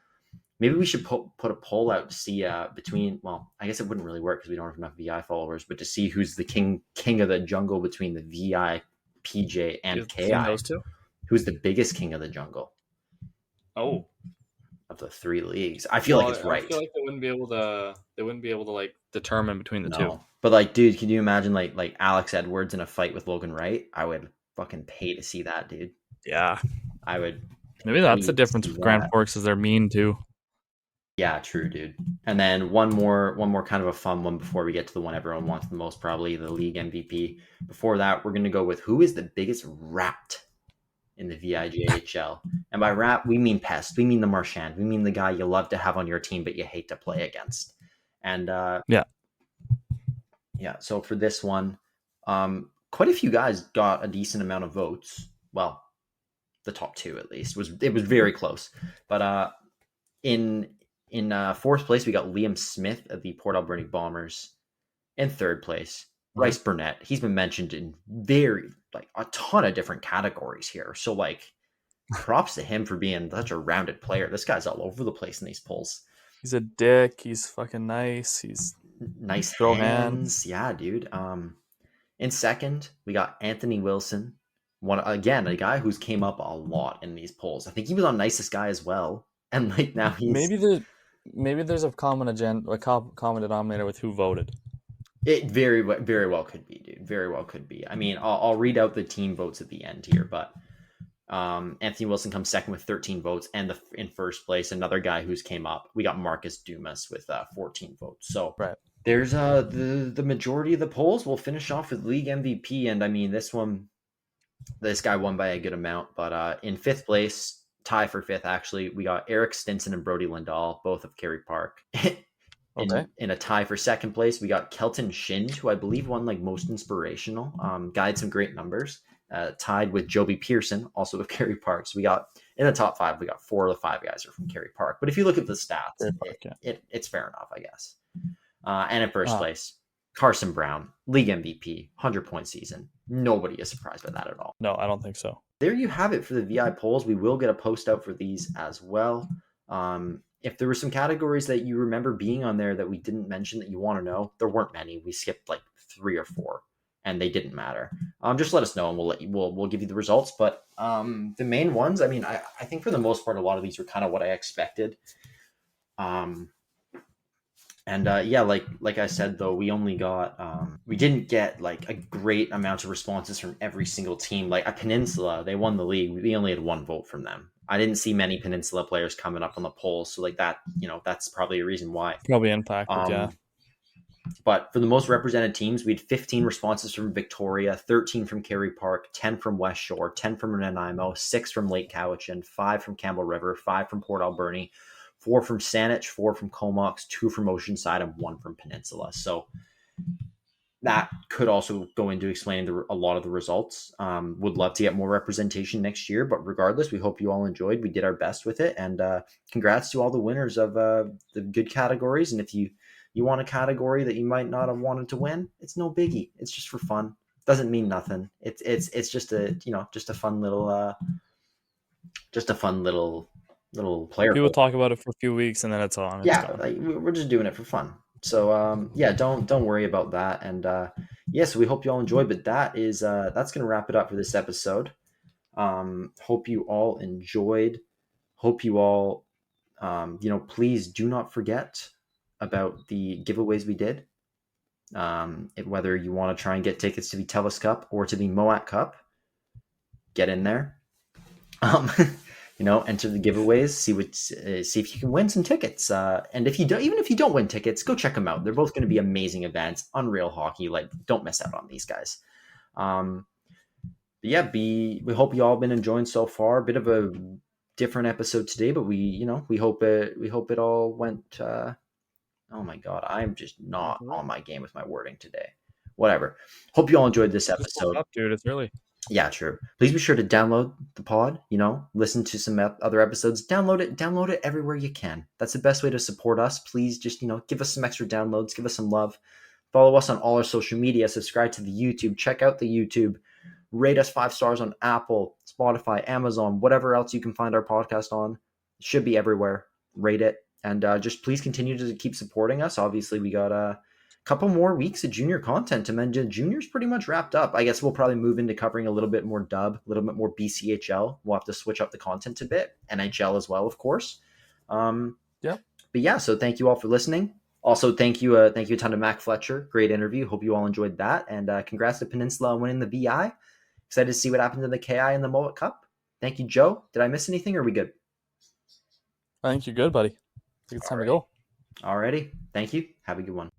Maybe we should put a poll out to see between. Well, I guess it wouldn't really work because we don't have enough VI followers, but to see who's the king of the jungle between the VI, PJ, and KI. Those two? Who's the biggest king of the jungle? Oh, of the 3 leagues, I feel like it's right. I feel like they wouldn't be able to determine between the two. But dude, can you imagine like Alex Edwards in a fight with Logan Wright? I would fucking pay to see that, dude. Yeah, I would. Maybe that's the difference with Grand Forks is they're mean too. Yeah, true, dude. And then one more kind of a fun one before we get to the one everyone wants the most, probably the league MVP. Before that, we're going to go with who is the biggest rat in the VIJHL. And by rat, we mean pest. We mean the Marchand. We mean the guy you love to have on your team, but you hate to play against. And yeah. So for this one, quite a few guys got a decent amount of votes. Well, the top two at least. It was very close. But in fourth place, we got Liam Smith of the Port Alberni Bombers. In third place, Bryce Burnett. He's been mentioned in a ton of different categories here. So props to him for being such a rounded player. This guy's all over the place in these polls. He's a dick. He's fucking nice. He's nice throw hands. Yeah, dude. In second, we got Anthony Wilson. A guy who's came up a lot in these polls. I think he was on Nicest Guy as well. And now he's maybe there's a common denominator with who voted. It very well could be, dude. Very well could be. I mean, I'll read out the team votes at the end here, but Anthony Wilson comes second with 13 votes, and in first place, another guy who's came up. We got Marcus Dumas with 14 votes. So there's the majority of the polls. We'll finish off with league MVP, and I mean this guy won by a good amount. But in fifth place, tie for fifth actually, we got Eric Stinson and Brody Lindahl, both of Kerry Park. In a tie for second place, we got Kelton Shind, who I believe won most inspirational. Guy had some great numbers. Tied with Joby Pearson, also of Kerry Park. So we got in the top five, we got 4 of the 5 guys are from Kerry Park. But if you look at the stats, it's fair enough, I guess. And in first place, Carson Brown, league MVP, 100-point season. Nobody is surprised by that at all. No, I don't think so. There you have it for the VI polls. We will get a post out for these as well. If there were some categories that you remember being on there that we didn't mention that you want to know, there weren't many. We skipped 3 or 4, and they didn't matter. Just let us know, and we'll give you the results. But the main ones, I mean, I think for the most part, a lot of these were kind of what I expected. Like I said, though, we only got we didn't get a great amount of responses from every single team. Like a Peninsula, they won the league. We only had 1 vote from them. I didn't see many Peninsula players coming up on the polls, so that that's probably a reason why. Probably impacted, yeah. But for the most represented teams, we had 15 responses from Victoria, 13 from Kerry Park, 10 from West Shore, 10 from Nanaimo, 6 from Lake Cowichan, 5 from Campbell River, 5 from Port Alberni, 4 from Saanich, 4 from Comox, 2 from Oceanside, and 1 from Peninsula. So that could also go into explaining a lot of the results. Would love to get more representation next year, but regardless, we hope you all enjoyed. We did our best with it, and congrats to all the winners of the good categories. And if you want a category that you might not have wanted to win, it's no biggie. It's just for fun. Doesn't mean nothing. It's just a fun little player. People talk about it for a few weeks and then it's on. We're just doing it for fun. So don't worry about that. And so we hope you all enjoyed. But that's gonna wrap it up for this episode. Hope you all enjoyed. Hope you all please do not forget about the giveaways we did. Whether you want to try and get tickets to the TELUS Cup or to the Mowat Cup, get in there. Enter the giveaways, see if you can win some tickets. And if you don't win tickets, go check them out. They're both going to be amazing events. Unreal hockey. Don't miss out on these guys. We hope you all been enjoying so far. A bit of a different episode today, but we hope it all went. Oh my God, I'm just not on my game with my wording today. Whatever. Hope you all enjoyed this episode. Up, dude. It's early. Yeah, true. Please be sure to download the pod, listen to some other episodes, download it everywhere you can. That's the best way to support us. Please just, give us some extra downloads, give us some love. Follow us on all our social media, subscribe to the YouTube, check out the YouTube, rate us 5 stars on Apple, Spotify, Amazon, whatever else you can find our podcast on. It should be everywhere. Rate it. And just please continue to keep supporting us. Obviously, we got a couple more weeks of junior content to mention. Junior's pretty much wrapped up. I guess we'll probably move into covering a little bit more dub, a little bit more BCHL. We'll have to switch up the content a bit. NHL as well, of course. So thank you all for listening. Also, thank you a ton to Mac Fletcher. Great interview. Hope you all enjoyed that. And congrats to Peninsula on winning the VI. Excited to see what happens in the KI and the Mowat Cup. Thank you, Joe. Did I miss anything, or are we good? I think you're good, buddy. I think it's time to go. Alrighty. Thank you. Have a good one.